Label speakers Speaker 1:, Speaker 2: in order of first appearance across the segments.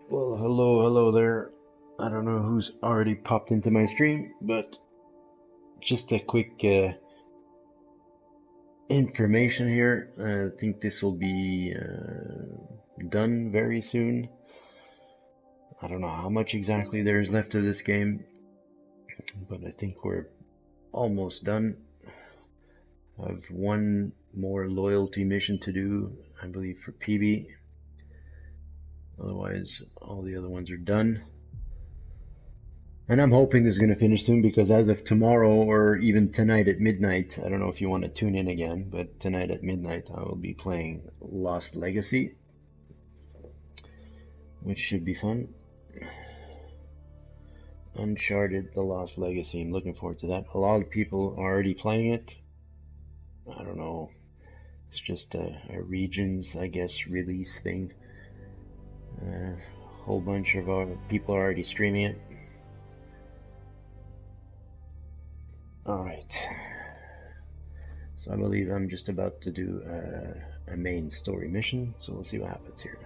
Speaker 1: Well, hello there. I don't know who's already popped into my stream, but just a quick information here. I think this will be done very soon. I don't know how much exactly there is left of this game, but I think we're almost done. I have one more loyalty mission to do, I believe, for PB. Otherwise, all the other ones are done. And I'm hoping this is going to finish soon because as of tomorrow or even tonight at midnight, I don't know if you want to tune in again, but tonight at midnight I will be playing Lost Legacy, which should be fun. Uncharted, The Lost Legacy. I'm looking forward to that. A lot of people are already playing it. I don't know. It's just a regions, I guess, release thing. A whole bunch of people are already streaming it. Alright. So I believe I'm just about to do a main story mission, so we'll see what happens here.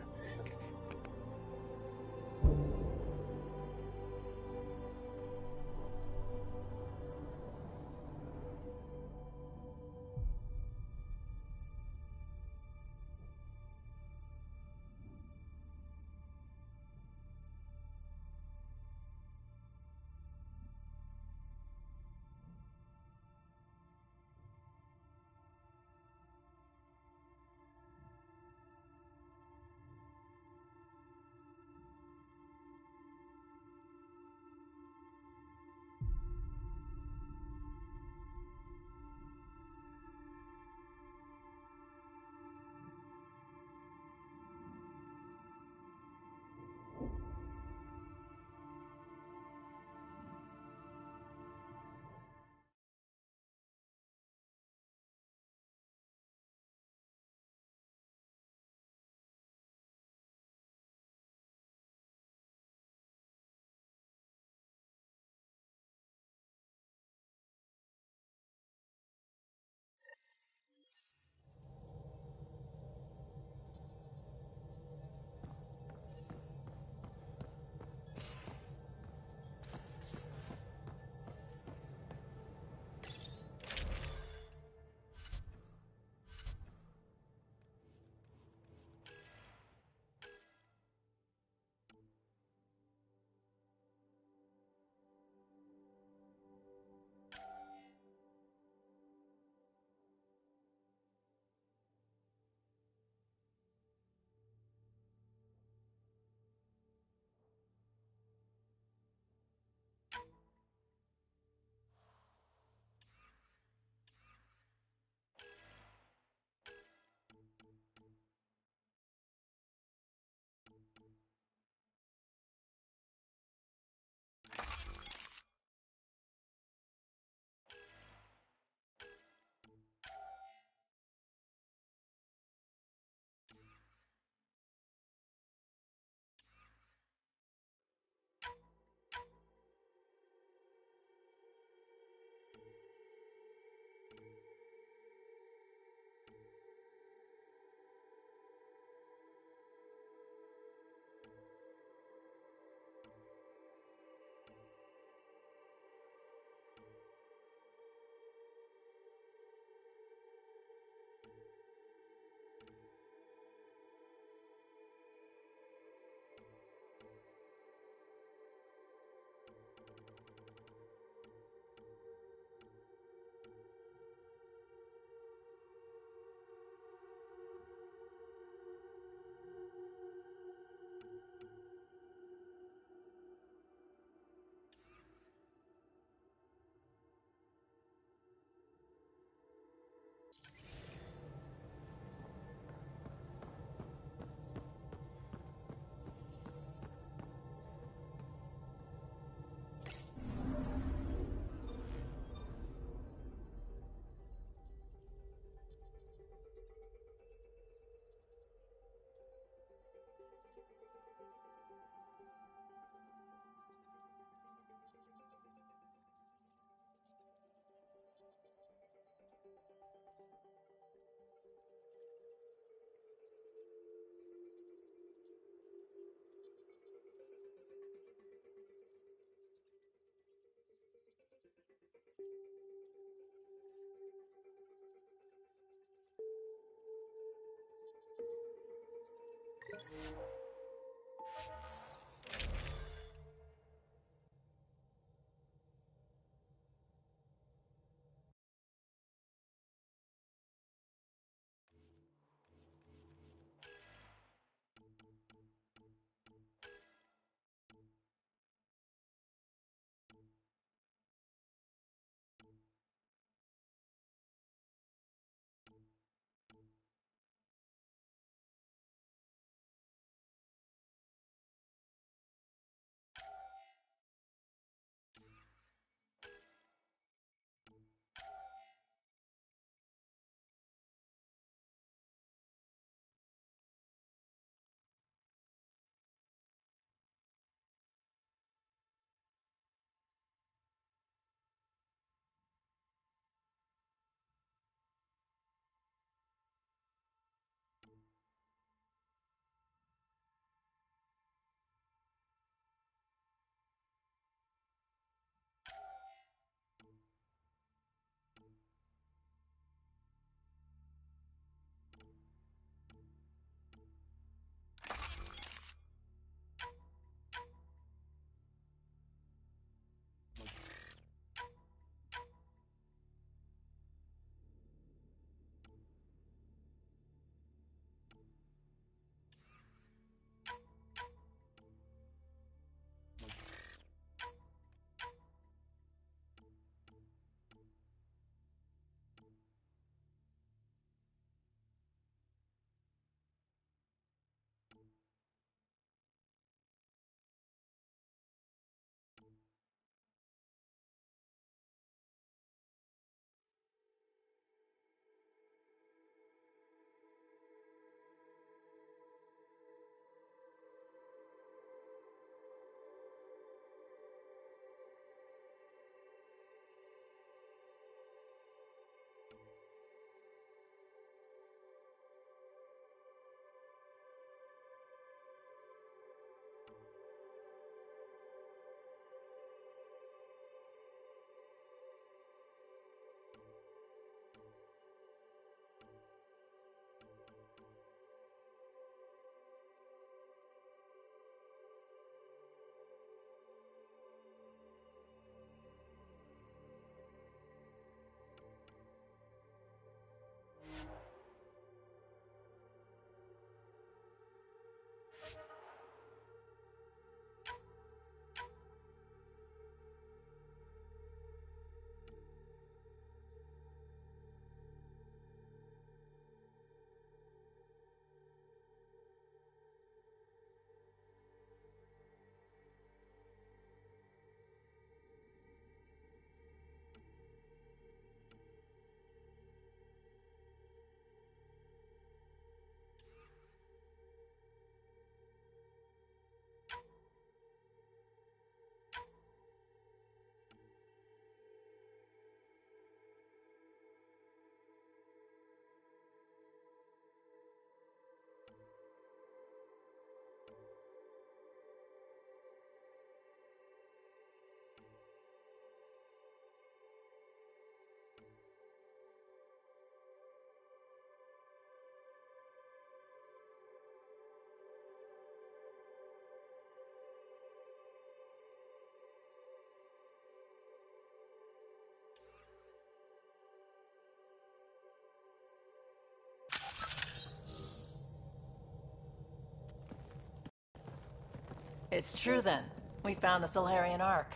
Speaker 2: It's true then. We found the Solarian Ark.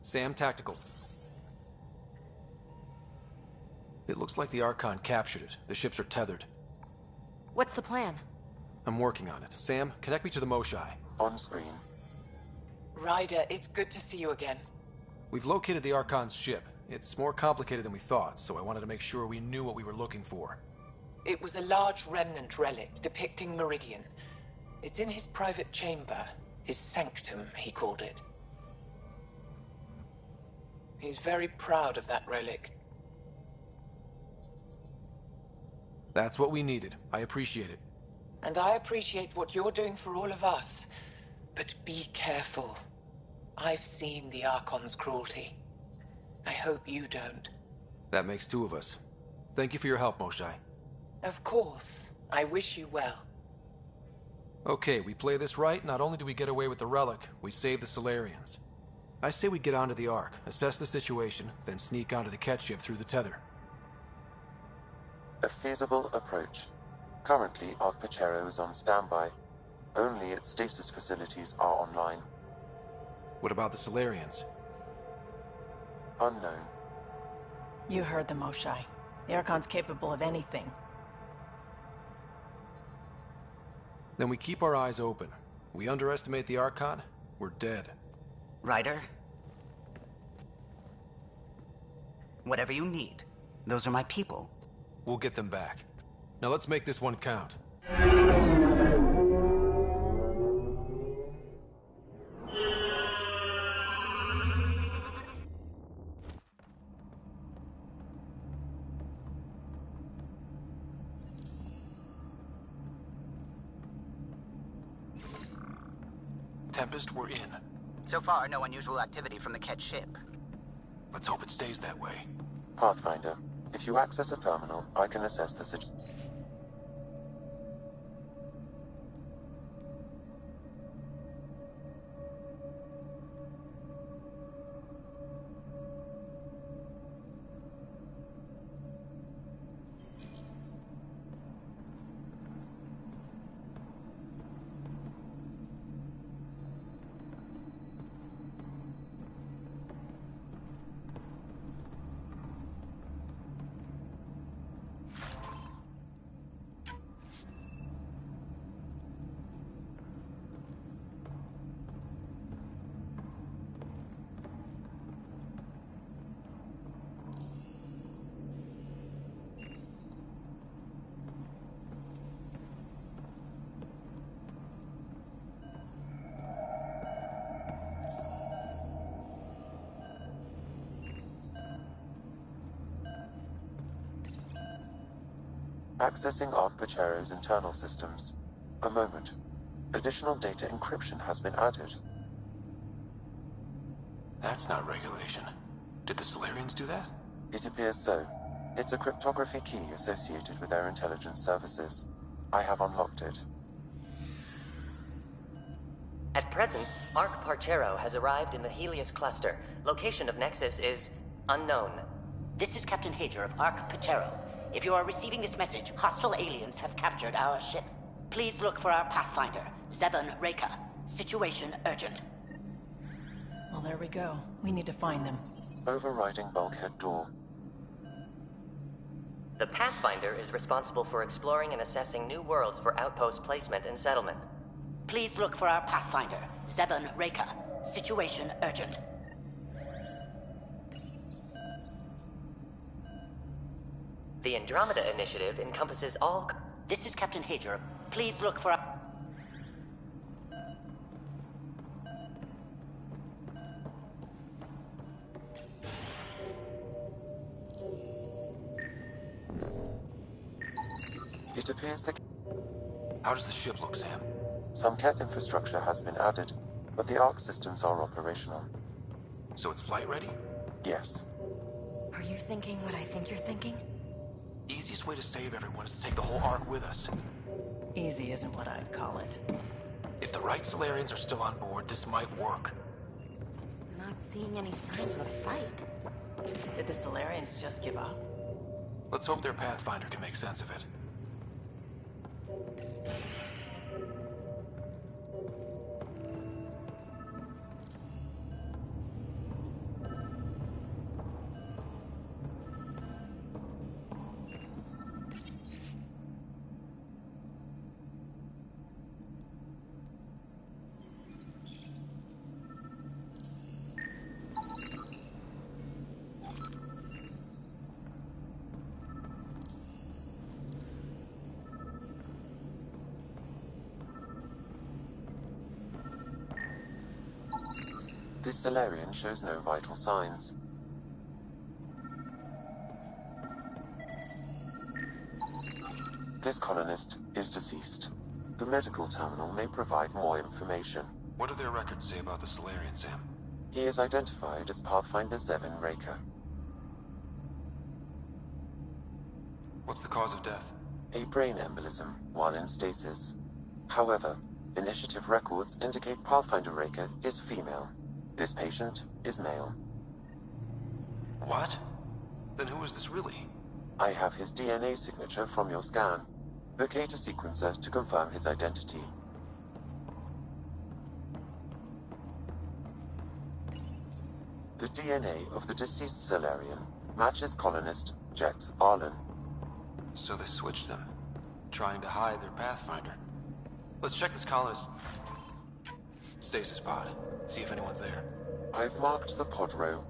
Speaker 3: Sam Tactical. It looks like the Archon captured it. The ships are tethered.
Speaker 2: What's the plan?
Speaker 3: I'm working on it. Sam, connect me to the Moshai.
Speaker 4: On screen.
Speaker 5: Ryder, it's good to see you again.
Speaker 3: We've located the Archon's ship. It's more complicated than we thought, so I wanted to make sure we knew what we were looking for.
Speaker 5: It was a large remnant relic depicting Meridian. It's in his private chamber. His sanctum, he called it. He's very proud of that relic.
Speaker 3: That's what we needed. I appreciate it.
Speaker 5: And I appreciate what you're doing for all of us. But be careful. I've seen the Archon's cruelty. I hope you don't.
Speaker 3: That makes two of us. Thank you for your help, Moshai.
Speaker 5: Of course. I wish you well.
Speaker 3: Okay, we play this right. Not only do we get away with the relic, we save the Solarians. I say we get onto the Ark, assess the situation, then sneak onto the Ket ship through the tether.
Speaker 4: A feasible approach. Currently, Ark Pachero is on standby. Only its stasis facilities are online.
Speaker 3: What about the Solarians?
Speaker 4: Unknown.
Speaker 2: You heard the Moshai. The Archon's capable of anything.
Speaker 3: Then we keep our eyes open. We underestimate the Archon, we're dead.
Speaker 6: Ryder? Whatever you need. Those are my people.
Speaker 3: We'll get them back. Now let's make this one count. Tempest, we're in.
Speaker 6: So far, no unusual activity from the Ket ship.
Speaker 3: Let's hope it stays that way.
Speaker 4: Pathfinder, if you access a terminal, I can assess the situation. Accessing Ark Pachero's internal systems. A moment. Additional data encryption has been added.
Speaker 3: That's not regulation. Did the Solarians do that?
Speaker 4: It appears so. It's a cryptography key associated with their intelligence services. I have unlocked it.
Speaker 7: At present, Ark Parchero has arrived in the Helios cluster. Location of Nexus is unknown.
Speaker 8: This is Captain Hager of Ark Pachero. If you are receiving this message, hostile aliens have captured our ship. Please look for our Pathfinder, Zevon Reka. Situation urgent.
Speaker 2: Well, there we go. We need to find them.
Speaker 4: Overriding bulkhead door.
Speaker 7: The Pathfinder is responsible for exploring and assessing new worlds for outpost placement and settlement.
Speaker 8: Please look for our Pathfinder, Zevon Reka. Situation urgent.
Speaker 7: The Andromeda Initiative encompasses all...
Speaker 8: This is Captain Hager. Please look for our...
Speaker 4: It appears that
Speaker 3: How does the ship look, Sam?
Speaker 4: some Ket infrastructure has been added, but the Ark systems are operational.
Speaker 3: So it's flight ready?
Speaker 4: Yes.
Speaker 2: Are you thinking what I think you're thinking?
Speaker 3: Easiest way to save everyone is to take the whole Ark with us.
Speaker 2: Easy isn't what I'd call it.
Speaker 3: If the right Solarians are still on board, this might work.
Speaker 2: Not seeing any signs of a fight. Did the Solarians just give up?
Speaker 3: Let's hope their Pathfinder can make sense of it.
Speaker 4: This Solarian shows no vital signs. This colonist is deceased. The medical terminal may provide more information.
Speaker 3: What do their records say about the Solarian, Sam?
Speaker 4: He is identified as Pathfinder 7 Raker.
Speaker 3: What's the cause of death?
Speaker 4: A brain embolism while in stasis. However, initiative records indicate Pathfinder Raker is female. This patient is male.
Speaker 3: What? Then who is this really?
Speaker 4: I have his DNA signature from your scan. Locate a sequencer to confirm his identity. The DNA of the deceased Solarian matches colonist Jex Arlen.
Speaker 3: So they switched them, trying to hide their Pathfinder. Let's check this colonist stasis pod, see if anyone's there.
Speaker 4: I've marked the pod row.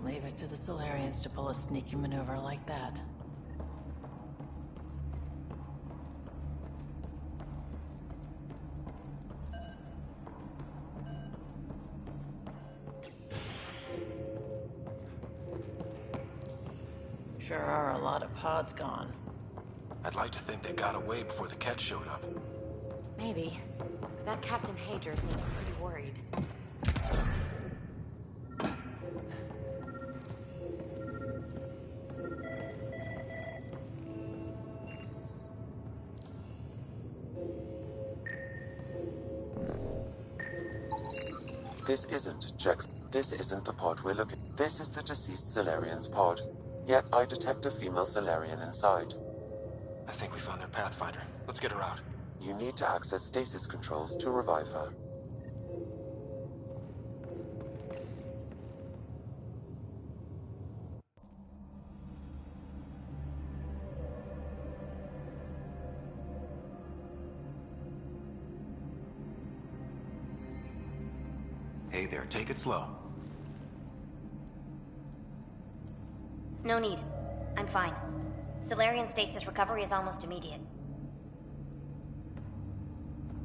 Speaker 2: Leave it to the Solarians to pull a sneaky maneuver like that. Sure are a lot of pods gone.
Speaker 3: I'd like to think they got away before the Ket showed up.
Speaker 2: Maybe. That Captain Hager seems pretty worried.
Speaker 4: This isn't Jex. This isn't the pod we're looking. This is the deceased Solarian's pod. Yet I detect a female Solarian inside.
Speaker 3: I think we found their Pathfinder. Let's get her out.
Speaker 4: You need to access stasis controls to revive her.
Speaker 3: Hey there, take it slow.
Speaker 9: No need. I'm fine. Solarian stasis recovery is almost immediate.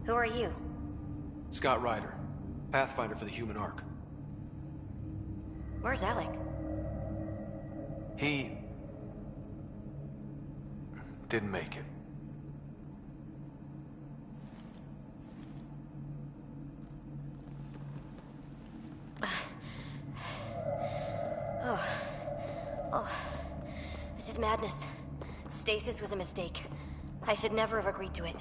Speaker 9: Who are you?
Speaker 3: Scott Ryder, Pathfinder for the Human Ark.
Speaker 9: Where's Alec?
Speaker 3: He didn't make it.
Speaker 9: Oh, this is madness. Stasis was a mistake. I should never have agreed to it.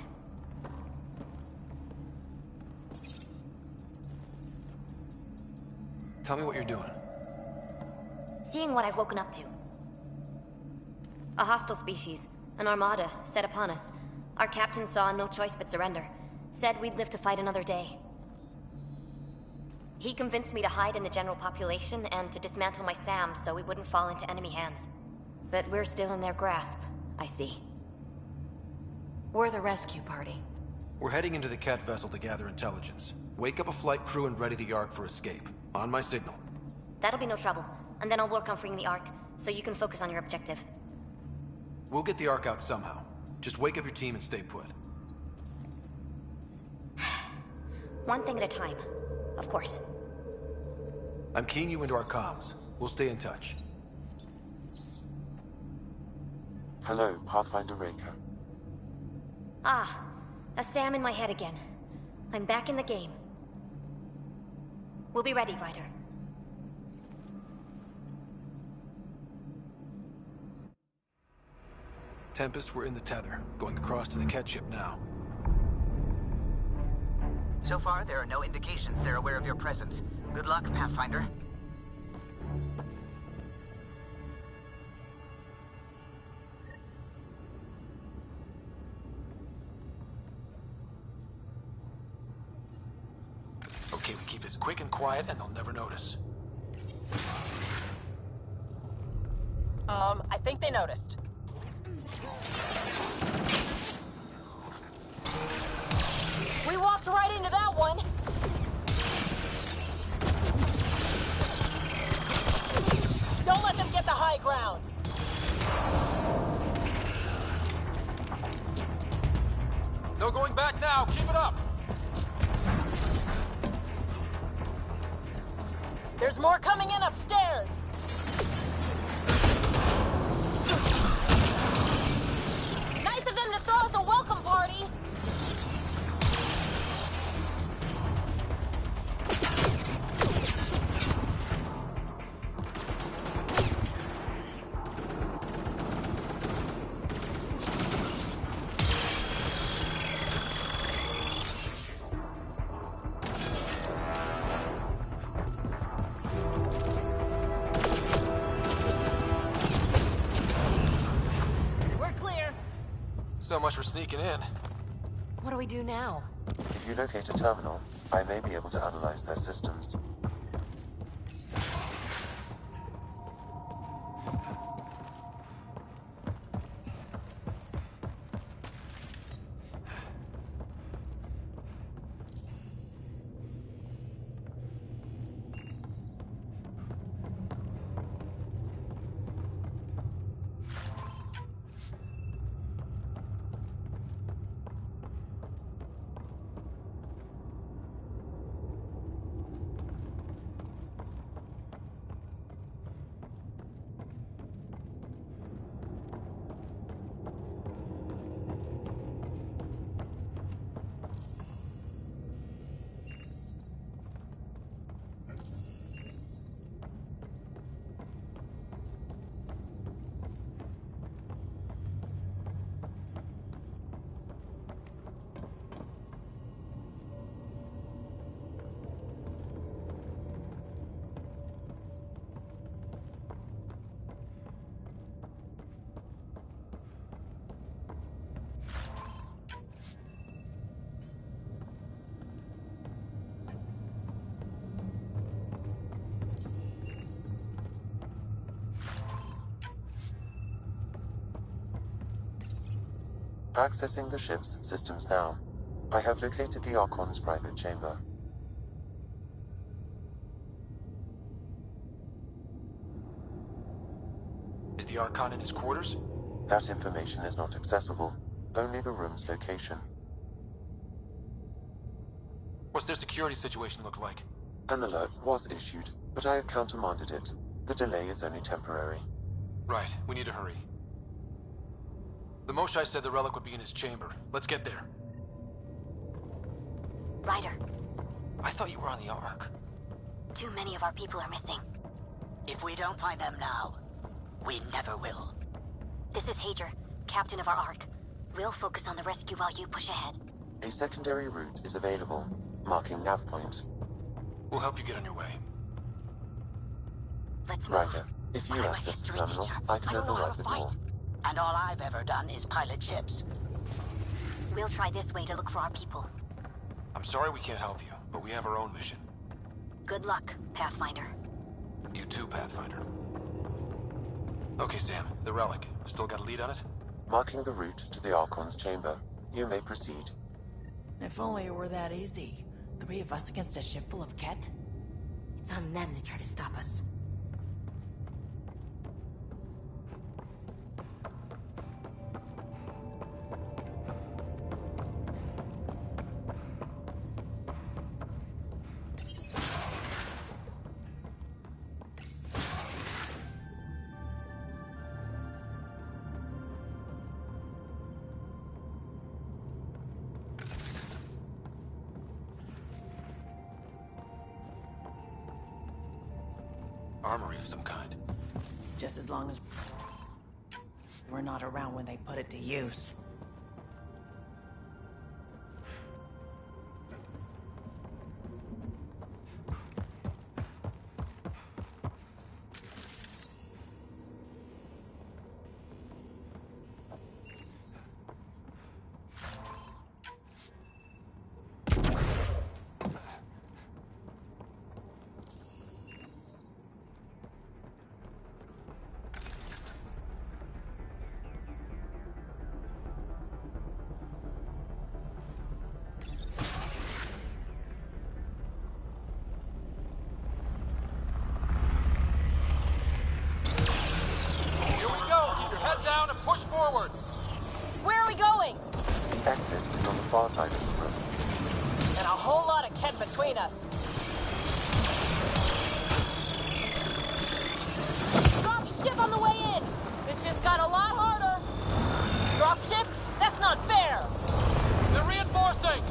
Speaker 3: Tell me what you're doing.
Speaker 9: Seeing what I've woken up to. A hostile species, an armada, set upon us. Our captain saw no choice but surrender. Said we'd live to fight another day. He convinced me to hide in the general population and to dismantle my SAM so we wouldn't fall into enemy hands. But we're still in their grasp, I see.
Speaker 2: We're the rescue party.
Speaker 3: We're heading into the Ket vessel to gather intelligence. Wake up a flight crew and ready the Ark for escape. On my signal.
Speaker 9: That'll be no trouble. And then I'll work on freeing the Ark, so you can focus on your objective.
Speaker 3: We'll get the Ark out somehow. Just wake up your team and stay put.
Speaker 9: One thing at a time, of course.
Speaker 3: I'm keying you into our comms. We'll stay in touch.
Speaker 4: Hello, Pathfinder Raker.
Speaker 9: Ah, a SAM in my head again. I'm back in the game. We'll be ready, Ryder.
Speaker 3: Tempest, we're in the tether. Going across to the Ket ship now.
Speaker 6: So far, there are no indications they're aware of your presence. Good luck, Pathfinder.
Speaker 3: Okay, we keep this quick and quiet and they'll never notice.
Speaker 10: I think they noticed. We walked right into that one. Don't let them get the high ground.
Speaker 3: No going back now. Keep it up.
Speaker 10: There's more coming in upstairs! Nice of them to throw us a welcome party!
Speaker 3: So much for sneaking in.
Speaker 2: What do we do now?
Speaker 4: If you locate a terminal, I may be able to analyze their systems. Accessing the ship's systems now. I have located the Archon's private chamber.
Speaker 3: Is the Archon in his quarters?
Speaker 4: That information is not accessible. Only the room's location.
Speaker 3: What's their security situation look like?
Speaker 4: An alert was issued, but I have countermanded it. The delay is only temporary.
Speaker 3: Right, we need to hurry. The Moshai said the relic would be in his chamber. Let's get there.
Speaker 9: Ryder,
Speaker 3: I thought you were on the Ark.
Speaker 9: too many of our people are missing.
Speaker 8: If we don't find them now, we never will.
Speaker 9: This is Hager, captain of our Ark. We'll focus on the rescue while you push ahead.
Speaker 4: A secondary route is available, marking nav point.
Speaker 3: We'll help you get on your way.
Speaker 9: Let's move.
Speaker 4: Ryder, if you
Speaker 9: I'm a
Speaker 4: access the
Speaker 9: history
Speaker 4: terminal,
Speaker 9: teacher.
Speaker 4: I can
Speaker 9: I don't know how
Speaker 4: override
Speaker 9: to
Speaker 4: the door.
Speaker 9: fight.
Speaker 8: And all I've ever done is pilot ships.
Speaker 9: We'll try this way to look for our people.
Speaker 3: I'm sorry we can't help you, but we have our own mission.
Speaker 9: Good luck, Pathfinder.
Speaker 3: You too, Pathfinder. Okay, Sam, the relic. Still got a lead on it?
Speaker 4: Marking the route to the Archon's chamber. You may proceed.
Speaker 2: If only it were that easy. 3 of us against a ship full of Ket? It's on them to try to stop us.
Speaker 3: Armory of some kind.
Speaker 2: Just as long as we're not around when they put it to use.
Speaker 3: Forward!
Speaker 10: Where are we going?
Speaker 4: The exit is on the far side of the room.
Speaker 10: And a whole lot of Ket between us. on the way in. This just got a lot harder. Dropship? That's not fair.
Speaker 3: They're reinforcing!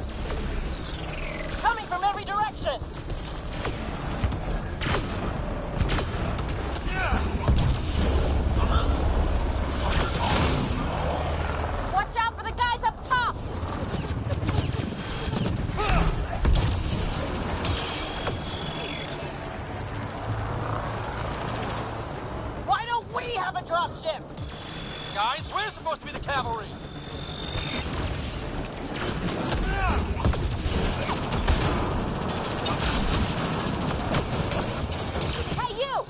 Speaker 10: Coming from every direction. Watch out for the guys up top. Why don't we have a dropship?
Speaker 3: Guys, we're supposed to be the cavalry!
Speaker 10: Hey, you!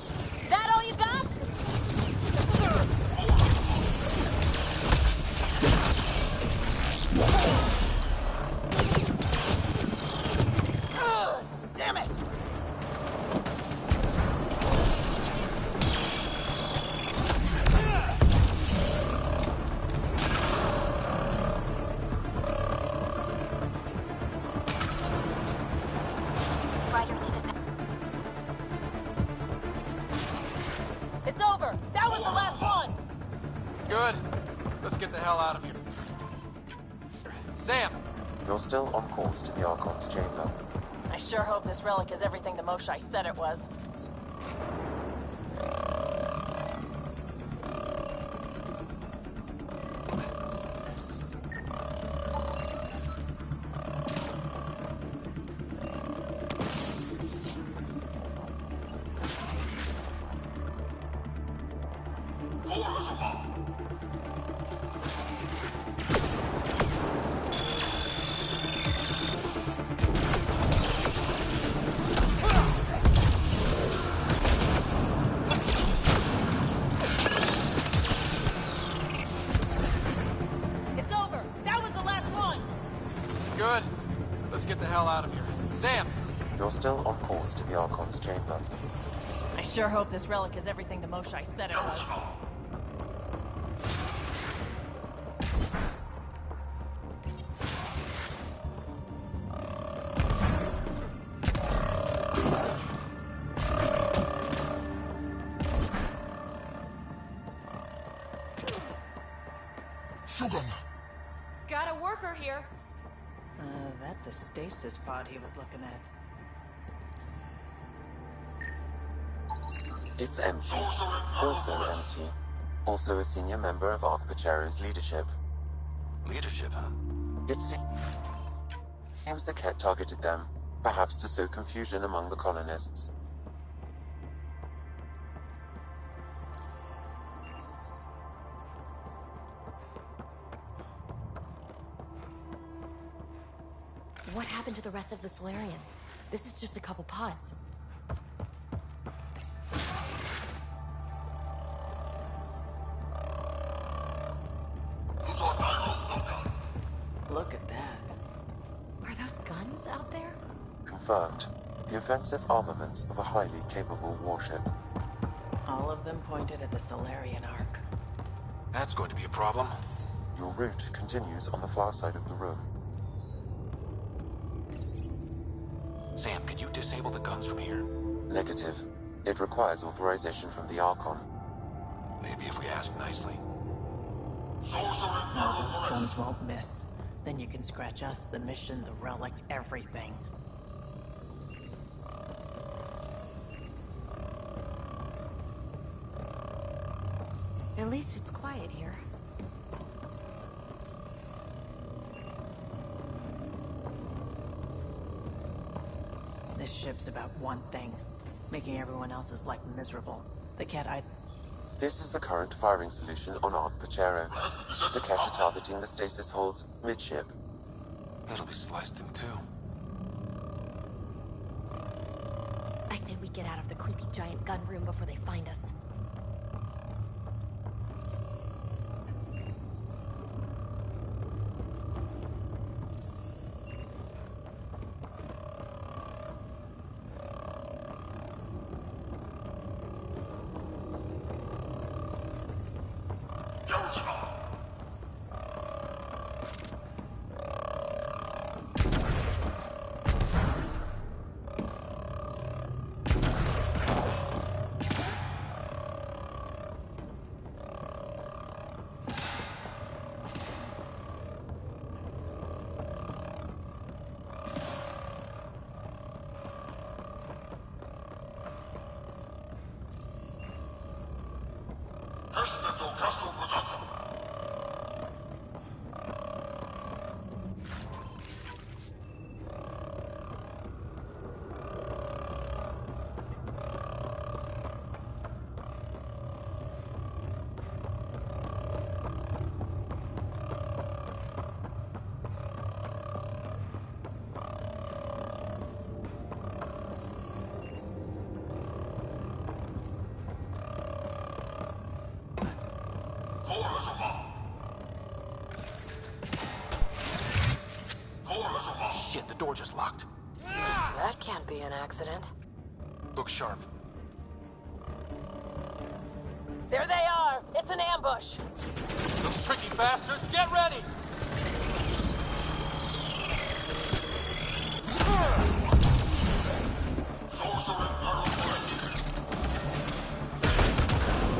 Speaker 10: That all you got? Ugh, damn it!
Speaker 9: Ryder, this is...
Speaker 10: It's over! That was the last one!
Speaker 3: Good. Let's get the hell out of here. Sam!
Speaker 4: You're still on course to the Archon's chamber.
Speaker 10: I sure hope this relic is everything the Moshai said it was. It's over! That was the last one!
Speaker 3: Good. Let's get the hell out of here. Sam!
Speaker 4: You're still on course to the Archon's chamber.
Speaker 10: I sure hope this relic is everything the Moshai said it was.
Speaker 2: Got a worker here.
Speaker 10: That's a stasis pod he was looking at.
Speaker 4: It's empty. Also empty. Also a senior member of Arc Pachero's leadership.
Speaker 3: Leadership, huh?
Speaker 4: It seems the Ket targeted them, perhaps to sow confusion among the colonists.
Speaker 9: What happened to the rest of the Solarians? This is just a couple pods.
Speaker 10: Look at that.
Speaker 9: Are those guns out there?
Speaker 4: Confirmed. The offensive armaments of a highly capable warship.
Speaker 10: All of them pointed at the Solarian Ark.
Speaker 3: That's going to be a problem.
Speaker 4: Your route continues on the far side of the room.
Speaker 3: Sam, can you disable the guns from here?
Speaker 4: Negative. It requires authorization from the Archon.
Speaker 3: Maybe if we ask nicely.
Speaker 10: No, those guns won't miss. Then you can scratch us, the mission, the relic, everything.
Speaker 9: At least it's quiet here.
Speaker 10: This ship's about one thing. Making everyone else's life miserable. The Ket
Speaker 4: This is the current firing solution on Arc Pachero. The Ket are targeting the stasis holds midship.
Speaker 3: It'll be sliced in two.
Speaker 9: I say we get out of the creepy giant gun room before they find us.
Speaker 3: Shit, the door just locked.
Speaker 2: That can't be an accident.
Speaker 3: Look sharp.
Speaker 10: There they are! It's an ambush!
Speaker 3: Those tricky bastards, get ready!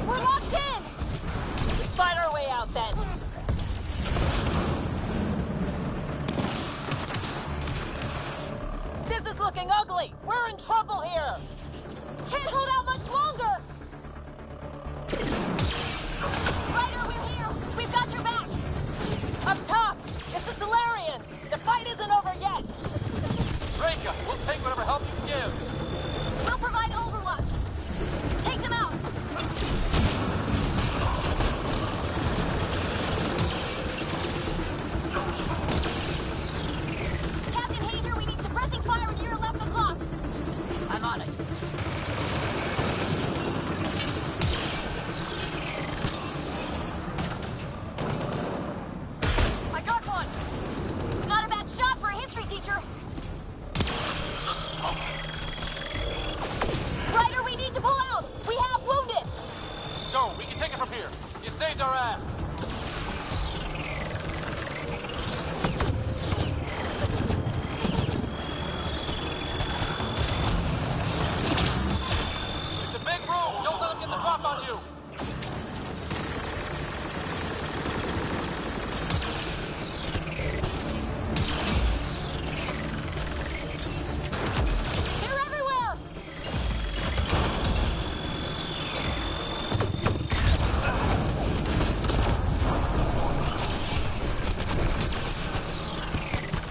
Speaker 10: We're locked in! Let's fight our way out then. This is looking ugly! We're in trouble here! Can't hold out much longer! Ryder, we're here! We've got your back! Up top! It's the Solarians! The fight isn't over yet!
Speaker 3: Reka, we'll take whatever help you can give.
Speaker 9: We'll provide overwatch. Take them out. Captain Hager, we need suppressing fire near 11 o'clock.
Speaker 8: I'm on it.
Speaker 9: I got one. Not a bad shot for a history teacher. Ryder, we need to pull out. We have wounded.
Speaker 3: Go, we can take it from here. You saved our ass. It's a big room. Don't let them get the drop on you.
Speaker 9: They're everywhere.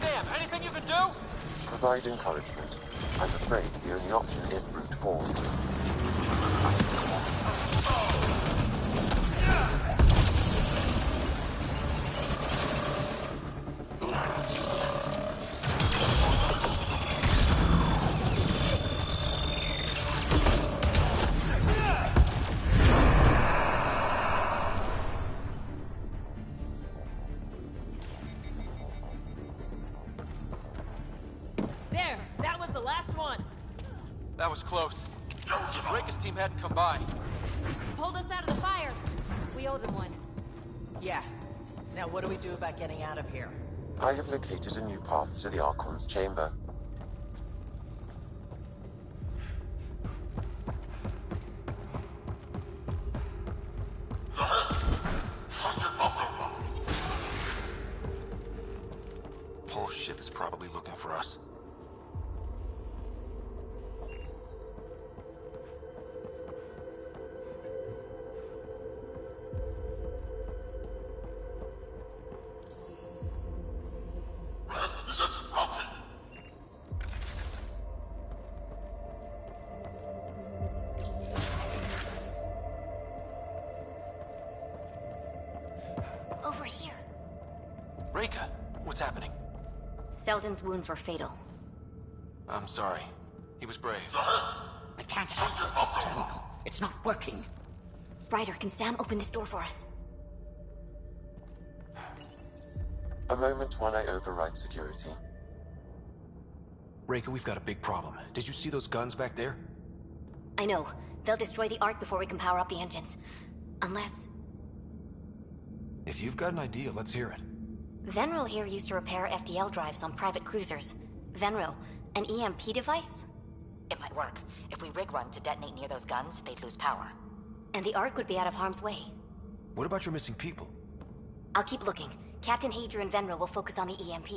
Speaker 3: Sam, anything you can do?
Speaker 4: Provide encouragement. I'm afraid the only option is brute force.
Speaker 10: There! That was the last one!
Speaker 3: That was close. If Reka's team hadn't come by.
Speaker 9: Pulled us out of the fire. We owe them one.
Speaker 10: Yeah. Now what do we do about getting out of here?
Speaker 4: I have located a new path to the Archon's chamber.
Speaker 3: Whole ship is probably looking for us.
Speaker 9: Over here.
Speaker 3: Reka, what's happening?
Speaker 9: Selden's wounds were fatal.
Speaker 3: I'm sorry. He was brave.
Speaker 8: I can't access this terminal. It's not working.
Speaker 9: Ryder, can Sam open this door for us?
Speaker 4: A moment while I override security.
Speaker 3: Reka, we've got a big problem. Did you see those guns back there?
Speaker 9: I know. They'll destroy the Ark before we can power up the engines. Unless...
Speaker 3: If you've got an idea, let's hear it.
Speaker 9: Venril here used to repair FDL drives on private cruisers. Venril, an EMP device?
Speaker 8: It might work. If we rig one to detonate near those guns, they'd lose power.
Speaker 9: And the Ark would be out of harm's way.
Speaker 3: What about your missing people?
Speaker 9: I'll keep looking. Captain Hager and Venril will focus on the EMP.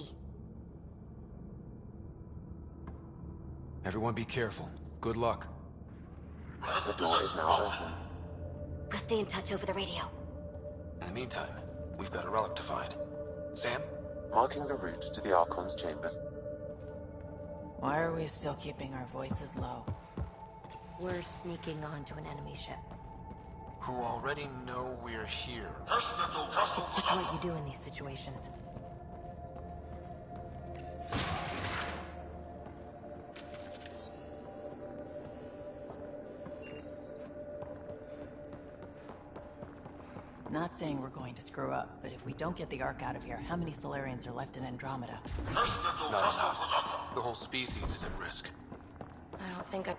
Speaker 3: Everyone be careful. Good luck.
Speaker 4: The door is now open.
Speaker 9: We'll stay in touch over the radio.
Speaker 3: In the meantime, we've got a relic to find. Sam?
Speaker 4: Marking the route to the Archon's chambers.
Speaker 2: Why are we still keeping our voices low?
Speaker 9: We're sneaking onto an enemy ship.
Speaker 3: Who already know we're here.
Speaker 9: It's just what you do in these situations.
Speaker 2: Not saying we're going to screw up, but if we don't get the Ark out of here, how many Solarians are left in Andromeda?
Speaker 3: Not enough. The whole species is at risk.
Speaker 9: I don't think I...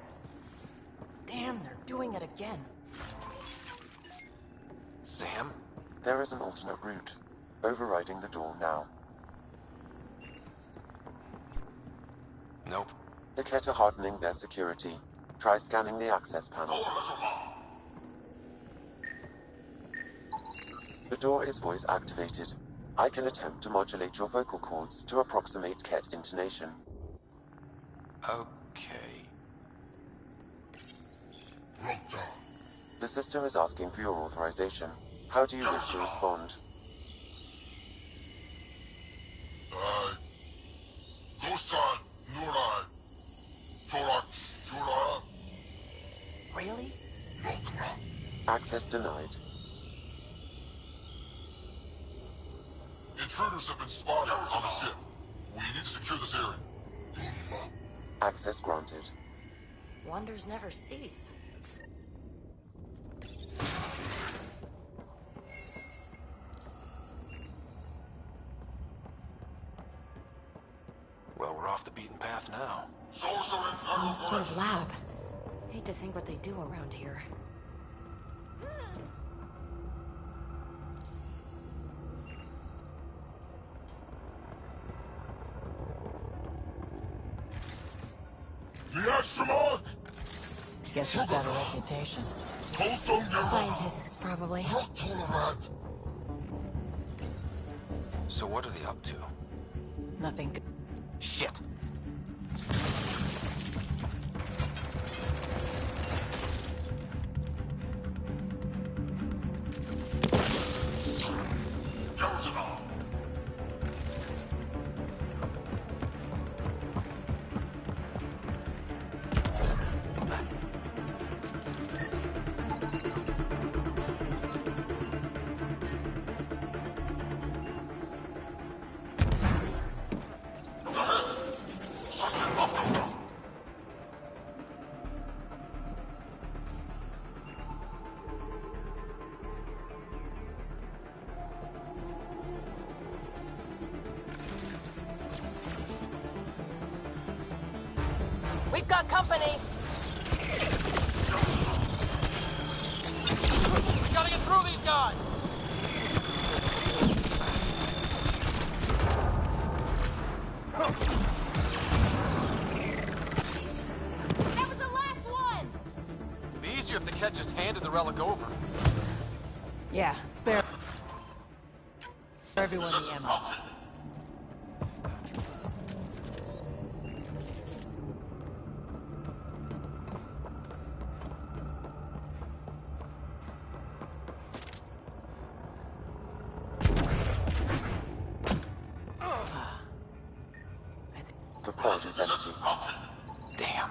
Speaker 2: Damn, they're doing it again.
Speaker 3: Sam?
Speaker 4: There is an alternate route. Overriding the door now.
Speaker 3: Nope.
Speaker 4: The Ket are hardening their security. Try scanning the access panel. The door is voice activated. I can attempt to modulate your vocal cords to approximate Ket intonation.
Speaker 3: Okay.
Speaker 4: The system is asking for your authorization. How do you wish to respond?
Speaker 2: Really?
Speaker 4: Access denied.
Speaker 11: Intruders have been spotted on the ship. We need to secure this area.
Speaker 4: Access granted.
Speaker 9: Wonders never cease.
Speaker 3: Well, we're off the beaten path now.
Speaker 9: Some sort of lab. Hate to think what they do around here.
Speaker 2: Guess we've got a reputation.
Speaker 9: Scientists, probably.
Speaker 3: So what are they up to?
Speaker 2: Nothing good.
Speaker 3: Shit!
Speaker 10: We've got company!
Speaker 11: We gotta get through these guys!
Speaker 10: That was the last one!
Speaker 3: It'd be easier if the Ket just handed the relic over.
Speaker 2: Yeah, spare everyone the ammo.
Speaker 4: The pod is empty.
Speaker 3: Damn.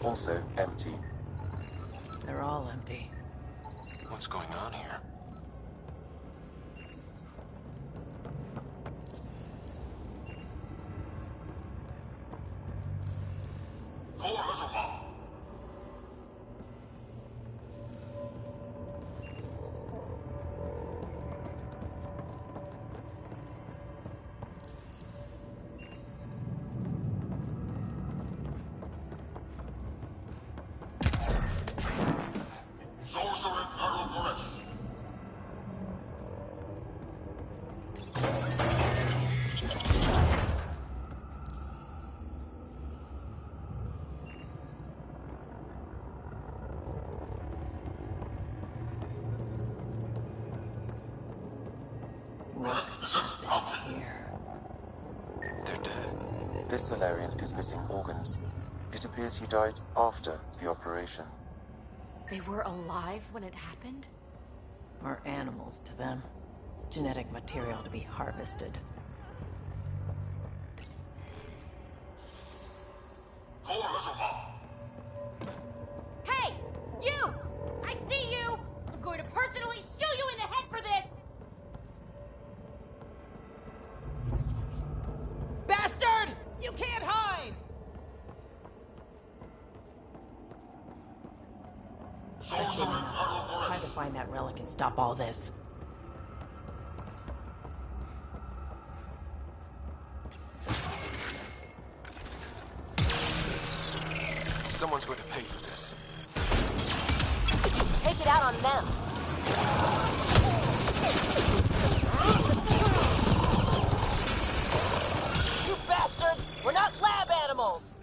Speaker 4: Also empty.
Speaker 2: They're all empty.
Speaker 3: What's going on here? They're dead.
Speaker 4: This Solarian is missing organs. It appears he died after the operation.
Speaker 2: They were alive when it happened?
Speaker 5: Or animals to them. Genetic material to be harvested.
Speaker 11: Call a little mom.
Speaker 10: Hey! You! I see you! I'm going to personally shoot you in the head for this!
Speaker 5: Bastard! You can't hide!
Speaker 11: Soldier in arrow
Speaker 5: Time to find that relic and stop all this.
Speaker 3: Someone's going to pay for this.
Speaker 10: Take it out on them.
Speaker 5: You bastards! We're not lab animals!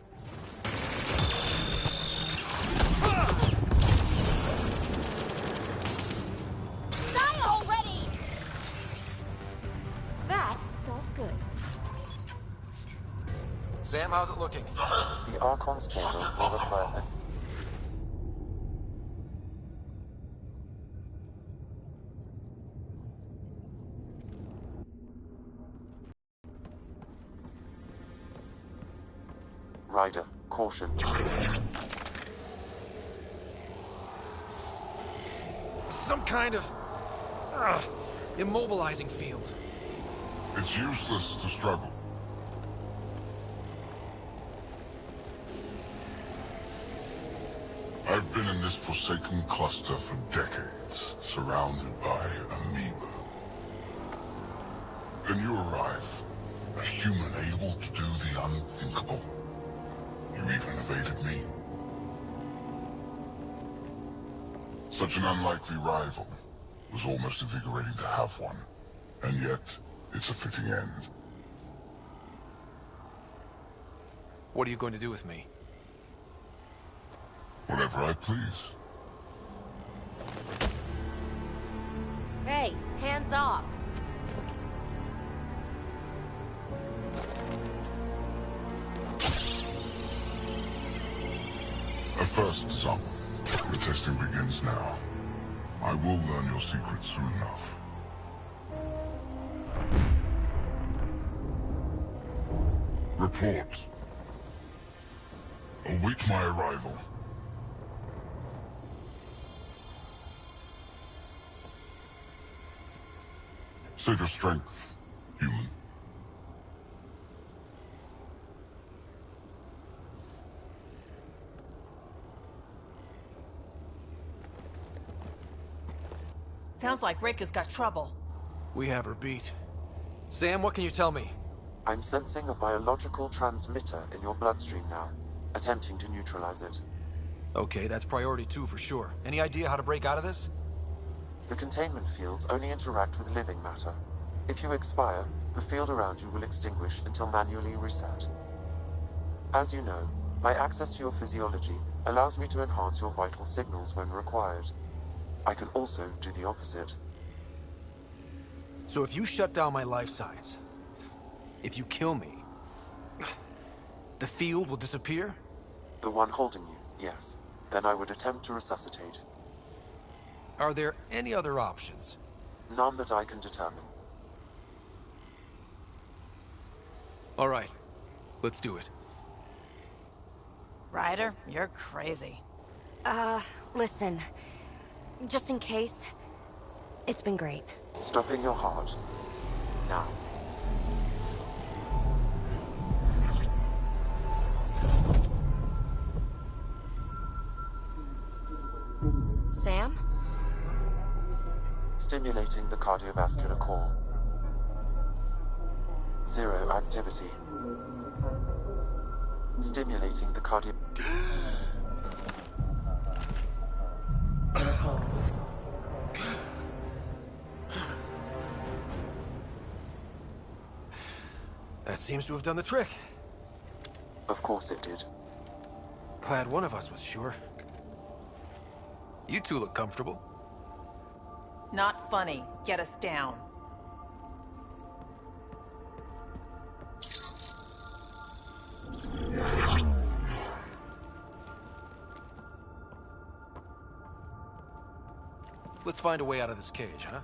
Speaker 10: Die already!
Speaker 2: That felt good.
Speaker 3: Sam, how's it looking?
Speaker 4: The Archon's chamber will require Ryder, caution.
Speaker 3: Some kind of immobilizing field.
Speaker 11: It's useless to struggle. I've been in this forsaken cluster for decades, surrounded by amoeba. Then you arrive, a human able to do the unthinkable. You even evaded me. Such an unlikely rival. Was almost invigorating to have one. And yet, it's a fitting end.
Speaker 3: What are you going to do with me?
Speaker 11: Whatever I please.
Speaker 2: Hey, hands off.
Speaker 11: A first, son. The testing begins now. I will learn your secrets soon enough. Report. Await my arrival. Save your strength, human.
Speaker 5: Sounds like Rika's got trouble.
Speaker 3: We have her beat. Sam, what can you tell me?
Speaker 4: I'm sensing a biological transmitter in your bloodstream now, attempting to neutralize it.
Speaker 3: Okay, that's priority 2 for sure. Any idea how to break out of this?
Speaker 4: The containment fields only interact with living matter. If you expire, the field around you will extinguish until manually reset. As you know, my access to your physiology allows me to enhance your vital signals when required. I can also do the opposite.
Speaker 3: So if you shut down my life signs, if you kill me, the field will disappear?
Speaker 4: The one holding you, yes. Then I would attempt to resuscitate.
Speaker 3: Are there any other options?
Speaker 4: None that I can determine.
Speaker 3: All right, let's do it.
Speaker 5: Ryder, you're crazy.
Speaker 9: Listen. Just in case, it's been great.
Speaker 4: Stopping your heart. Now.
Speaker 9: Sam?
Speaker 4: Stimulating the cardiovascular core. 0 activity. Stimulating the cardio...
Speaker 3: That seems to have done the trick.
Speaker 4: Of course it did.
Speaker 3: Glad one of us was sure. You two look comfortable.
Speaker 5: Not funny. Get us down.
Speaker 3: Let's find a way out of this cage, huh?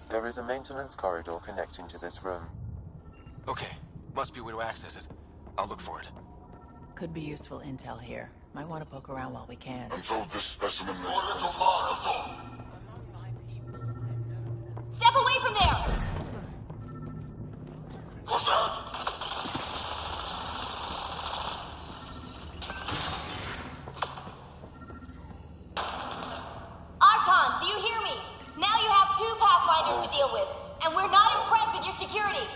Speaker 4: There is a maintenance corridor connecting to this room.
Speaker 3: Okay, must be a way to access it. I'll look for it.
Speaker 2: Could be useful intel here. Might want to poke around while we can.
Speaker 11: I'm told this specimen makes
Speaker 10: Step away from there! Archon, do you hear me? Now you have 2 Pathfinders to deal with, and we're not impressed with your security.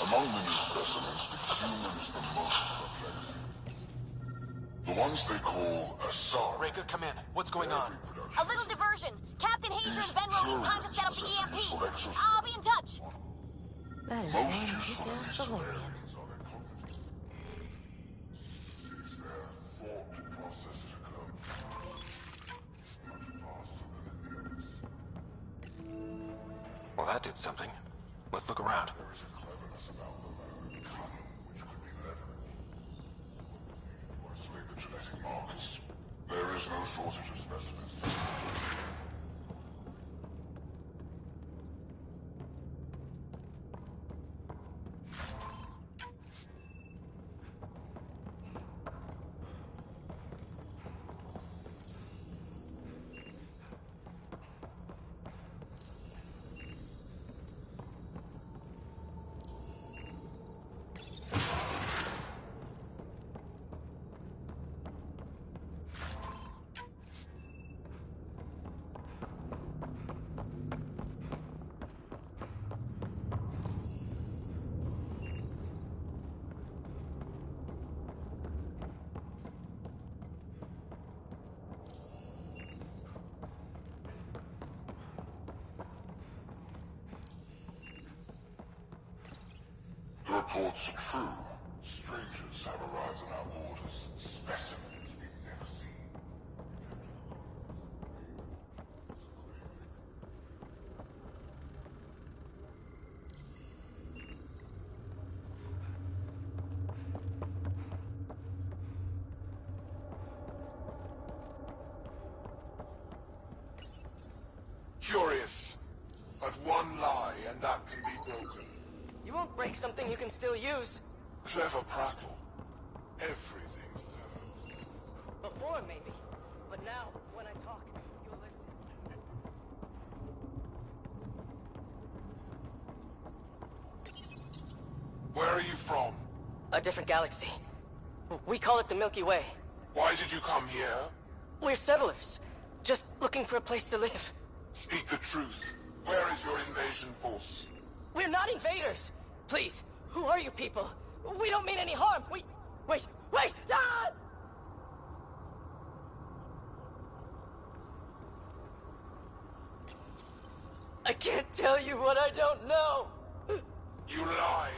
Speaker 11: Among the new specimens, the human is the most perplexing. The ones they call Asari.
Speaker 3: Reka, come in. What's going on?
Speaker 10: A little diversion. Captain Hazer and Venro need time to set up the EMP. I'll be in touch.
Speaker 9: That is
Speaker 11: Most
Speaker 9: one
Speaker 11: useful in
Speaker 9: big-ass
Speaker 11: these
Speaker 9: Solarian.
Speaker 11: Solarians are their cognitive. Sees their thought processes occur much faster than in the others.
Speaker 3: Well, that did something. Let's look around.
Speaker 11: There is a cleverness about them, a cunning which could be leveraged. To isolate the genetic markers, there is no shortage of specimens. The reports are true. Strangers have arrived on our borders. Specimens we've never seen. Curious. But one lie, and that can be broken.
Speaker 12: You won't break something you can still use.
Speaker 11: Clever prattle. Everything serves.
Speaker 12: Before, maybe. But now, when I talk, you'll listen.
Speaker 11: Where are you from?
Speaker 12: A different galaxy. We call it the Milky Way.
Speaker 11: Why did you come here?
Speaker 12: We're settlers. Just looking for a place to live.
Speaker 11: Speak the truth. Where is your invasion force?
Speaker 12: We're not invaders! Please, who are you people? We don't mean any harm! Wait! Ah! I can't tell you what I don't know!
Speaker 11: You lie!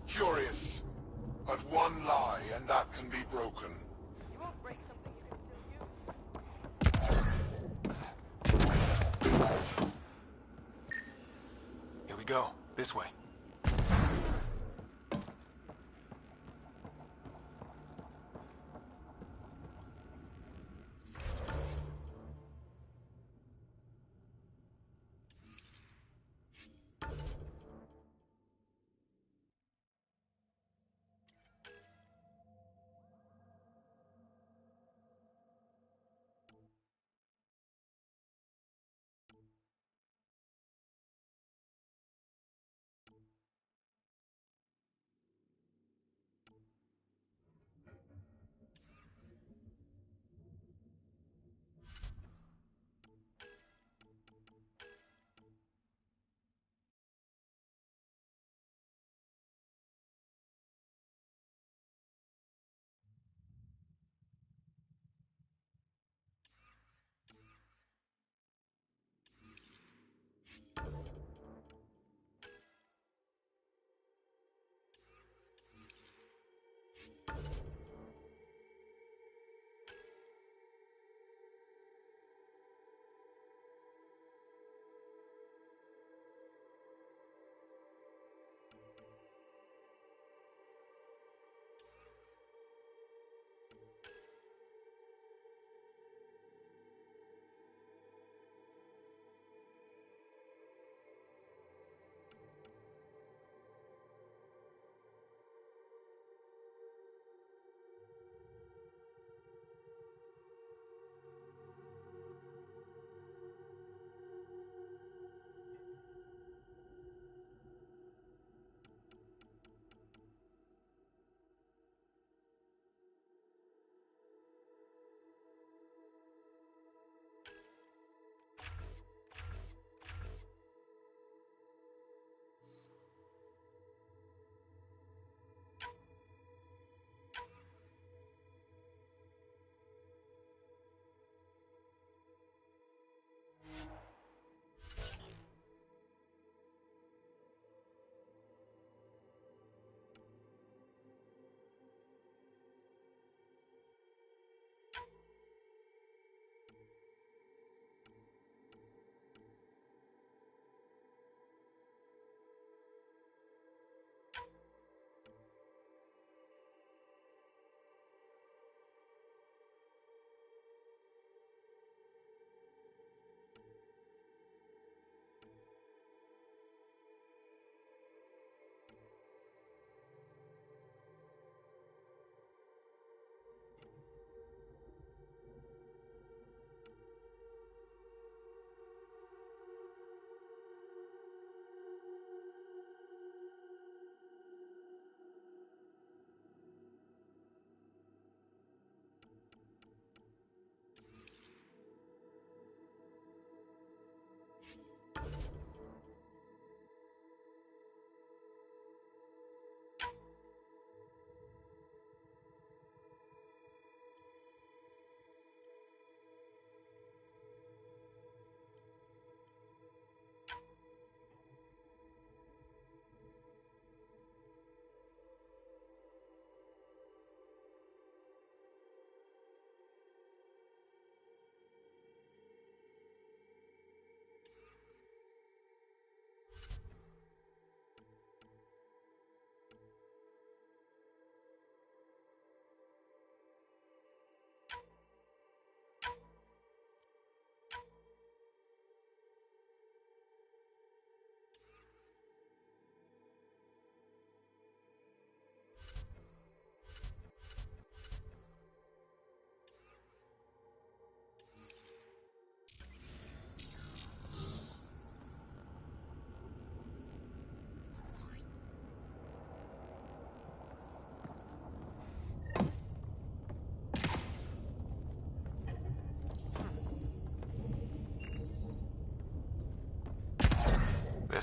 Speaker 11: Curious. But one lie, and that can be broken.
Speaker 12: You won't break something you can still use.
Speaker 3: Here we go. This way.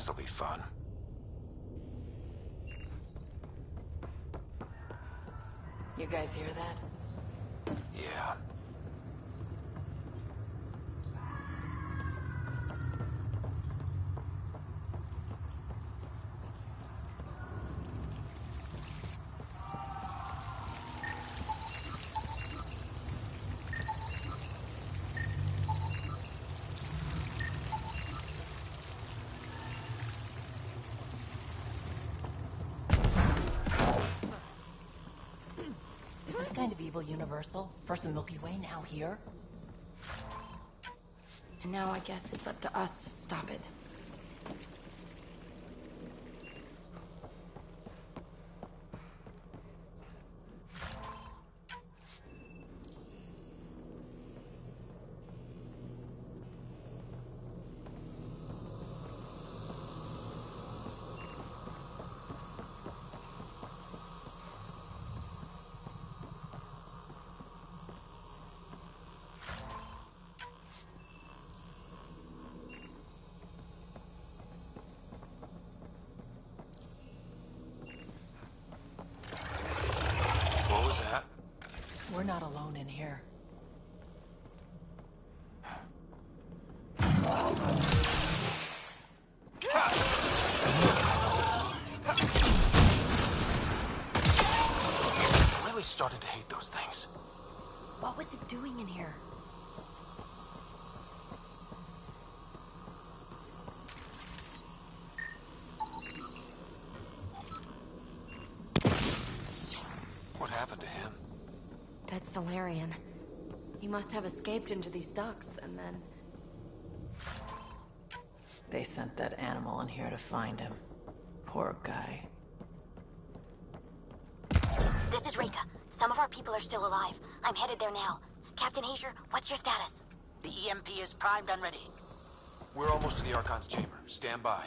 Speaker 3: This'll be fun.
Speaker 2: You guys hear that?
Speaker 3: Yeah.
Speaker 2: Is this kind of evil universal? First the Milky Way, now here?
Speaker 9: And now I guess it's up to us to stop it.
Speaker 3: What was that?
Speaker 2: We're not alone in here.
Speaker 3: I'm really starting to hate those things.
Speaker 9: What was it doing in here?
Speaker 3: What happened to him?
Speaker 9: Dead Solarian. He must have escaped into these ducts, and then...
Speaker 2: They sent that animal in here to find him. Poor guy.
Speaker 13: This is Reka. Some of our people are still alive. I'm headed there now. Captain Hager, what's your status?
Speaker 6: The EMP is primed and ready.
Speaker 3: We're almost to the Archon's chamber. Stand by.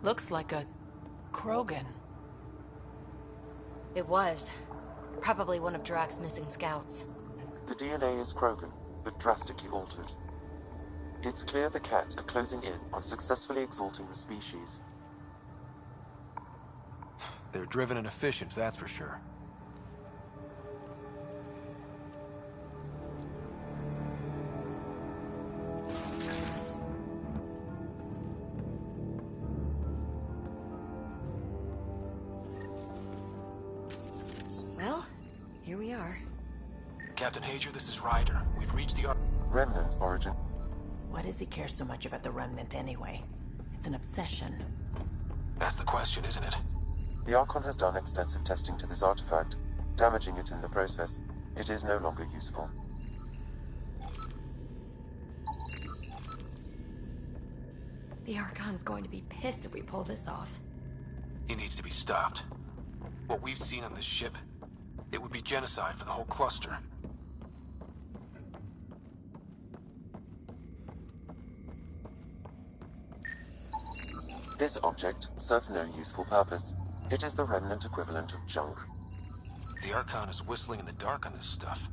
Speaker 2: Looks like a Krogan.
Speaker 9: It was. Probably one of Drax's missing scouts.
Speaker 4: The DNA is Krogan, but drastically altered. It's clear the Ket are closing in on successfully exalting the species.
Speaker 3: They're driven and efficient, that's for sure.
Speaker 9: Well, here we are.
Speaker 3: Captain Hager, this is Ryder. We've reached the
Speaker 4: Remnant origin.
Speaker 2: Why does he care so much about the Remnant anyway? It's an obsession.
Speaker 3: That's the question, isn't it?
Speaker 4: The Archon has done extensive testing to this artifact, damaging it in the process. It is no longer useful.
Speaker 9: The Archon's going to be pissed if we pull this off.
Speaker 3: He needs to be stopped. What we've seen on this ship, it would be genocide for the whole cluster.
Speaker 4: This object serves no useful purpose. It is the Remnant equivalent of junk.
Speaker 3: The Archon is whistling in the dark on this stuff.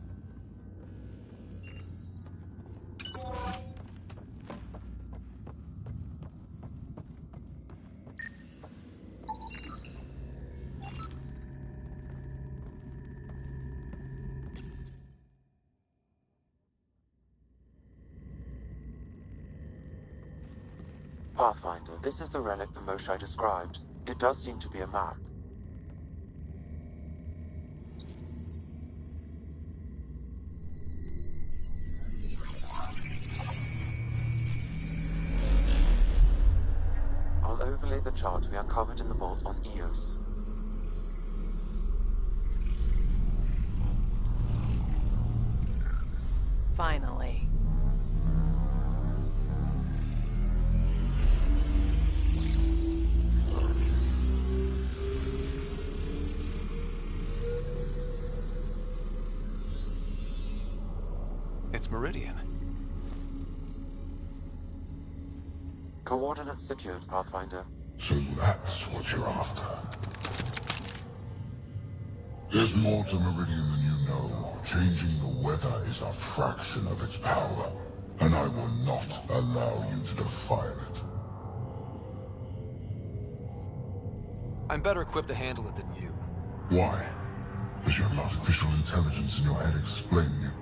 Speaker 4: Pathfinder, this is the relic the Moshai described. It does seem to be a map. I'll overlay the chart we uncovered in the vault on Eos.
Speaker 2: Finally.
Speaker 3: It's Meridian.
Speaker 4: Coordinates secured, Pathfinder.
Speaker 11: So that's what you're after. There's more to Meridian than you know. Changing the weather is a fraction of its power, and I will not allow you to defile it.
Speaker 3: I'm better equipped to handle it than you.
Speaker 11: Why? Because you have artificial intelligence in your head explaining it.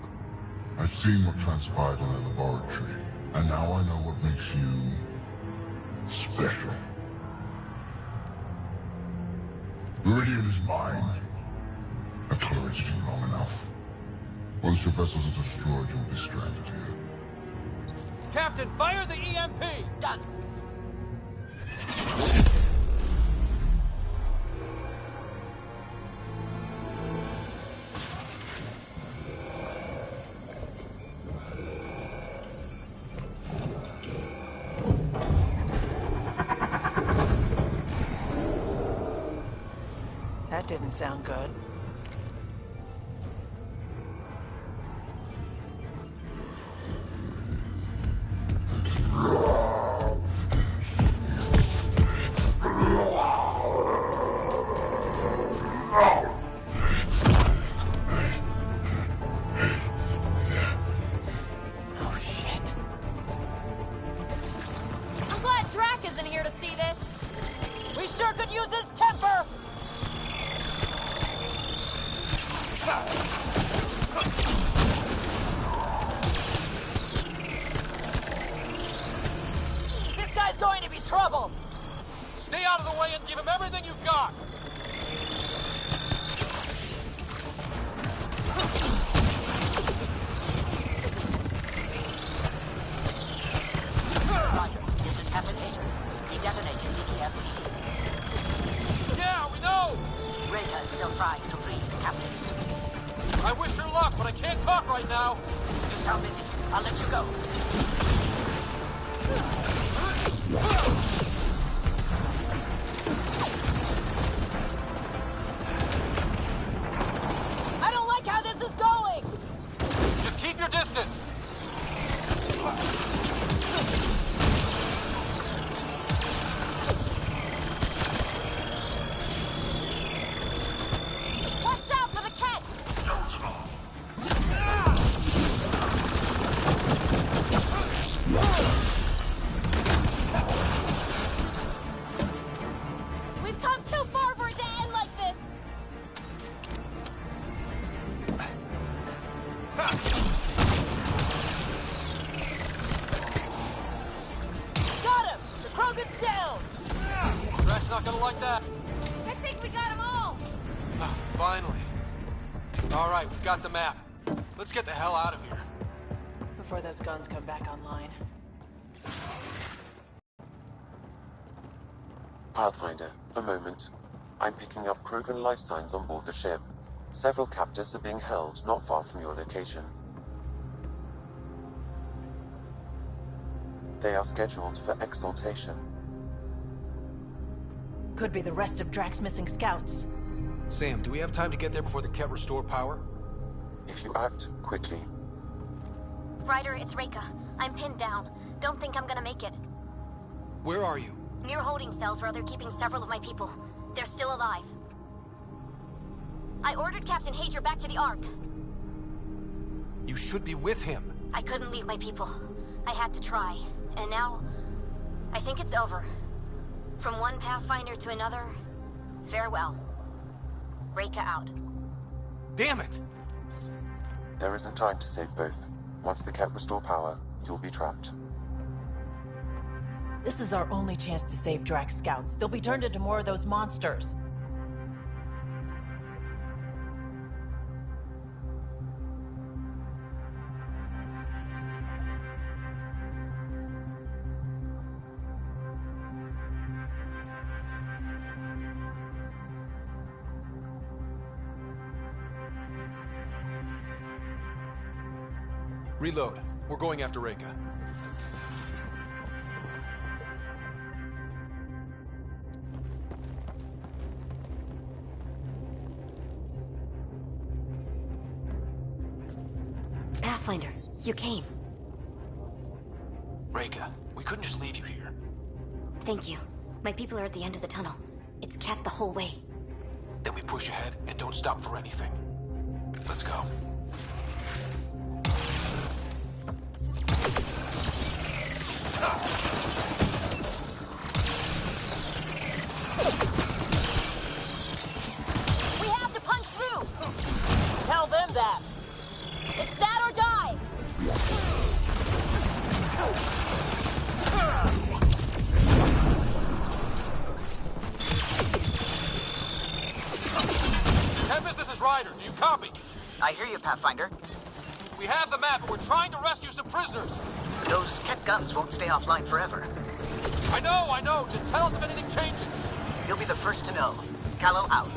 Speaker 11: I've seen what transpired in the laboratory, and now I know what makes you special. Meridian is mine. I've tolerated you long enough. Once your vessels are destroyed, you'll be stranded here.
Speaker 3: Captain, fire the EMP!
Speaker 8: Done.
Speaker 2: That didn't sound good.
Speaker 10: Oh, shit. I'm glad Drac isn't here to see this. We sure could use his temper! This guy's going to be trouble!
Speaker 3: Stay out of the way and give him everything you've got!
Speaker 8: Roger. This is Captain Hager. He detonated the EMP.
Speaker 3: Yeah, we know!
Speaker 8: Reka is still trying to free the captives.
Speaker 3: I wish her luck, but I can't talk right now.
Speaker 8: You sound busy. I'll let you go.
Speaker 10: I don't like how this is going!
Speaker 3: Just keep your distance.
Speaker 10: Watch out for the cat! We've come too far for it to end like this! Got him! The Krogan's down!
Speaker 3: Drax not gonna like that.
Speaker 10: I think we got them all!
Speaker 3: Finally. All right, we've got the map. Let's get the hell out of here.
Speaker 2: Before those guns come back online.
Speaker 4: Pathfinder, a moment. I'm picking up Krogan life signs on board the ship. Several captives are being held not far from your location. They are scheduled for exaltation.
Speaker 2: Could be the rest of Drax's missing scouts.
Speaker 3: Sam, do we have time to get there before the Ket restore power?
Speaker 4: If you act quickly.
Speaker 13: Ryder, it's Reka. I'm pinned down. Don't think I'm gonna make it.
Speaker 3: Where are you?
Speaker 13: Near holding cells where they're keeping several of my people. They're still alive. I ordered Captain Hager back to the Ark.
Speaker 3: You should be with him.
Speaker 13: I couldn't leave my people. I had to try. And now, I think it's over. From one Pathfinder to another, farewell. Reka out.
Speaker 3: Damn it!
Speaker 4: There isn't time to save both. Once the Ket restore power, you'll be trapped.
Speaker 2: This is our only chance to save Drax scouts. They'll be turned into more of those monsters.
Speaker 3: Reload. We're going after Reika.
Speaker 9: Pathfinder, you came.
Speaker 3: Reika, we couldn't just leave you here.
Speaker 9: Thank you. My people are at the end of the tunnel. It's Cat the whole way.
Speaker 3: Then we push ahead and don't stop for anything. Let's go.
Speaker 10: We have to punch through! Tell them that! It's that or die!
Speaker 3: Tempest, this is Ryder. Do you copy?
Speaker 6: I hear you, Pathfinder.
Speaker 3: We have the map, and we're trying to rescue some prisoners.
Speaker 6: Those Ket guns won't stay offline forever.
Speaker 3: I know. Just tell us if anything changes.
Speaker 6: You'll be the first to know. Callow out.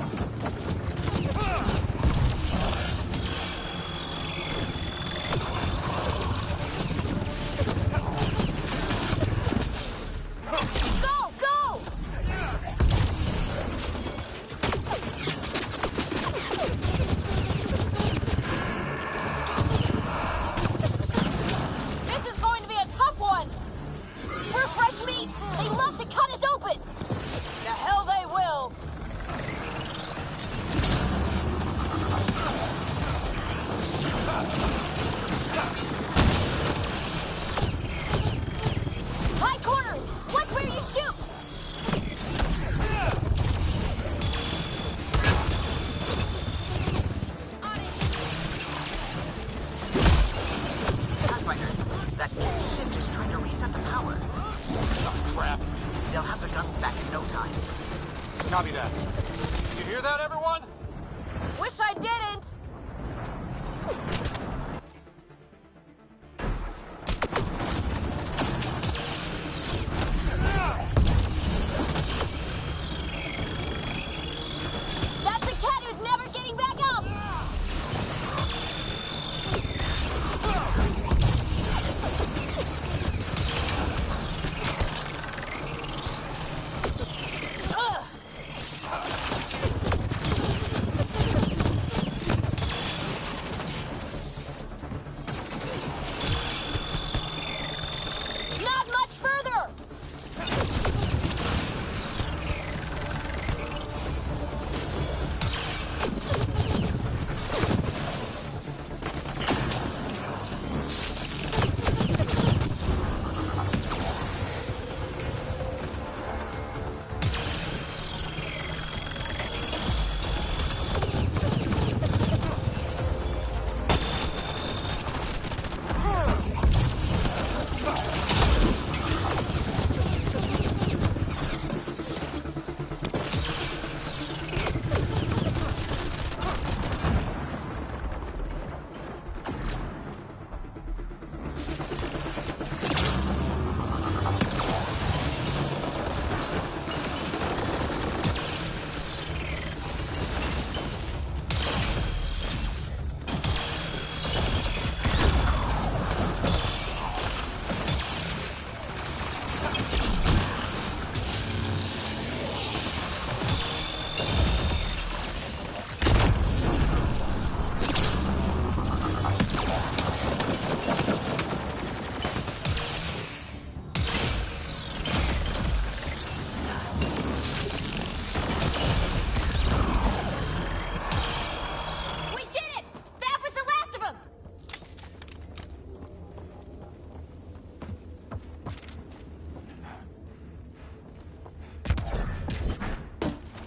Speaker 10: Go! Go! This is going to be a tough one! We're fresh meat! They love to cut us open! The hell they will! High corners! Watch where you shoot!
Speaker 6: Pathfinder, that Ket ship is trying to reset the power.
Speaker 3: Oh, crap.
Speaker 6: They'll have the guns back in no time.
Speaker 3: Copy that. You hear that, everyone?
Speaker 10: Wish I didn't! That's the cat who's never getting back up! Not much further! We did it! That was the last of them!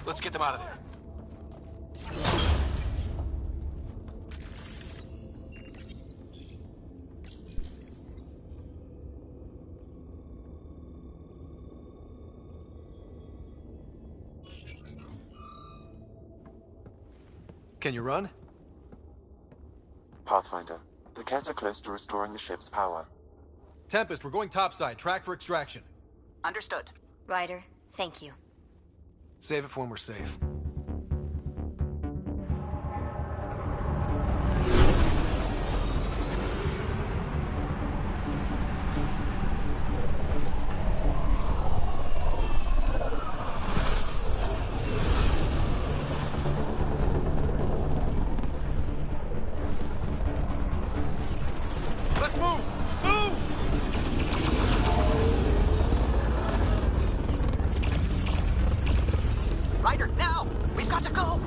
Speaker 3: Let's get them out of there. Can you run?
Speaker 4: Pathfinder, the Ket are close to restoring the ship's power.
Speaker 3: Tempest, we're going topside. Track for extraction.
Speaker 6: Understood.
Speaker 9: Ryder, thank you.
Speaker 3: Save it for when we're safe.
Speaker 6: Ryder, now! We've got to go!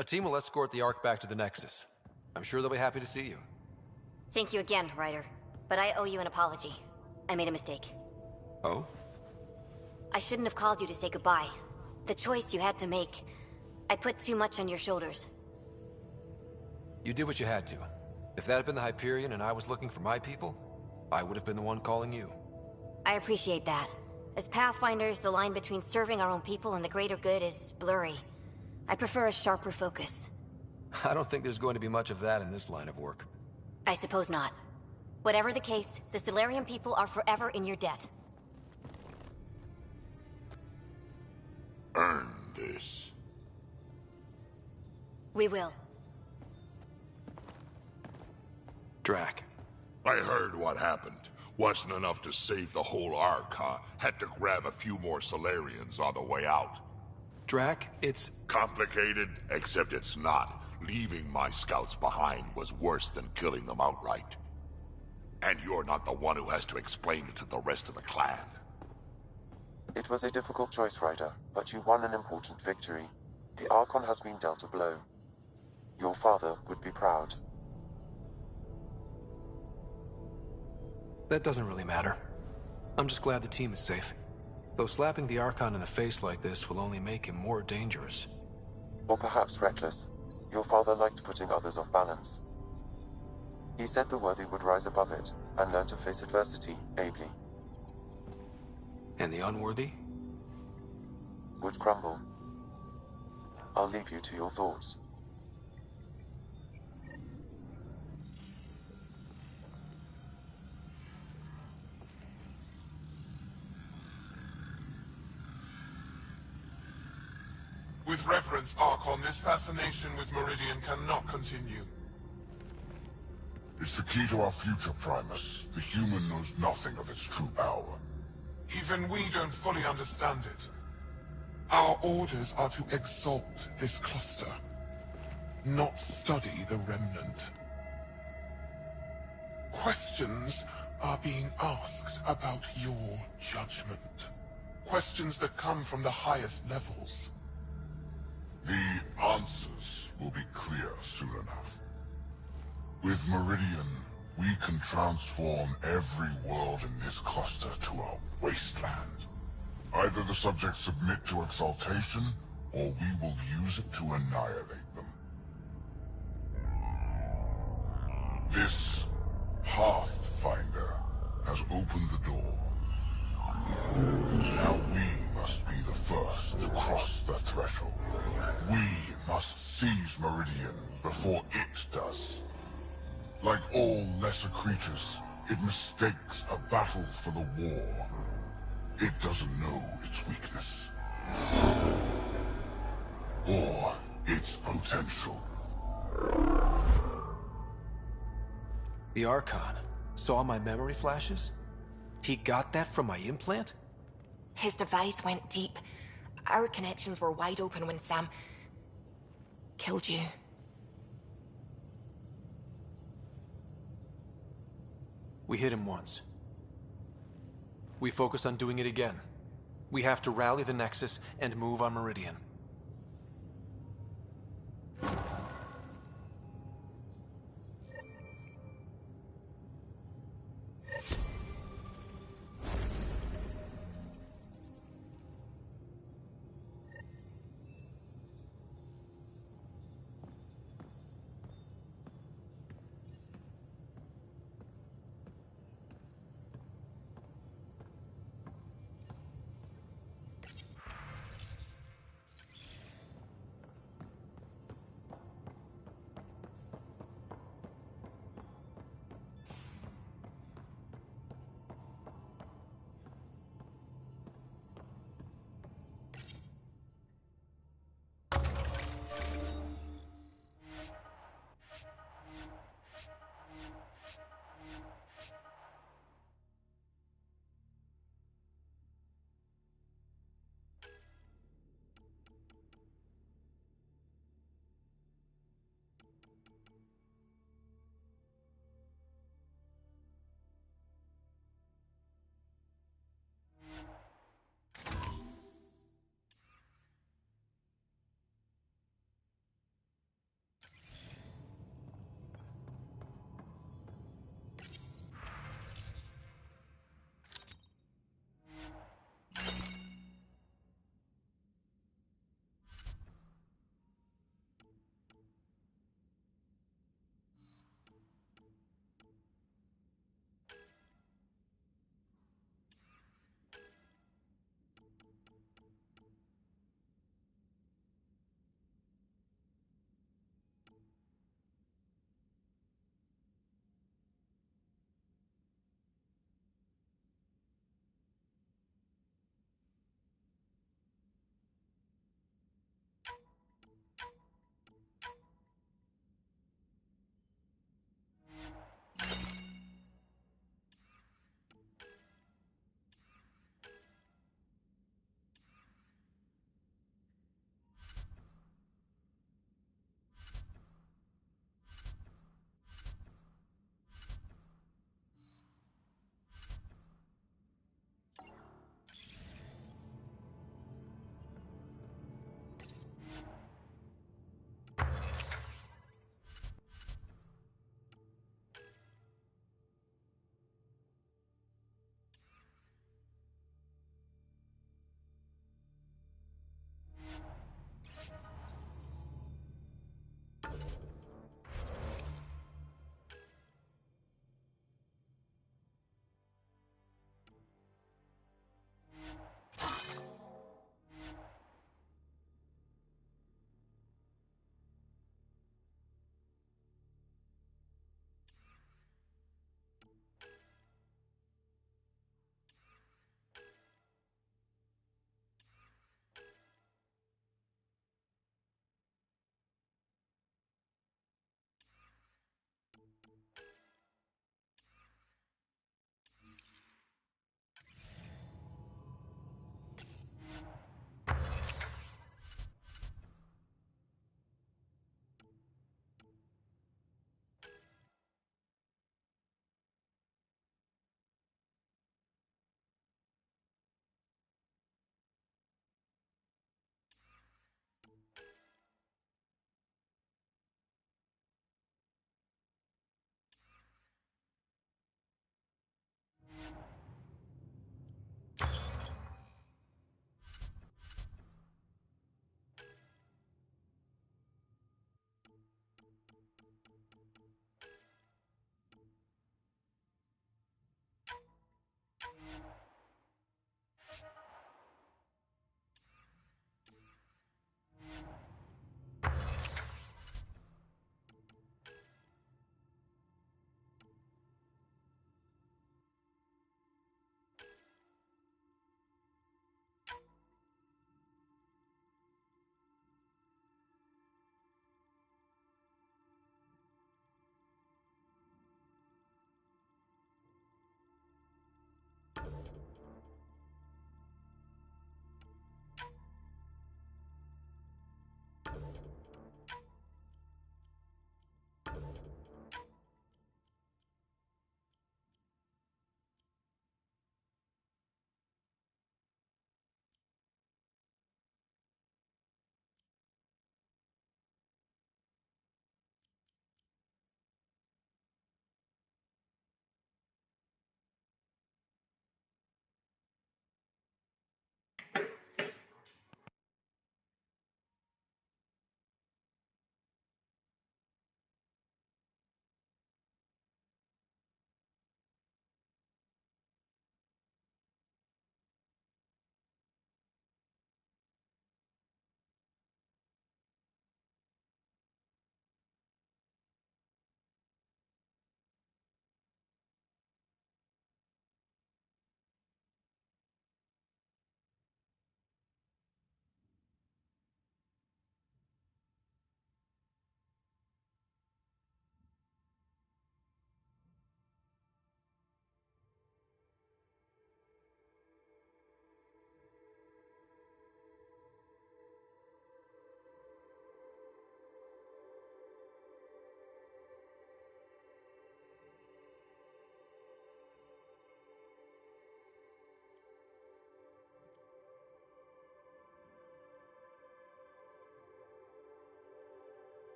Speaker 3: A team will escort the Ark back to the Nexus. I'm sure they'll be happy to see you.
Speaker 9: Thank you again, Ryder. But I owe you an apology. I made a mistake.
Speaker 3: Oh?
Speaker 9: I shouldn't have called you to say goodbye. The choice you had to make. I put too much on your shoulders.
Speaker 3: You did what you had to. If that had been the Hyperion and I was looking for my people, I would have been the one calling you.
Speaker 9: I appreciate that. As Pathfinders, the line between serving our own people and the greater good is blurry. I prefer a sharper focus.
Speaker 3: I don't think there's going to be much of that in this line of work.
Speaker 9: I suppose not. Whatever the case, the Solarian people are forever in your debt.
Speaker 11: Earn this.
Speaker 9: We will.
Speaker 3: Drac.
Speaker 11: I heard what happened. Wasn't enough to save the whole Ark, huh? Had to grab a few more Solarians on the way out.
Speaker 3: Drac, it's...
Speaker 11: complicated, except it's not. Leaving my scouts behind was worse than killing them outright. And you're not the one who has to explain it to the rest of the clan.
Speaker 4: It was a difficult choice, Ryder, but you won an important victory. The Archon has been dealt a blow. Your father would be proud.
Speaker 3: That doesn't really matter. I'm just glad the team is safe. Though slapping the Archon in the face like this will only make him more dangerous.
Speaker 4: Or perhaps reckless. Your father liked putting others off balance. He said the worthy would rise above it, and learn to face adversity ably.
Speaker 3: And the unworthy?
Speaker 4: Would crumble. I'll leave you to your thoughts.
Speaker 14: With reverence, Archon, this fascination with Meridian cannot continue.
Speaker 11: It's the key to our future, Primus. The human knows nothing of its true power.
Speaker 14: Even we don't fully understand it. Our orders are to exalt this cluster, not study the remnant. Questions are being asked about your judgment. Questions that come from the highest levels.
Speaker 11: The answers will be clear soon enough. With Meridian, we can transform every world in this cluster to a wasteland. Either the subjects submit to exaltation, or we will use it to annihilate them. This Pathfinder has opened the door. Now we must be the first to cross the threshold. We must seize Meridian before it does. Like all lesser creatures, it mistakes a battle for the war. It doesn't know its weakness. Or its potential.
Speaker 3: The Archon saw my memory flashes? He got that from my implant?
Speaker 2: His device went deep. Our connections were wide open when Sam killed you.
Speaker 3: We hit him once. We focus on doing it again. We have to rally the Nexus and move on Meridian.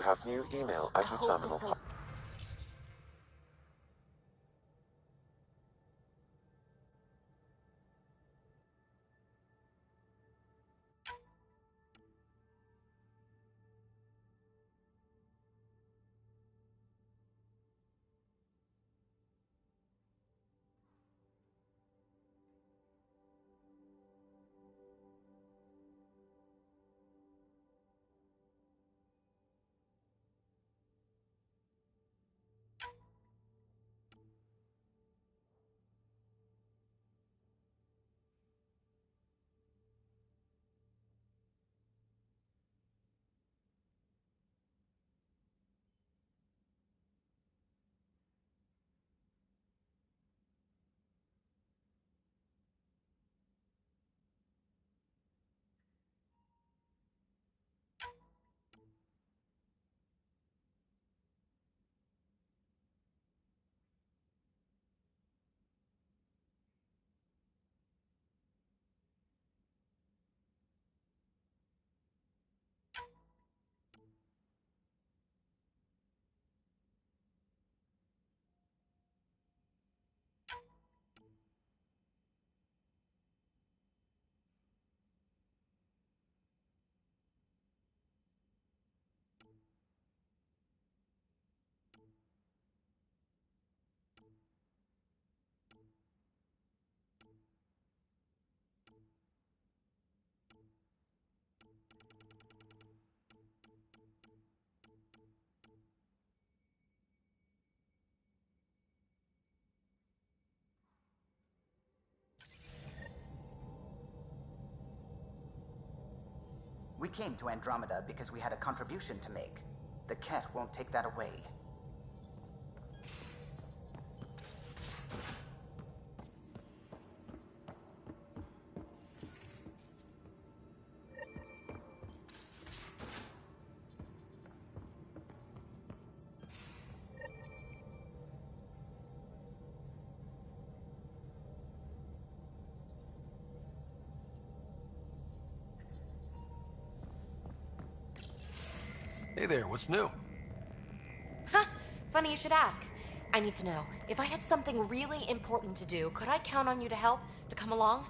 Speaker 4: have new email at your terminal.
Speaker 6: We came to Andromeda because we had a contribution to make. The Ket won't take that away.
Speaker 3: Hey there, what's new?
Speaker 15: Huh, funny you should ask. I need to know, if I had something really important to do, could I count on you to help, to come along?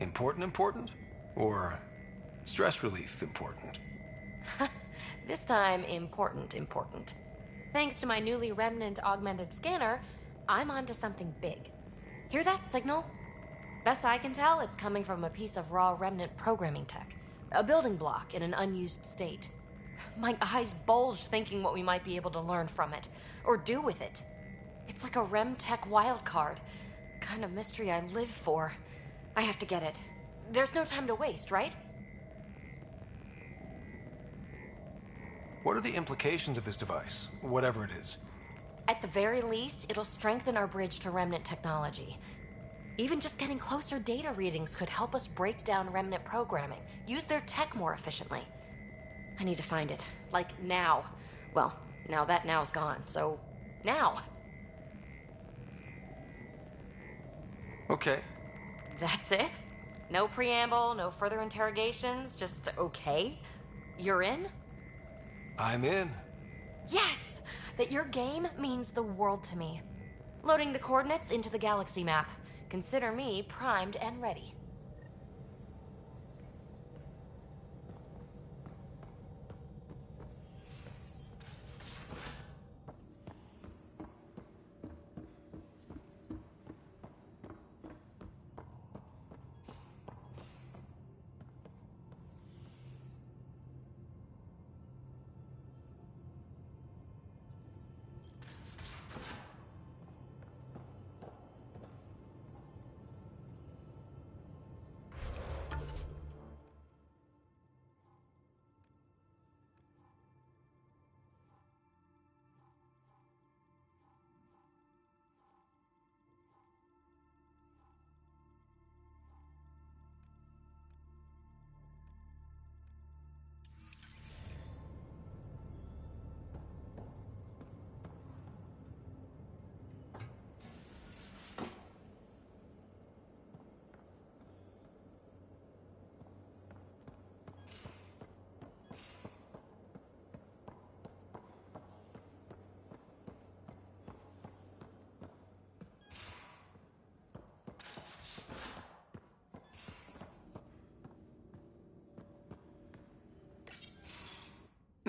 Speaker 3: Important? Or stress relief important?
Speaker 15: This time, important. Thanks to my newly Remnant augmented scanner, I'm onto something big. Hear that signal? Best I can tell, it's coming from a piece of raw Remnant programming tech. A building block in an unused state. My eyes bulge thinking what we might be able to learn from it, or do with it. It's like a Rem tech wildcard. Kind of mystery I live for. I have to get it. There's no time to waste, right?
Speaker 3: What are the implications of this device, whatever it is?
Speaker 15: At the very least, it'll strengthen our bridge to Remnant technology. Even just getting closer data readings could help us break down Remnant programming, use their tech more efficiently. I need to find it. Like, now. Well, now that now's gone, so now.
Speaker 3: Okay.
Speaker 15: That's it? No preamble, no further interrogations, just okay? You're in?
Speaker 3: I'm in.
Speaker 15: Yes! That your game means the world to me. Loading the coordinates into the galaxy map. Consider me primed and ready.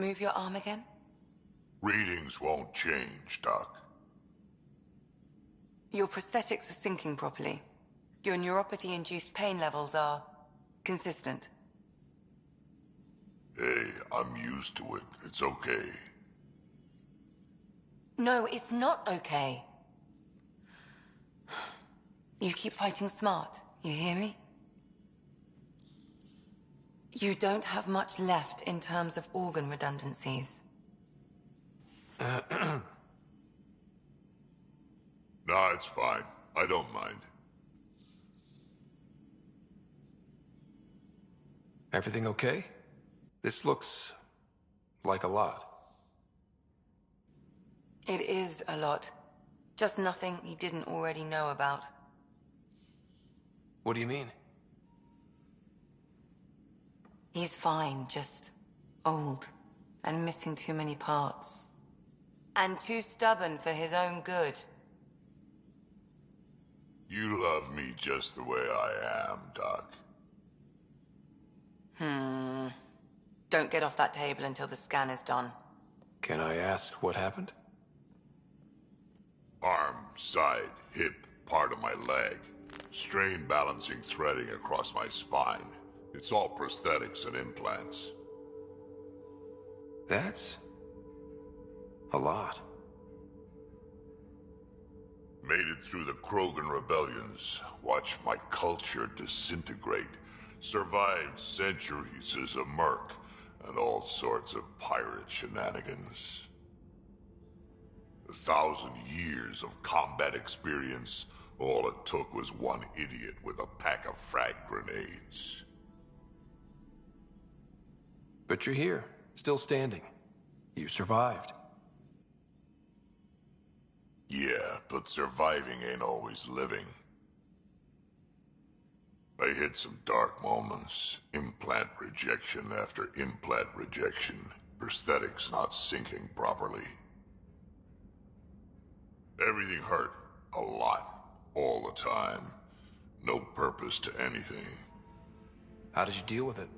Speaker 5: Move your arm again?
Speaker 11: Readings won't change, Doc.
Speaker 5: Your prosthetics are syncing properly. Your neuropathy-induced pain levels are consistent.
Speaker 11: Hey, I'm used to it. It's okay.
Speaker 5: No, it's not okay. You keep fighting smart, you hear me? You don't have much left in terms of organ redundancies.
Speaker 11: Nah, it's fine. I don't mind.
Speaker 3: Everything okay? This looks like a lot.
Speaker 5: It is a lot. Just nothing he didn't already know about.
Speaker 3: What do you mean?
Speaker 5: He's fine, just old and missing too many parts. And too stubborn for his own good.
Speaker 11: You love me just the way I am, Doc.
Speaker 5: Don't get off that table until the scan is done.
Speaker 3: Can I ask what happened?
Speaker 11: Arm, side, hip, part of my leg. Strain balancing threading across my spine. It's all prosthetics and implants.
Speaker 3: That's a lot.
Speaker 11: Made it through the Krogan rebellions. Watched my culture disintegrate. Survived centuries as a merc. And all sorts of pirate shenanigans. 1,000 years of combat experience. All it took was one idiot with a pack of frag grenades.
Speaker 3: But you're here, still standing. You survived.
Speaker 11: Yeah, but surviving ain't always living. I hit some dark moments. Implant rejection after implant rejection. Prosthetics not syncing properly. Everything hurt. A lot. All the time. No purpose to anything.
Speaker 3: How did you deal with it?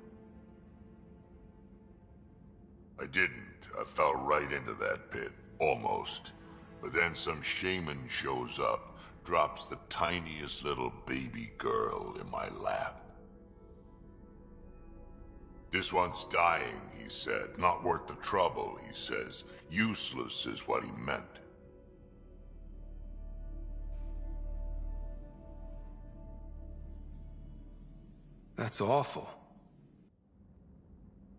Speaker 11: I didn't. I fell right into that pit. Almost. But then some shaman shows up. Drops the tiniest little baby girl in my lap. This one's dying, he said. Not worth the trouble, he says. Useless is what he meant.
Speaker 3: That's awful.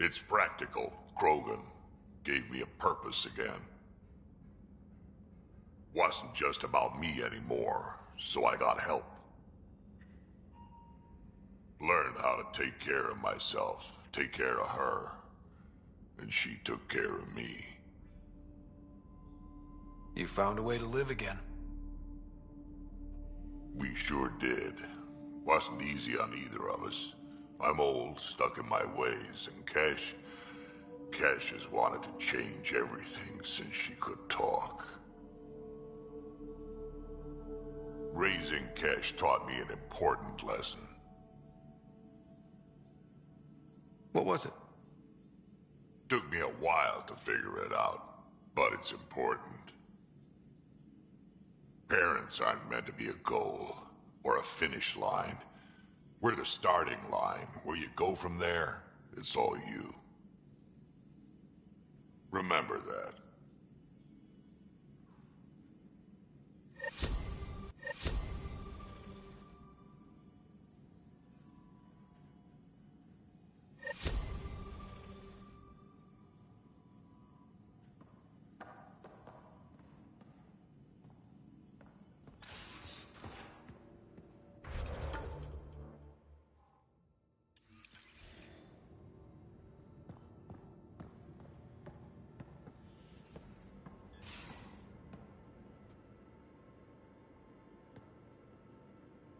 Speaker 11: It's practical. Krogan gave me a purpose again. Wasn't just about me anymore, so I got help. Learned how to take care of myself, take care of her. And she took care of me.
Speaker 3: You found a way to live again.
Speaker 11: We sure did. Wasn't easy on either of us. I'm old, stuck in my ways, and Cash has wanted to change everything since she could talk. Raising Cash taught me an important lesson.
Speaker 3: What was it?
Speaker 11: Took me a while to figure it out, but it's important. Parents aren't meant to be a goal, or a finish line. We're the starting line. Where you go from there, it's all you. Remember that.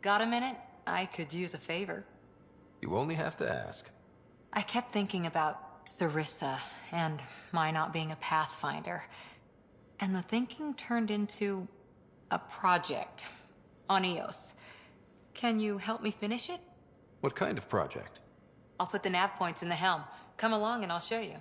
Speaker 16: Got a minute? I could use a favor.
Speaker 3: You only have to ask.
Speaker 16: I kept thinking about Sarissa and my not being a pathfinder. And the thinking turned into a project on Eos. Can you help me finish it?
Speaker 3: What kind of project?
Speaker 16: I'll put the nav points in the helm. Come along and I'll show you.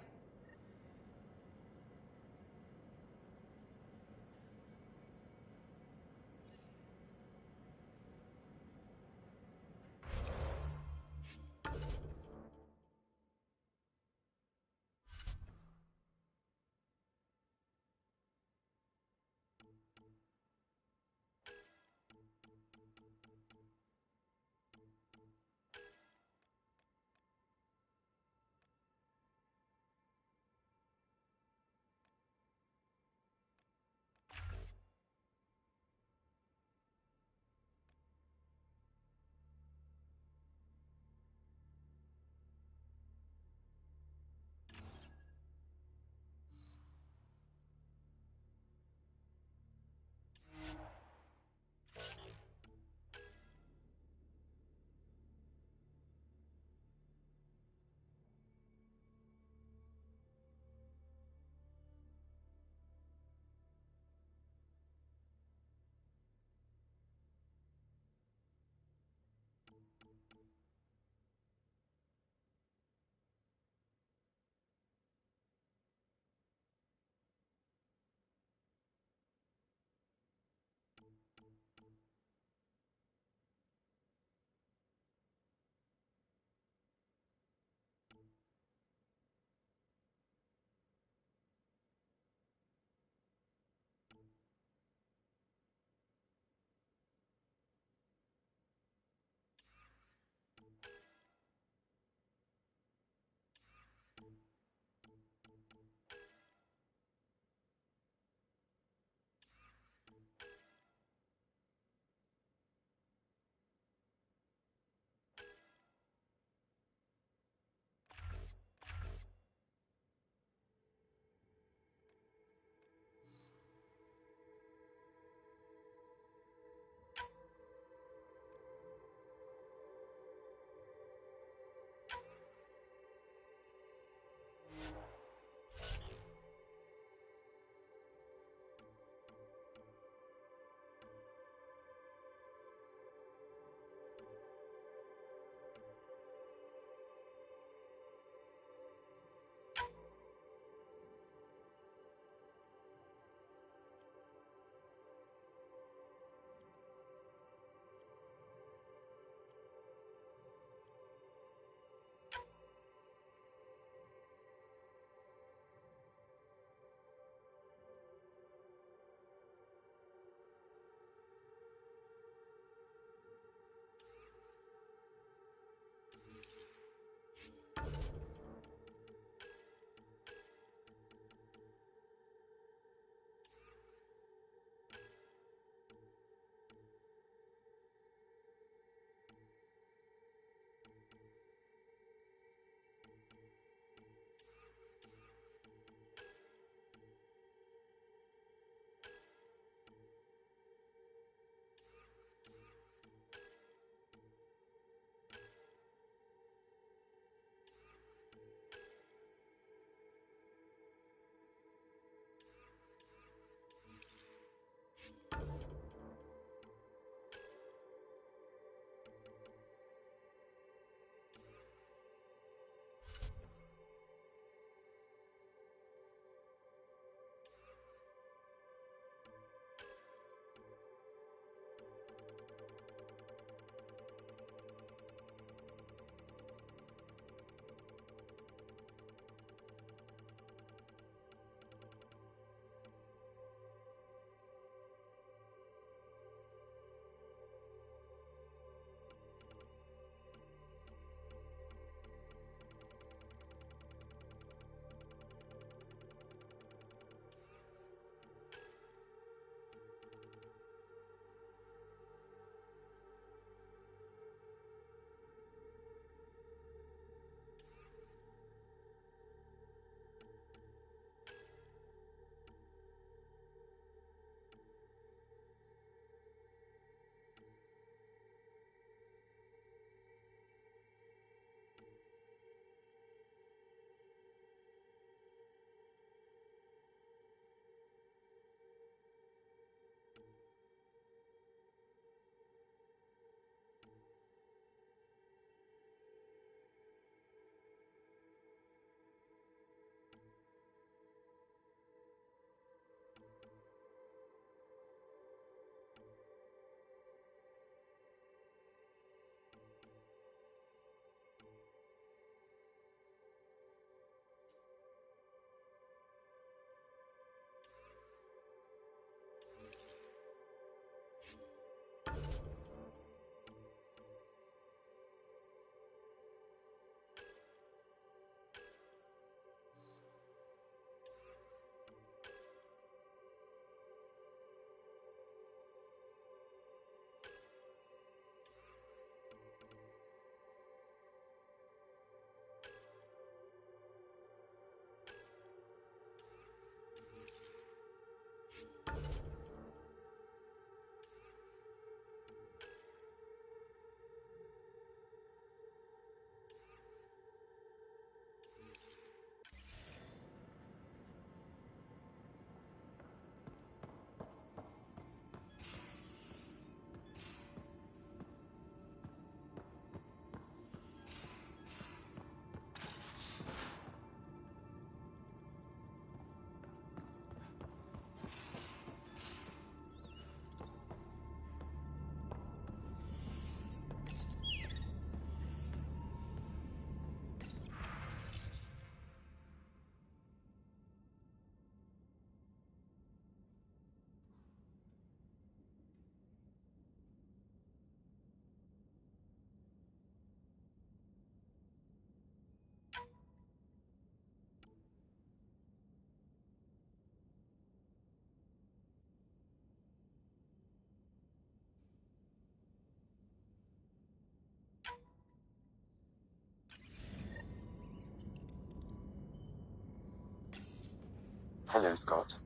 Speaker 4: Hello, Scott.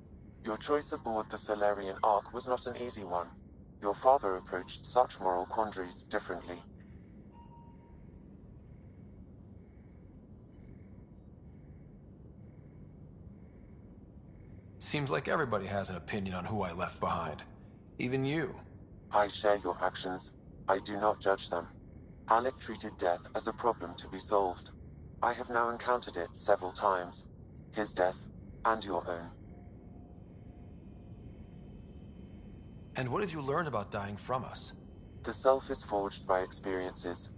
Speaker 4: Your choice aboard the Solarian Ark was not an easy one. Your father approached such moral quandaries differently.
Speaker 3: Seems like everybody has an opinion on who I left behind. Even you.
Speaker 4: I share your actions. I do not judge them. Alec treated death as a problem to be solved. I have now encountered it several times. His death, and your own.
Speaker 3: And what have you learned about dying from us?
Speaker 4: The self is forged by experiences.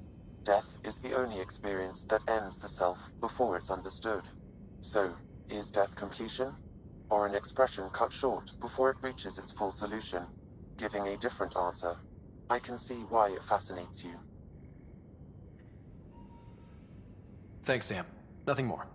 Speaker 4: Death is the only experience that ends the self before it's understood. So, is death completion? Or an expression cut short before it reaches its full solution, giving a different answer? I can see why it fascinates you.
Speaker 3: Thanks, Sam. Nothing more.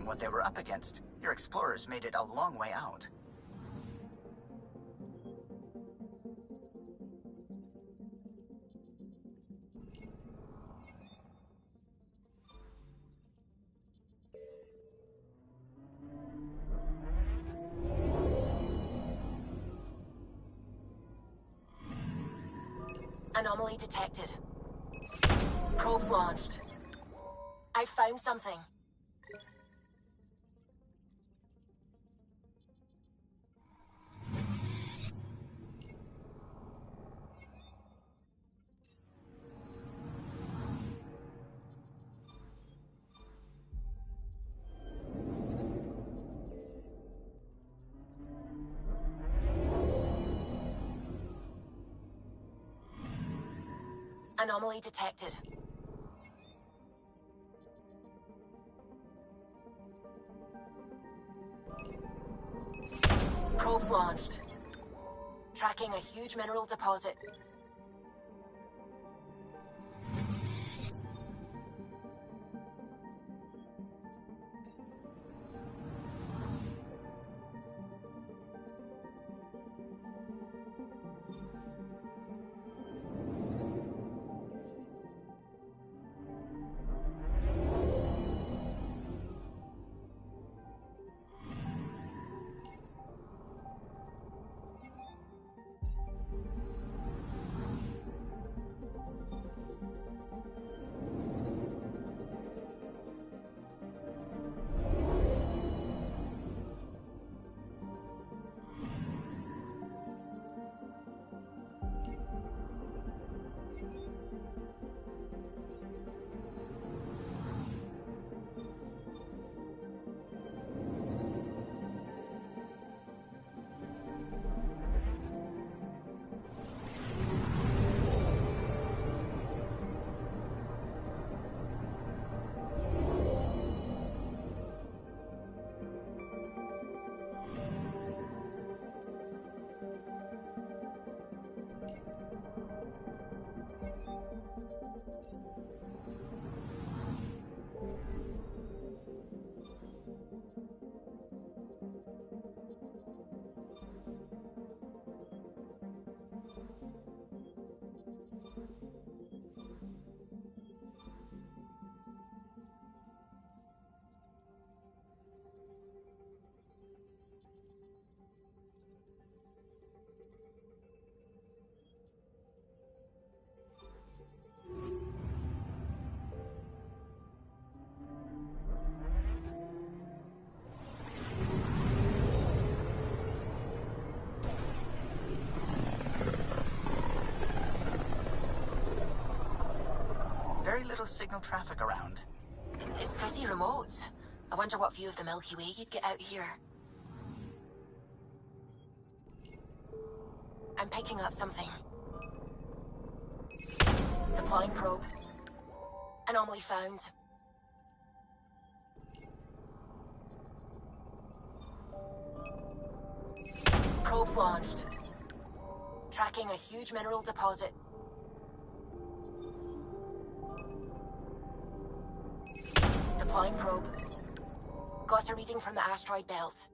Speaker 6: what they were up against, your explorers made it a long way out.
Speaker 10: Anomaly detected. Probes launched. I found something. Anomaly detected. Probes launched. Tracking a huge mineral deposit.
Speaker 6: Very little signal traffic around.
Speaker 10: It's pretty remote. I wonder what view of the Milky Way you'd get out here. I'm picking up something. Deploying probe. Anomaly found. Probes launched. Tracking a huge mineral deposit. Deploying probe. Got a reading from the asteroid belt.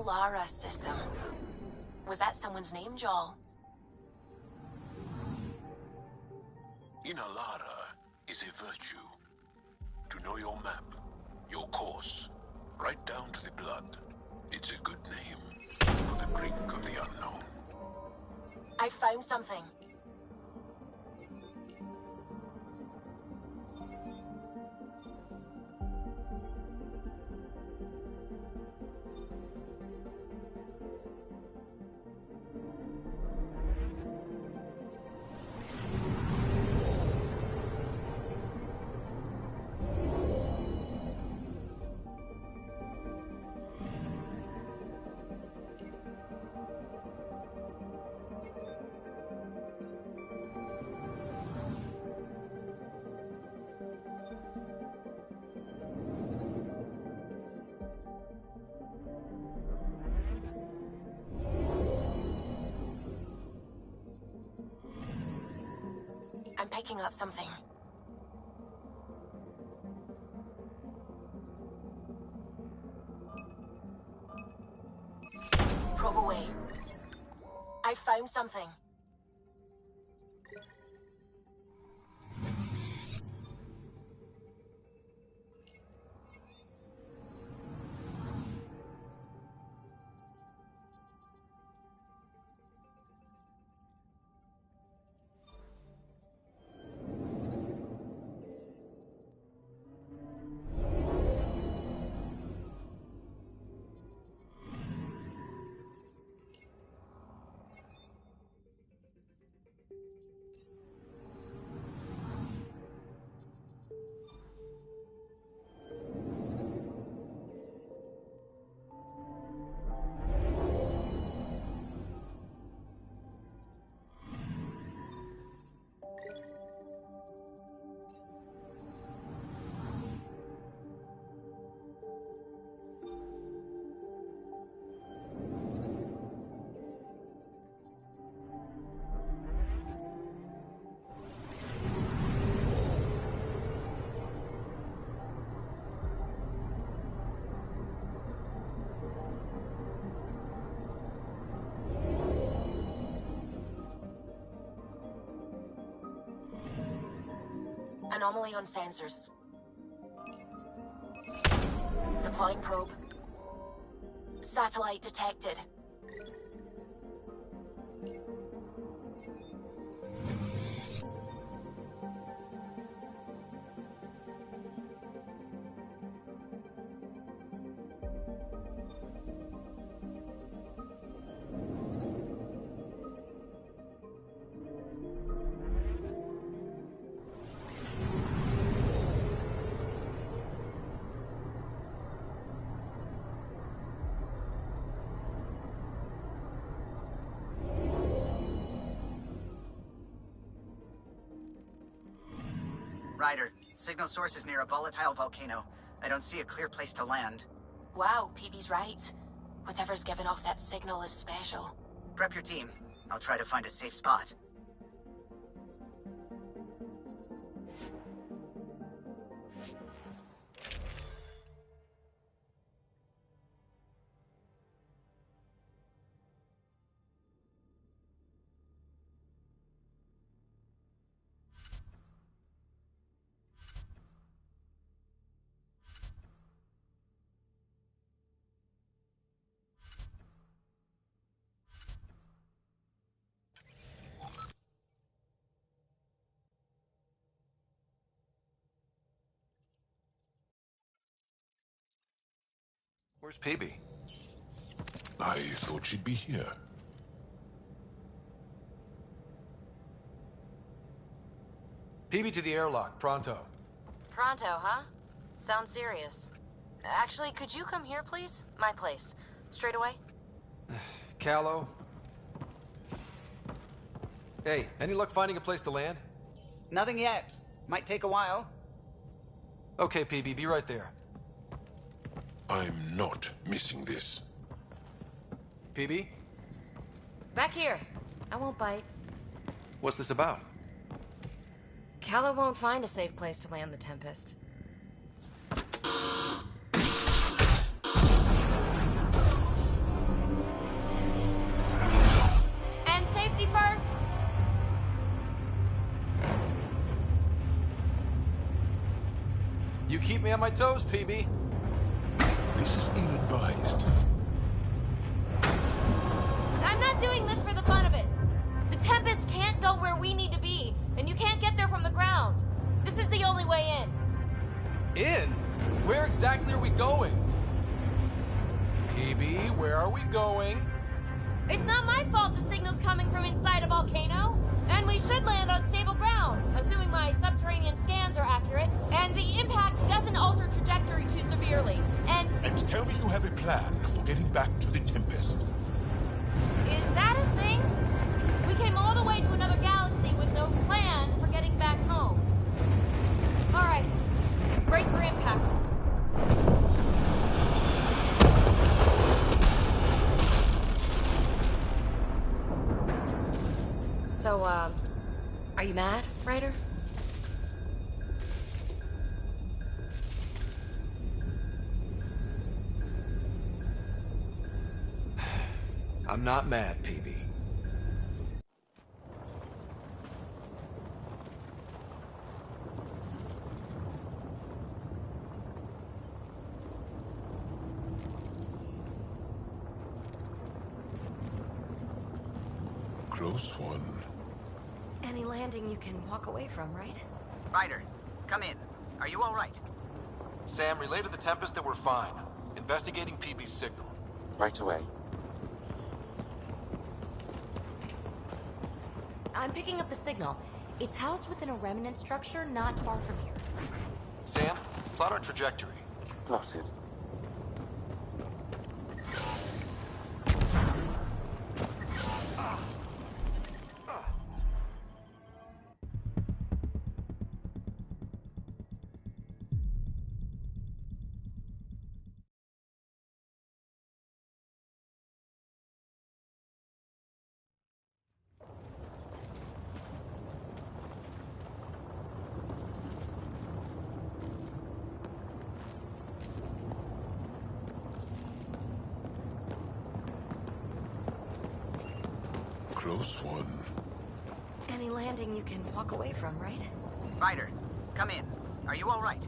Speaker 2: Solara system. Was that someone's name, Joel?
Speaker 17: Inalara is a virtue. To know your map, your course, right down to the blood. It's a good name for the brink of the unknown.
Speaker 2: I found something. I'm picking up something. Probe away. I found something. Anomaly on sensors. Deploying probe. Satellite detected.
Speaker 6: Ryder, signal source is near a volatile volcano. I don't see a clear place to land.
Speaker 2: Wow, PB's right. Whatever's giving off that signal is special.
Speaker 6: Prep your team. I'll try to find a safe spot.
Speaker 3: Where's PB?
Speaker 14: I thought she'd be here.
Speaker 3: PB to the airlock, pronto.
Speaker 13: Pronto, huh? Sounds serious. Actually, could you come here, please? My place. Straight away?
Speaker 3: Callow? Hey, any luck finding a place to land?
Speaker 6: Nothing yet. Might take a while.
Speaker 3: Okay, PB, be right there.
Speaker 14: I'm not missing this.
Speaker 3: PB?
Speaker 15: Back here. I won't bite.
Speaker 3: What's this about?
Speaker 15: Calla won't find a safe place to land the Tempest.
Speaker 3: You keep me on my toes, PB.
Speaker 17: This is ill-advised.
Speaker 15: I'm not doing this for the fun of it. The Tempest can't go where we need to be, and you can't get there from the ground. This is the only way in.
Speaker 3: In? Where exactly are we going? PB, where are we going?
Speaker 15: It's not my fault the signal's coming from inside a volcano. And we should land on stable ground, assuming my subterranean scans are accurate, and the impact doesn't alter trajectory too severely. And
Speaker 17: tell me you have a plan for getting back to the Tempest.
Speaker 15: is that a thing? We came all the way to another galaxy with no plan for getting back home. All right, brace for impact. So, are you mad, Ryder?
Speaker 3: I'm not mad, PB.
Speaker 17: Close one.
Speaker 15: Any landing you can walk away from, right?
Speaker 6: Ryder, come in. Are you all right?
Speaker 3: Sam, relay to the Tempest that we're fine. Investigating PB's signal.
Speaker 4: Right away.
Speaker 15: I'm picking up the signal. It's housed within a remnant structure not far from here.
Speaker 3: Sam, plot our trajectory.
Speaker 4: Plotted.
Speaker 17: Close one.
Speaker 15: Any landing you can walk away from, right?
Speaker 6: Ryder, come in. Are you all right?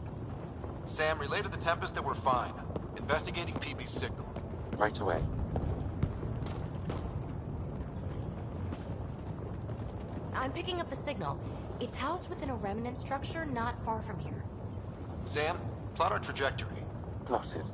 Speaker 3: Sam, relay to the Tempest that we're fine. Investigating PB's signal.
Speaker 4: Right away.
Speaker 15: I'm picking up the signal. It's housed within a remnant structure not far from here.
Speaker 3: Sam, plot our trajectory.
Speaker 4: Plotted.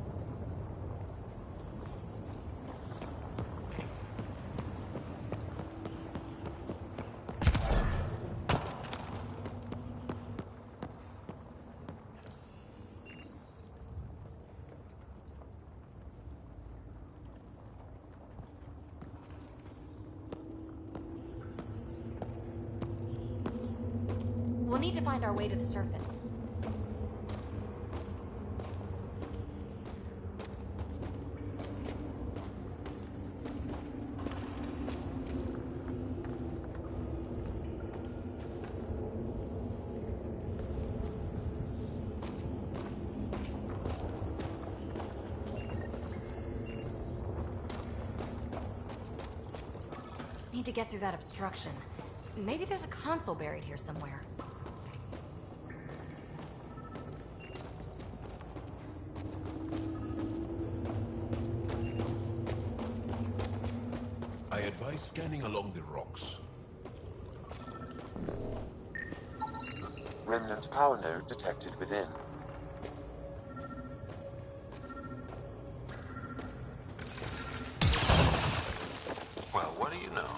Speaker 15: We'll need to find our way to the surface. Need to get through that obstruction. Maybe there's a console buried here somewhere.
Speaker 17: I advise scanning along the rocks.
Speaker 4: Remnant power node detected within.
Speaker 3: Well, what do you know?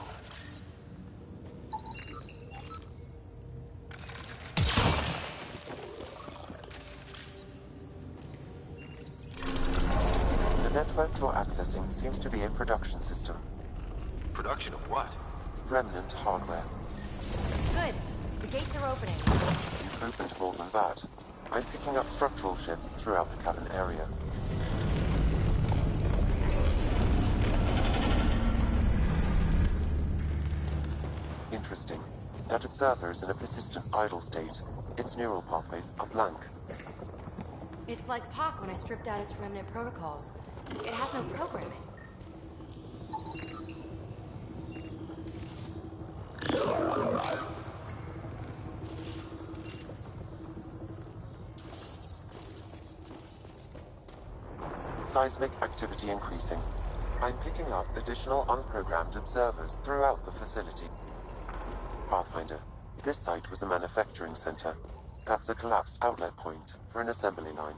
Speaker 4: The network you're accessing seems to be a production system.
Speaker 3: Production of what?
Speaker 4: Remnant hardware.
Speaker 15: Good. The gates are opening.
Speaker 4: You've opened more than that. I'm picking up structural shifts throughout the cabin area. Interesting. That observer is in a persistent idle state. Its neural pathways are blank.
Speaker 15: It's like POC when I stripped out its remnant protocols. It has no programming.
Speaker 4: Seismic activity increasing. I'm picking up additional unprogrammed observers throughout the facility. Pathfinder, this site was a manufacturing center. That's a collapsed outlet point for an assembly line.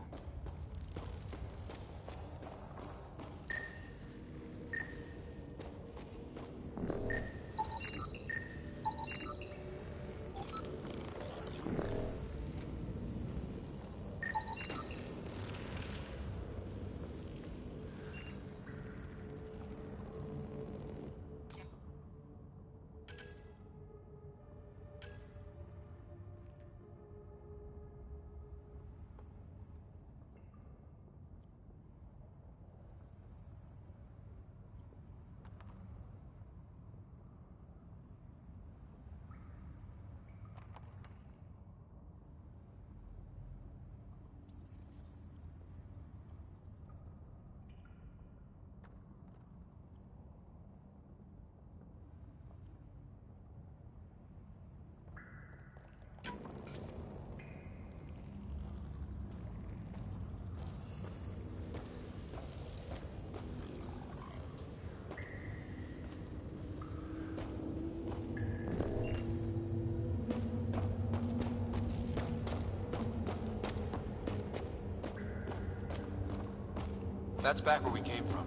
Speaker 3: That's back where we came from.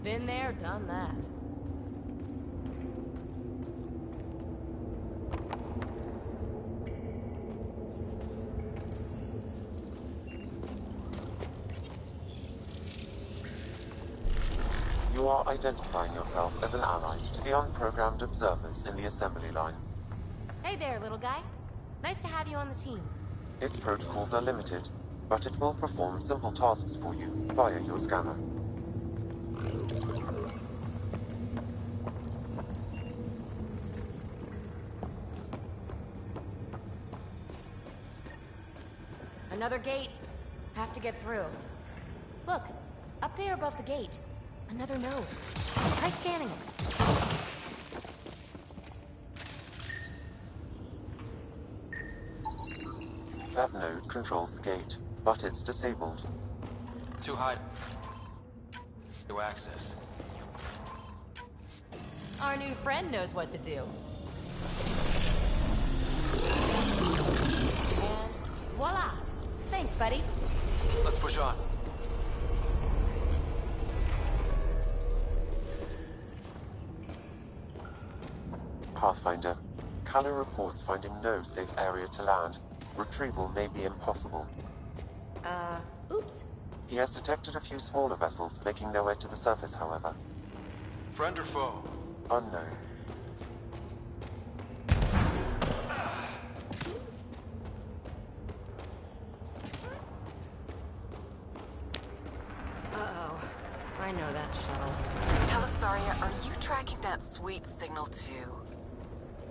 Speaker 15: Been there, done that.
Speaker 4: You are identifying yourself as an ally to the unprogrammed observers in the assembly line.
Speaker 15: Hey there, little guy. Nice to have you on the team.
Speaker 4: Its protocols are limited, but it will perform simple tasks for you via your scanner.
Speaker 15: Another gate. Have to get through. Look, up there above the gate. Another node. Try scanning it.
Speaker 4: That node controls the gate, but it's disabled.
Speaker 3: Too high. No access.
Speaker 15: Our new friend knows what to do. And voila! Thanks, buddy.
Speaker 3: Let's push on.
Speaker 4: Pathfinder, Callow reports finding no safe area to land. Retrieval may be impossible.
Speaker 15: Oops.
Speaker 4: He has detected a few smaller vessels making their way to the surface, however.
Speaker 3: Friend or foe?
Speaker 4: Unknown.
Speaker 15: Uh-oh. I know that shuttle.
Speaker 10: Helisaria, are you tracking that sweet signal too?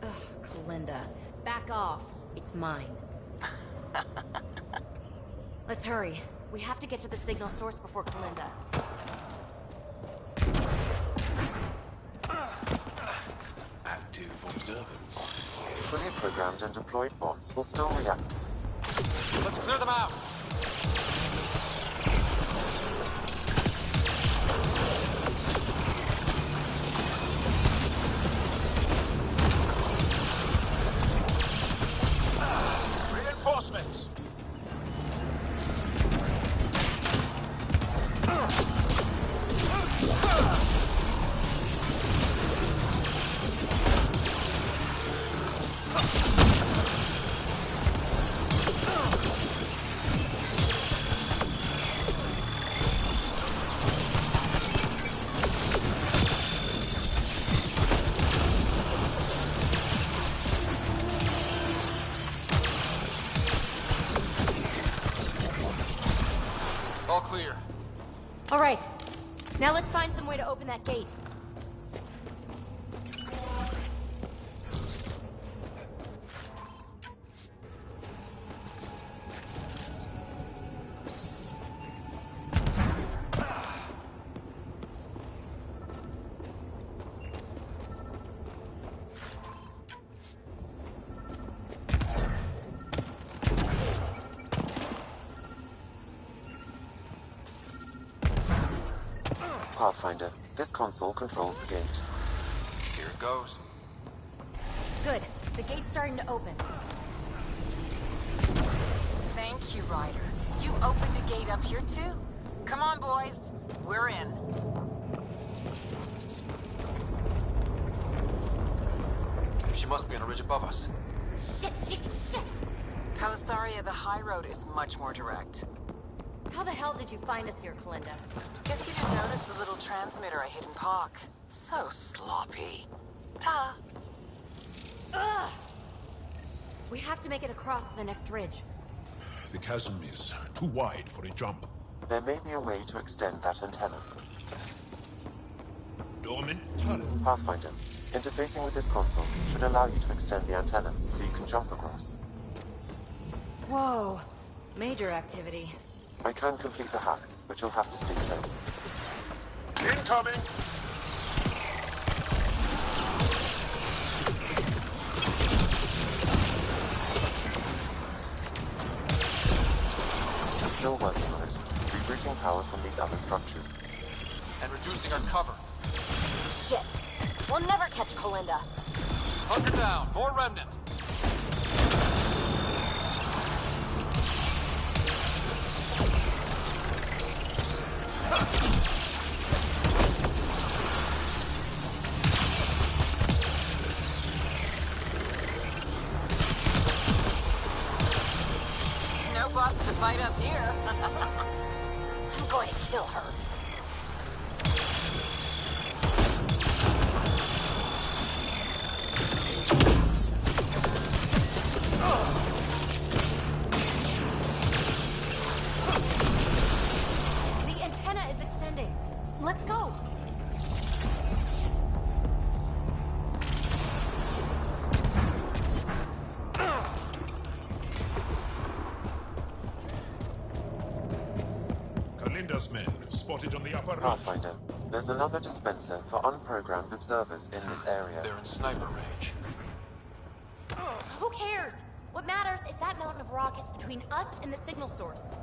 Speaker 15: Ugh, Kalinda. Back off. It's mine. Let's hurry. We have to get to the signal source before Kalinda.
Speaker 17: Active observers.
Speaker 4: Fully programmed and deployed bots will still react.
Speaker 3: Let's clear them out!
Speaker 17: Reinforcements!
Speaker 3: All clear.
Speaker 15: All right. Now let's find some way to open that gate.
Speaker 4: Pathfinder, this console controls the gate.
Speaker 3: Here it goes.
Speaker 15: Good. The gate's starting to open.
Speaker 10: Thank you, Ryder. You opened a gate up here, too? Come on, boys. We're in.
Speaker 3: She must be on a ridge above us.
Speaker 10: Shit. Talisaria, the high road is much more direct.
Speaker 15: How the hell did you find us here, Kalinda?
Speaker 10: Guess you didn't notice the little transmitter I hid in Park. So sloppy. Ta.
Speaker 15: Ugh! We have to make it across to the next ridge.
Speaker 17: The chasm is too wide for a jump.
Speaker 4: There may be a way to extend that antenna.
Speaker 17: Dormant tunnel.
Speaker 4: Pathfinder, interfacing with this console should allow you to extend the antenna so you can jump across.
Speaker 15: Whoa. Major activity.
Speaker 4: I can complete the hack, but you'll have to stay close.
Speaker 17: Incoming!
Speaker 4: Still working on it. Rerouting power from these other structures.
Speaker 3: And reducing our cover.
Speaker 10: Shit. We'll never catch Kalinda.
Speaker 3: Hunker down. More remnant.
Speaker 10: No boss to fight up here. I'm going to kill her.
Speaker 15: The antenna is extending. Let's go.
Speaker 17: Kalinda's men spotted on the upper roof.
Speaker 4: Pathfinder, there's another dispenser for unprogrammed observers in this area.
Speaker 3: They're in sniper range.
Speaker 15: Who cares? What matters is that mountain of rock is between us and the signal source.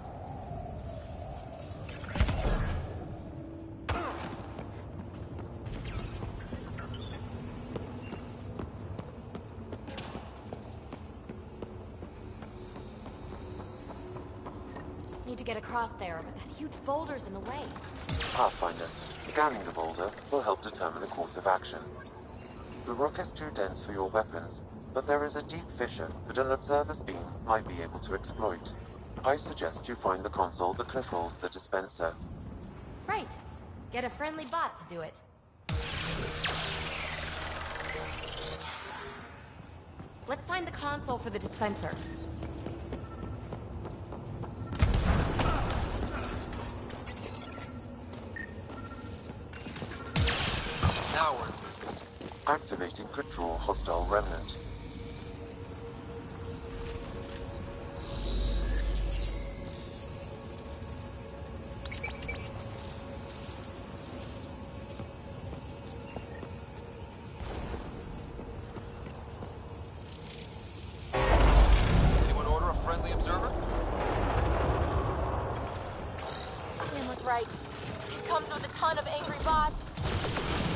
Speaker 15: Need to get across there, but that huge boulder's in the way.
Speaker 4: Pathfinder, scanning the boulder will help determine the course of action. The rock is too dense for your weapons, but there is a deep fissure that an observer's beam might be able to exploit. I suggest you find the console that controls the dispenser.
Speaker 15: Right. Get a friendly bot to do it. Let's find the console for the dispenser.
Speaker 3: Now we're in business.
Speaker 4: Activating could draw hostile remnant.
Speaker 3: Anyone order a friendly observer?
Speaker 10: Sam was right. It comes with a ton of angry bots.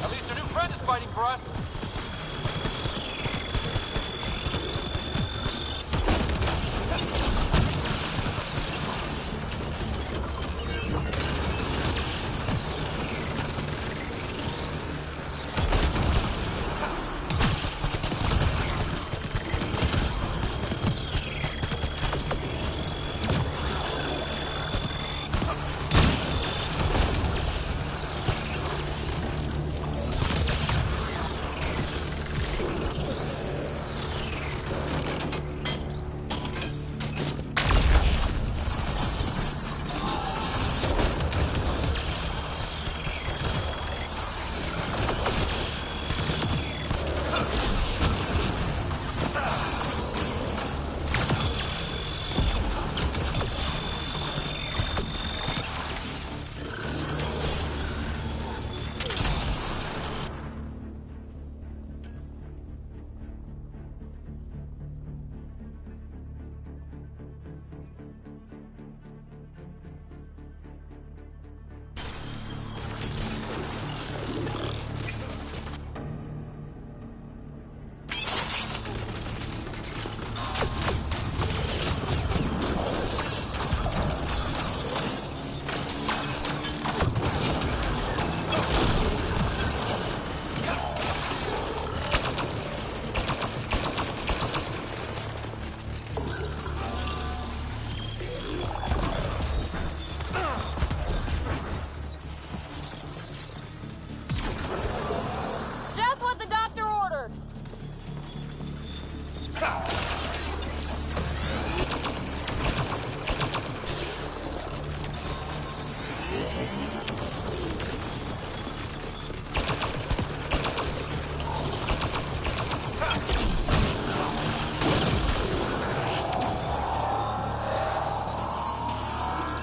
Speaker 3: At least a new friend is fighting for us.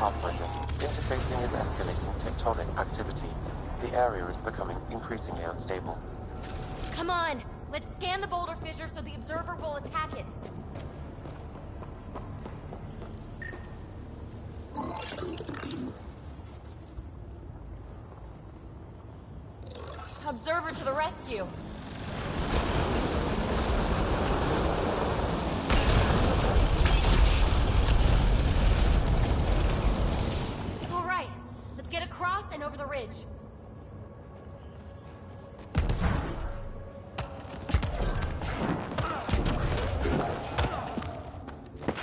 Speaker 4: Pathfinder. Interfacing is escalating tectonic activity. The area is becoming increasingly unstable.
Speaker 15: Come on, let's scan the boulder fissure so the observer will attack it. Observer to the rescue. All right, let's get across and over the ridge.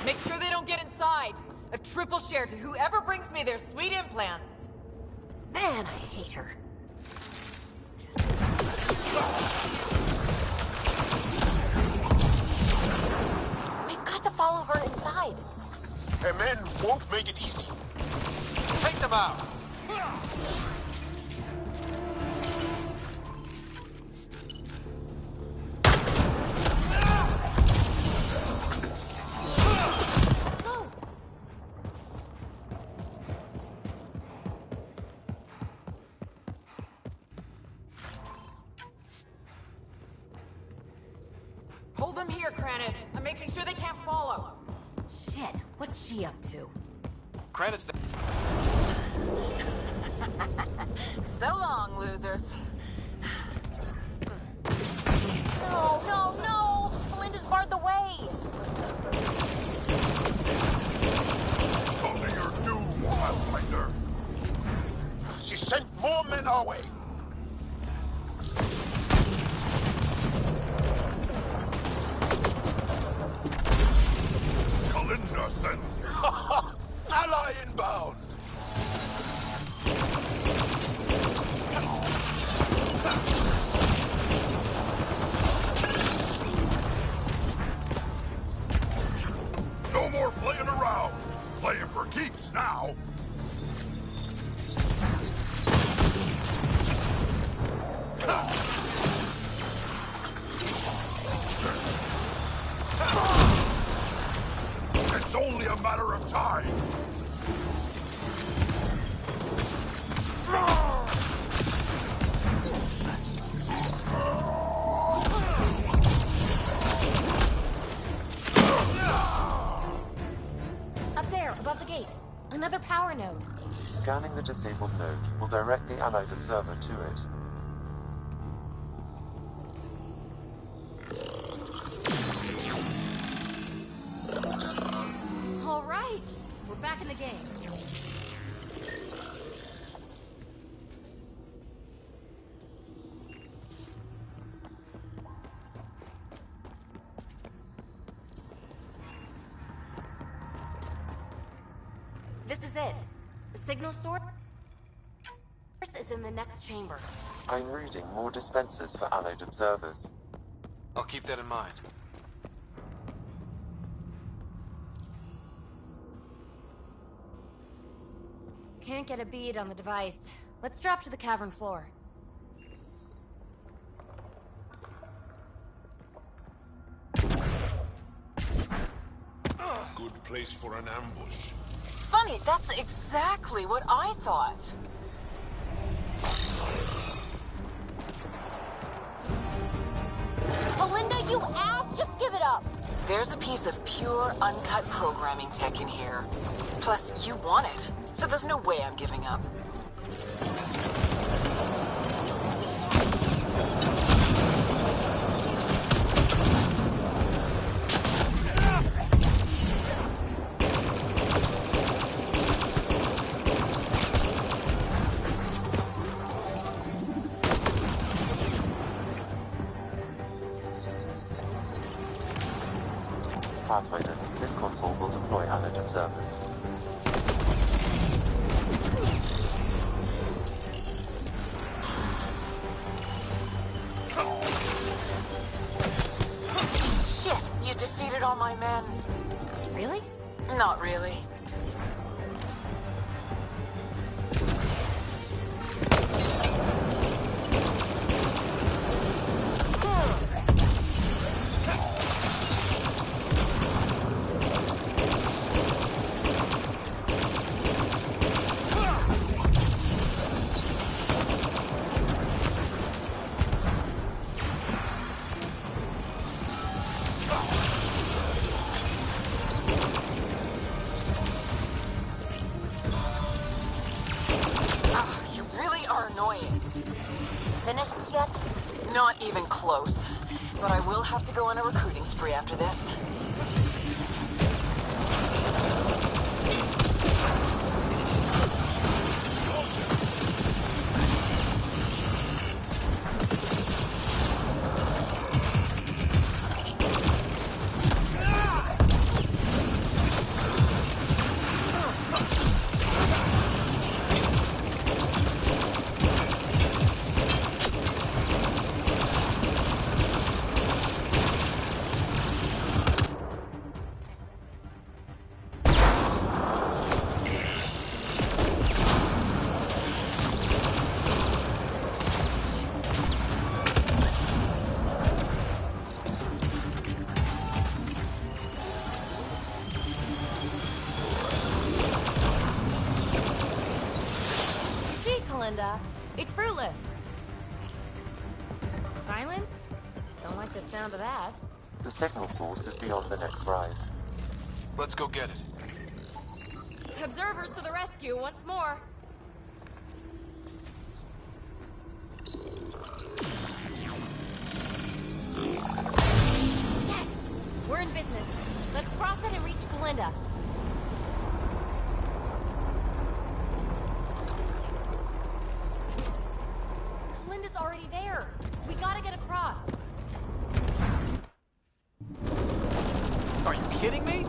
Speaker 12: Make sure they don't get inside. A triple share to whoever brings me their sweet implants.
Speaker 15: Man, I hate her.
Speaker 10: We've got to follow her inside.
Speaker 17: Her men won't make it easy. Take them out.
Speaker 12: Hold them here, Granite. I'm making sure they can't follow.
Speaker 15: Shit, what's she up to?
Speaker 3: Credits.
Speaker 10: So long, losers. No, no, no! Belinda's barred the way!
Speaker 17: Come to your doom, Pathfinder. She sent more men our way. Kalinda sent. Ally inbound. No more playing around. Playing for keeps now. It's only a matter of time.
Speaker 15: Up there, above the gate. Another power node.
Speaker 4: Scanning the disabled node will direct the Allied observer to it.
Speaker 15: All right, we're back in the game. This is it. The signal source is in the next chamber.
Speaker 4: I'm reading more dispensers for Allied observers.
Speaker 3: I'll keep that in mind.
Speaker 15: Can't get a bead on the device. Let's drop to the cavern floor.
Speaker 17: Good place for an ambush.
Speaker 10: Funny, that's exactly what I thought. Belinda, you ass! Just give it up! There's a piece of pure, uncut programming tech in here. Plus, you want it, so there's no way I'm giving up.
Speaker 4: Pathfinder, this console will deploy Allied observers.
Speaker 10: Shit, you defeated all my men.
Speaker 15: Really?
Speaker 10: Not really.
Speaker 13: finished yet?
Speaker 10: Not even close. But I will have to go on a recruiting spree after this.
Speaker 15: It's fruitless. Silence? Don't like the sound of that.
Speaker 4: The signal source is beyond the next rise.
Speaker 3: Let's go get it.
Speaker 15: Observers to the rescue once more. Yes! We're in business. Let's cross it and reach Kalinda. Kalinda's already there. We gotta get across.
Speaker 3: Are you kidding me?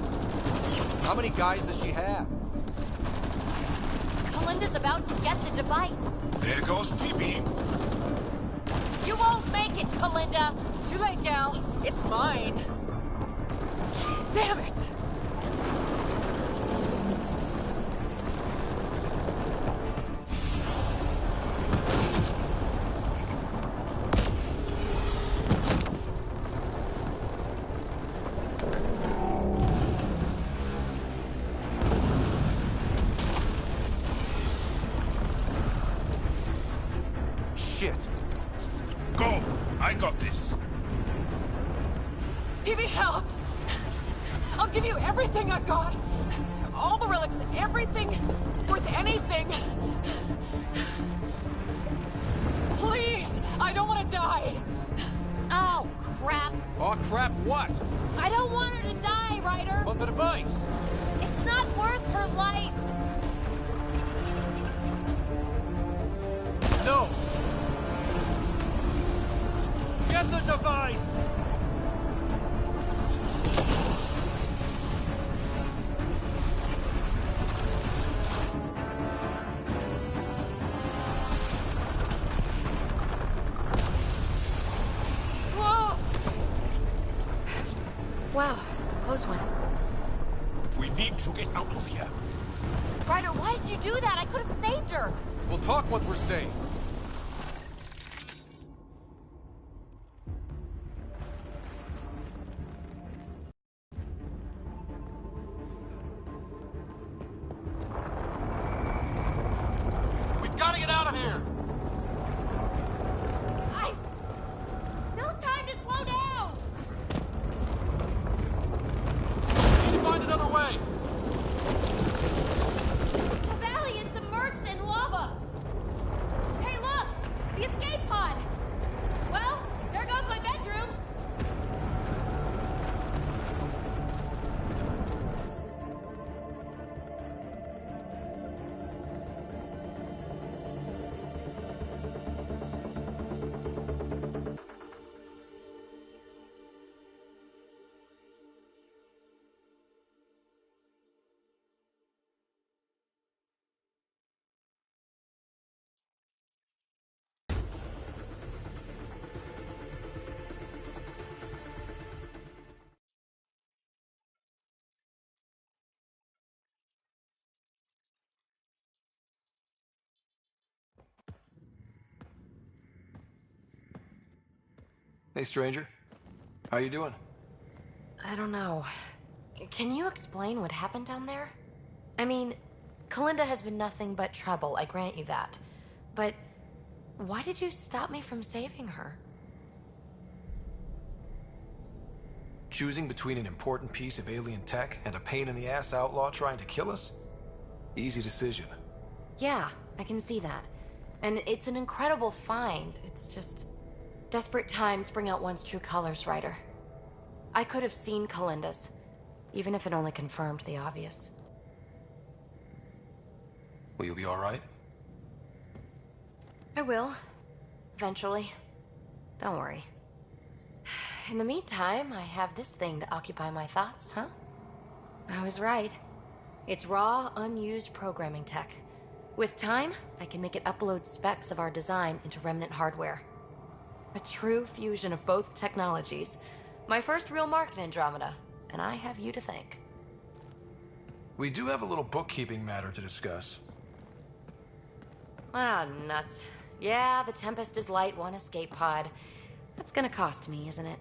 Speaker 3: How many guys does she have?
Speaker 15: Kalinda's about to get the device.
Speaker 17: There goes Phoebe.
Speaker 15: You won't make it, Kalinda.
Speaker 10: Too late, gal. It's mine. Damn it!
Speaker 3: Shit.
Speaker 17: Go! I got this.
Speaker 10: Phoebe, help! I'll give you everything I've got. All the relics, everything worth anything. Please, I don't want to die.
Speaker 15: Oh, crap.
Speaker 3: Oh, crap, what?
Speaker 15: I don't want her to die, Ryder.
Speaker 3: But the device.
Speaker 15: It's not worth her life.
Speaker 3: No. Get the device.
Speaker 10: Whoa!
Speaker 15: Wow, close one.
Speaker 17: We need to get out of here.
Speaker 15: Ryder, why did you do that? I could have saved her.
Speaker 3: We'll talk once we're safe. We've got to get out of here.
Speaker 15: No time to slow down.
Speaker 3: We need to find another way.
Speaker 15: The valley is submerged in lava. Hey, look! The escape pod! Well, there goes my bedroom.
Speaker 3: Hey, stranger. How you doing?
Speaker 15: I don't know. Can you explain what happened down there? I mean, Kalinda has been nothing but trouble, I grant you that. But why did you stop me from saving her?
Speaker 3: Choosing between an important piece of alien tech and a pain-in-the-ass outlaw trying to kill us? Easy decision.
Speaker 15: Yeah, I can see that. And it's an incredible find. It's just... desperate times bring out one's true colors, Ryder. I could have seen Kalinda's, even if it only confirmed the obvious.
Speaker 3: Will you be alright?
Speaker 15: I will. Eventually. Don't worry. In the meantime, I have this thing to occupy my thoughts, huh? I was right. It's raw, unused programming tech. With time, I can make it upload specs of our design into Remnant hardware. A true fusion of both technologies. My first real mark in Andromeda, and I have you to thank.
Speaker 3: We do have a little bookkeeping matter to discuss.
Speaker 15: Ah, nuts. Yeah, the Tempest is light, one escape pod. That's gonna cost me, isn't it?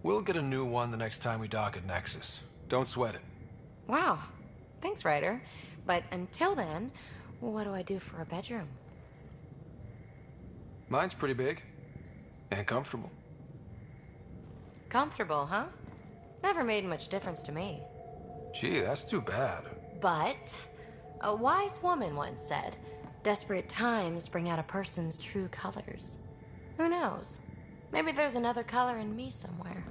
Speaker 3: We'll get a new one the next time we dock at Nexus. Don't sweat it.
Speaker 15: Wow. Thanks, Ryder. But until then, what do I do for a bedroom?
Speaker 3: Mine's pretty big. And comfortable.
Speaker 15: Comfortable, huh? Never made much difference to me.
Speaker 3: Gee, that's too bad.
Speaker 15: But a wise woman once said, desperate times bring out a person's true colors. Who knows? Maybe there's another color in me somewhere.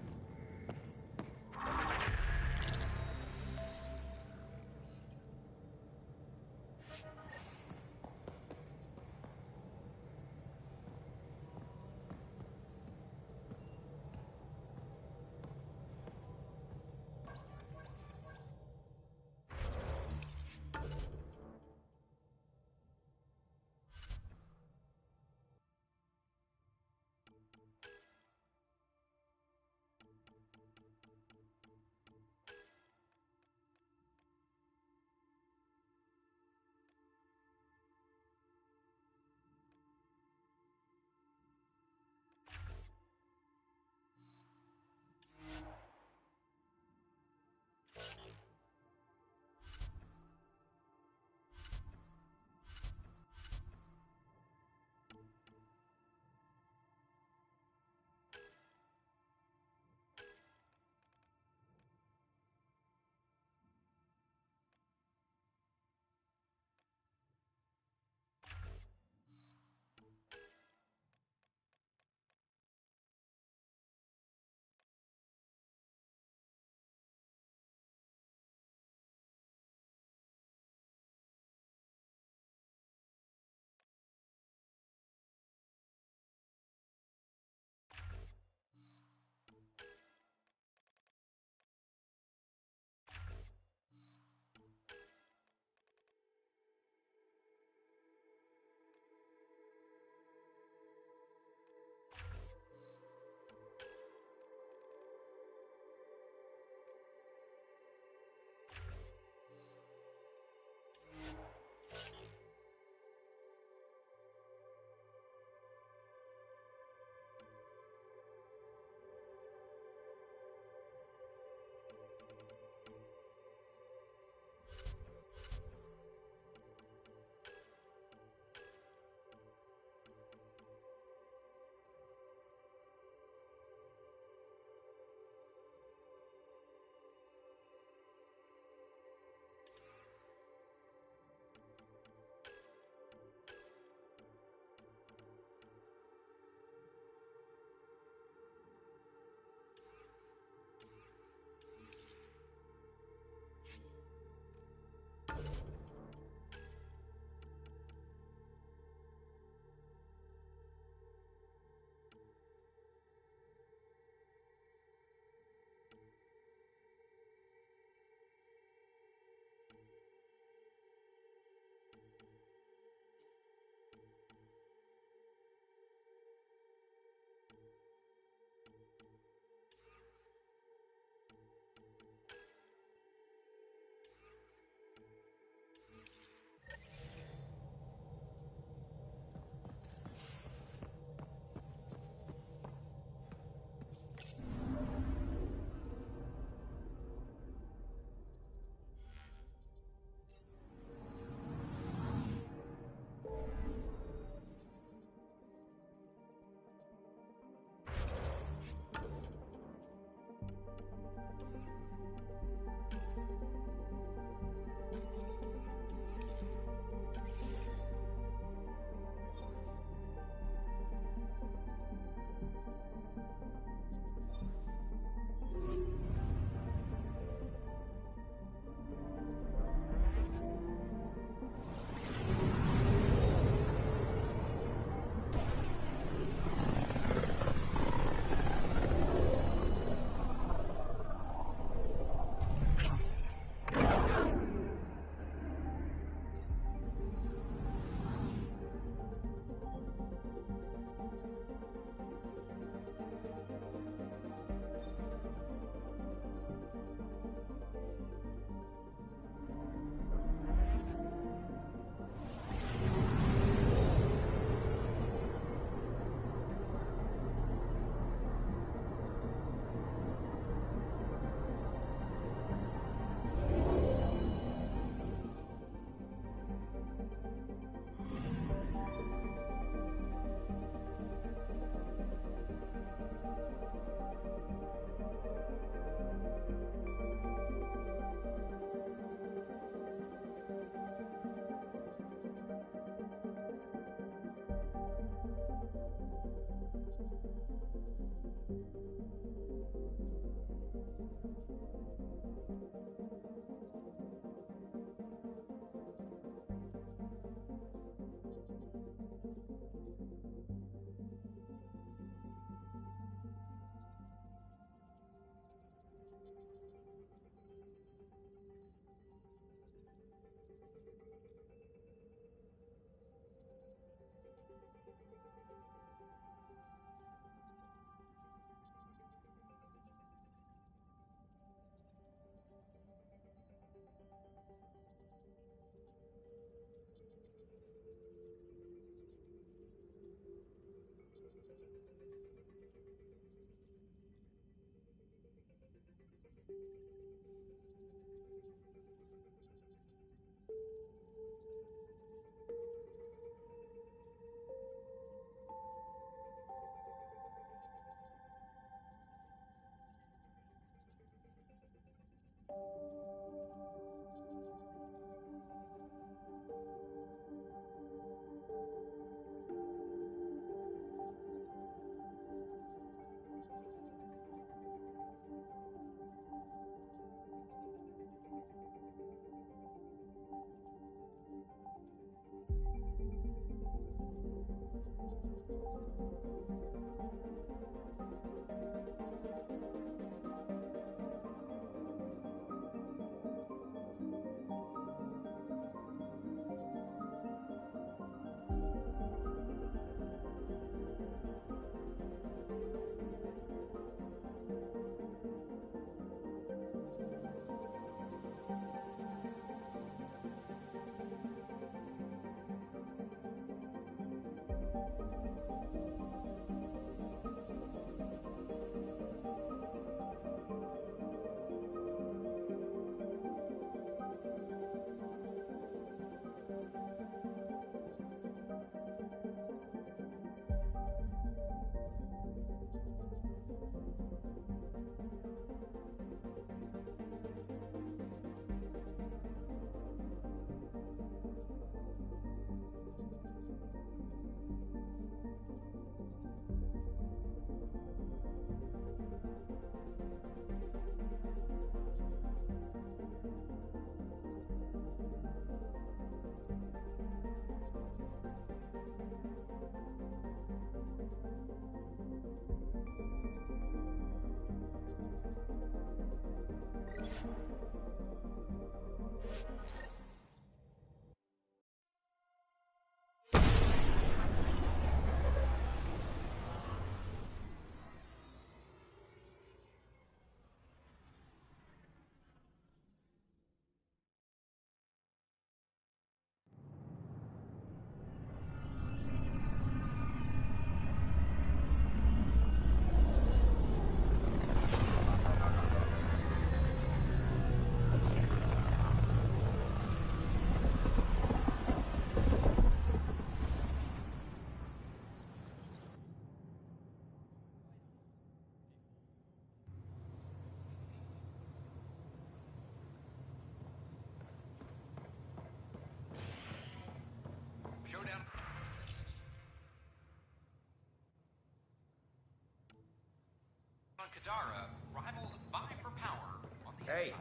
Speaker 18: Kadara rivals vie for power on the
Speaker 19: Hey,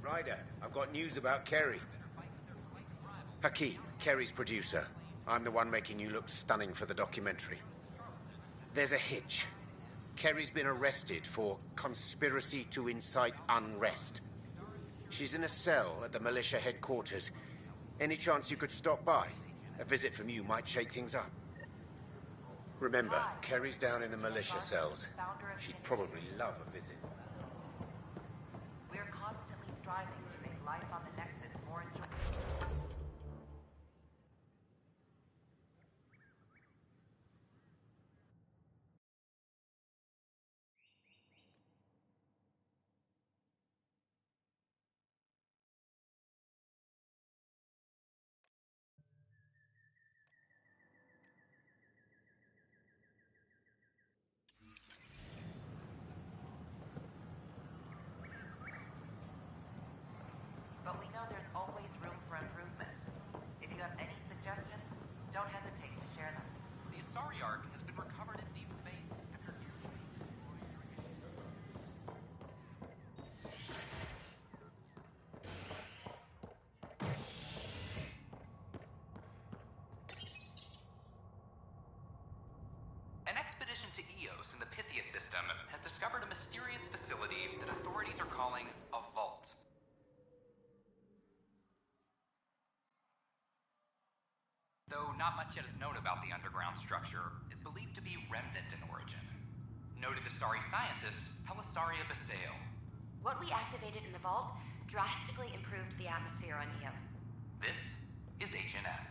Speaker 19: Ryder, I've got news about Kerry. Hakeem, Kerry's producer. I'm the one making you look stunning for the documentary. There's a hitch. Kerry's been arrested for conspiracy to incite unrest. She's in a cell at the militia headquarters. Any chance you could stop by? A visit from you might shake things up. Remember, Kerry's down in the militia cells. She'd probably love a visit.
Speaker 7: We're constantly striving to make life on the Nexus more enjoyable. But we know there's always room for improvement. If you have any suggestions, don't hesitate to share them.
Speaker 18: The Asari Ark has been recovered in deep space after nearly... An expedition to Eos in the Pythia system has discovered a mysterious facility that authorities are calling a vault. Though not much yet is known about the underground structure, it's believed to be remnant in origin. Noted Asari scientist Pelisaria Basale.
Speaker 15: What we activated in the vault drastically improved the atmosphere on Eos.
Speaker 18: This is HNS.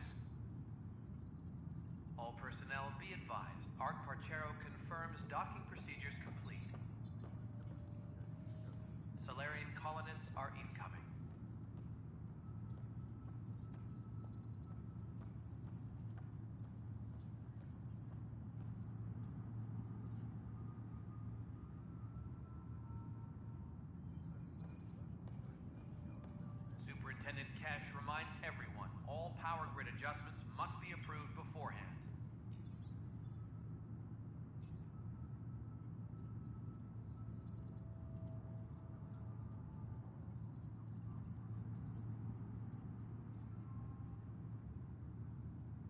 Speaker 20: All personnel be advised. Arc Parchero confirms docking procedures complete. Solarian colonists are incoming. Superintendent Cash reminds everyone, all power grid adjustments must be approved beforehand.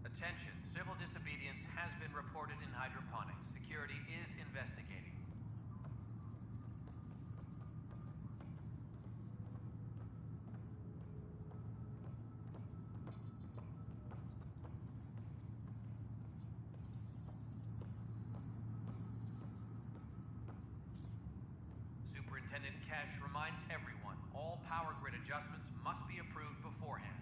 Speaker 20: Attention, civil disobedience has been reported in hydroponics. Security is investigating. Superintendent Cash reminds everyone, all power grid adjustments must be approved beforehand.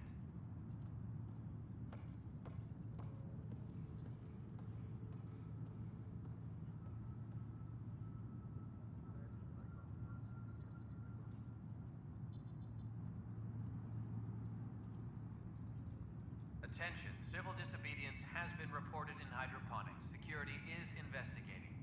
Speaker 20: Attention, civil disobedience has been reported in hydroponics. Security is investigating.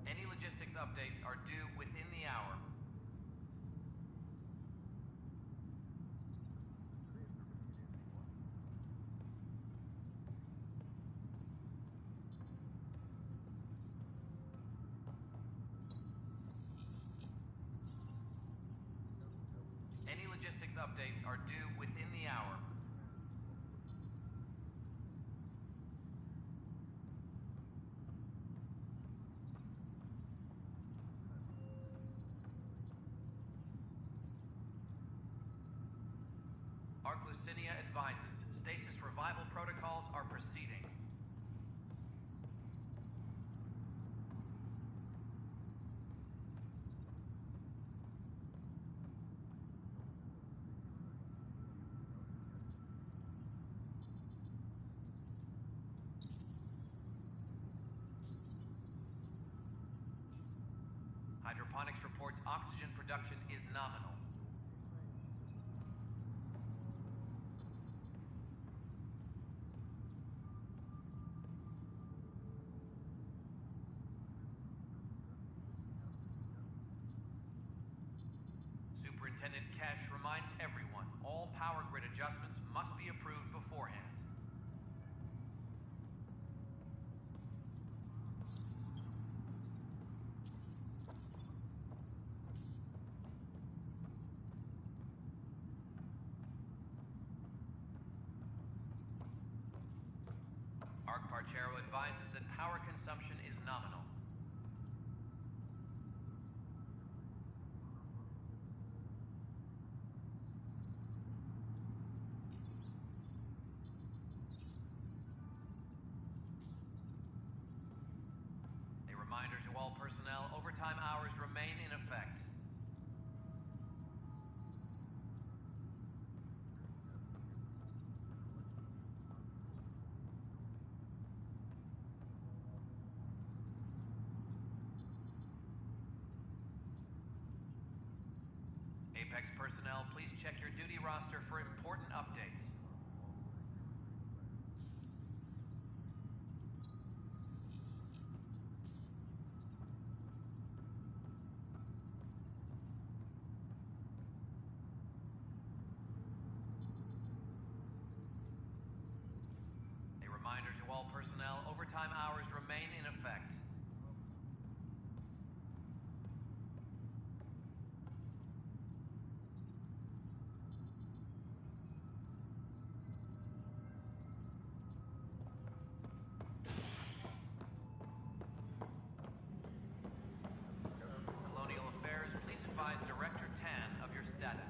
Speaker 20: Any logistics updates are due within the hour. Any logistics updates are due within the hour. Arc Lucinia advises, stasis revival protocols are proceeding. Hydroponics reports oxygen production is nominal. Arc Parchero advises that power consumption is nominal. A reminder to all personnel, overtime hours remain in effect. Apex personnel, please check your duty roster for important updates. A reminder to all personnel, overtime hours remain in effect. Colonial Affairs, please advise Director Tan of your status.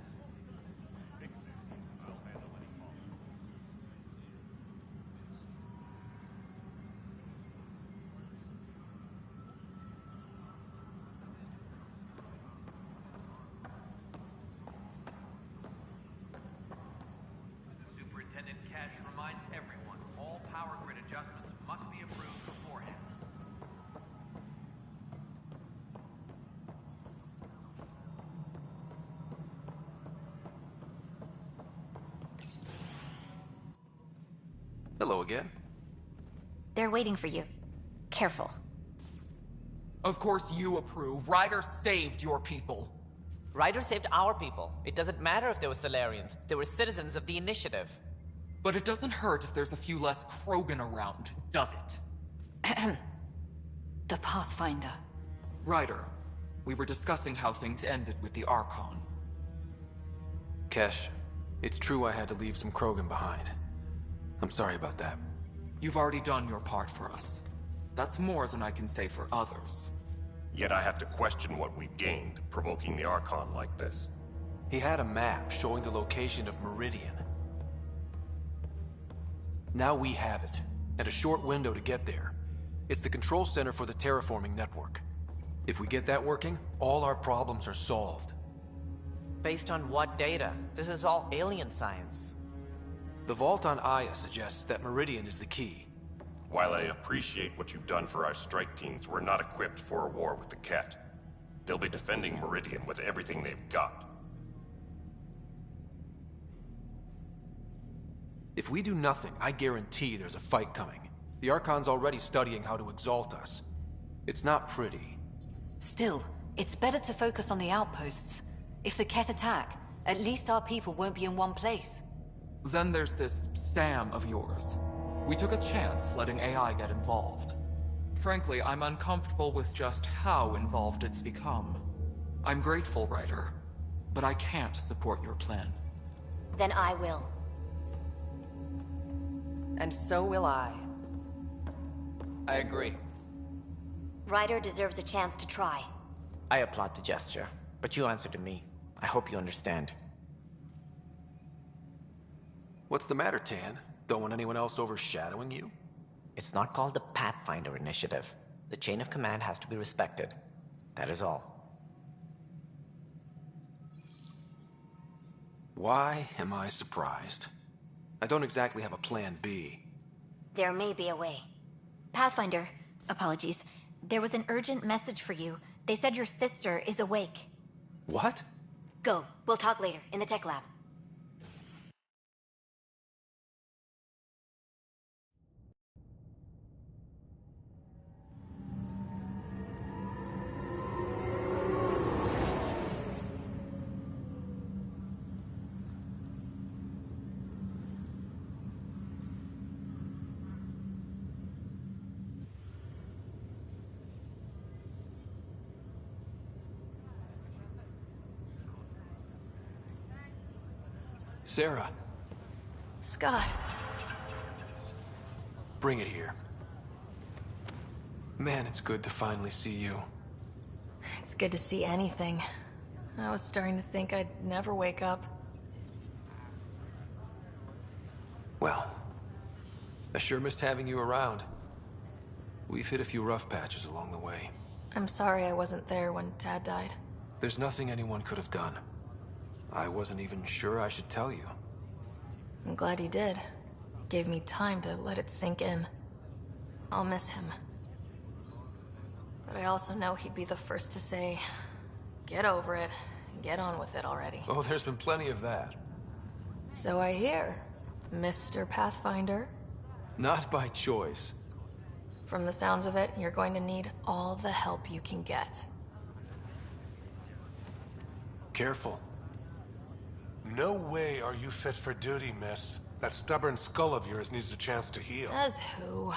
Speaker 20: Superintendent Cash reminds everyone, all power grid adjustments must be approved beforehand.
Speaker 3: Hello again.
Speaker 9: They're waiting for you. Careful.
Speaker 21: Of course you approve. Ryder saved your people.
Speaker 22: Ryder saved our people. It doesn't matter if they were Solarians. They were citizens of the Initiative.
Speaker 21: But it doesn't hurt if there's a few less Krogan around, does it?
Speaker 23: The Pathfinder.
Speaker 21: Ryder, we were discussing how things ended with the Archon.
Speaker 3: Kesh, it's true I had to leave some Krogan behind. I'm sorry about that.
Speaker 21: You've already done your part for us. That's more than I can say for others.
Speaker 24: Yet I have to question what we've gained, provoking the Archon like this.
Speaker 3: He had a map showing the location of Meridian. Now we have it, and a short window to get there. It's the control center for the terraforming network. If we get that working, all our problems are solved.
Speaker 22: Based on what data? This is all alien science.
Speaker 3: The vault on Aya suggests that Meridian is the key.
Speaker 24: While I appreciate what you've done for our strike teams, we're not equipped for a war with the Ket. They'll be defending Meridian with everything they've got.
Speaker 3: If we do nothing, I guarantee there's a fight coming. The Archon's already studying how to exalt us. It's not pretty.
Speaker 23: Still, it's better to focus on the outposts. If the Ket attack, at least our people won't be in one place.
Speaker 21: Then there's this Sam of yours. We took a chance letting AI get involved. Frankly, I'm uncomfortable with just how involved it's become. I'm grateful, Ryder, but I can't support your plan.
Speaker 9: Then I will.
Speaker 22: And so will I. I agree.
Speaker 9: Ryder deserves a chance to try.
Speaker 22: I applaud the gesture, but you answer to me. I hope you understand.
Speaker 3: What's the matter, Tan? Don't want anyone else overshadowing you?
Speaker 22: It's not called the Pathfinder Initiative. The chain of command has to be respected. That is all.
Speaker 3: Why am I surprised? I don't exactly have a plan B.
Speaker 9: There may be a way. Pathfinder, apologies. There was an urgent message for you. They said your sister is awake.
Speaker 3: What?
Speaker 9: Go. We'll talk later, in the tech lab.
Speaker 3: Sarah.
Speaker 23: Scott.
Speaker 3: Bring it here. Man, it's good to finally see you.
Speaker 2: It's good to see anything. I was starting to think I'd never wake up.
Speaker 3: Well, I sure missed having you around. We've hit a few rough patches along the way.
Speaker 2: I'm sorry I wasn't there when Dad died.
Speaker 3: There's nothing anyone could have done. I wasn't even sure I should tell you.
Speaker 2: I'm glad you did. Gave me time to let it sink in. I'll miss him. But I also know he'd be the first to say, get over it, and get on with it already.
Speaker 3: Oh, there's been plenty of that.
Speaker 2: So I hear, Mr. Pathfinder.
Speaker 3: Not by choice.
Speaker 2: From the sounds of it, you're going to need all the help you can get.
Speaker 3: Careful.
Speaker 1: No way are you fit for duty, miss. That stubborn skull of yours needs a chance to heal.
Speaker 2: Says who?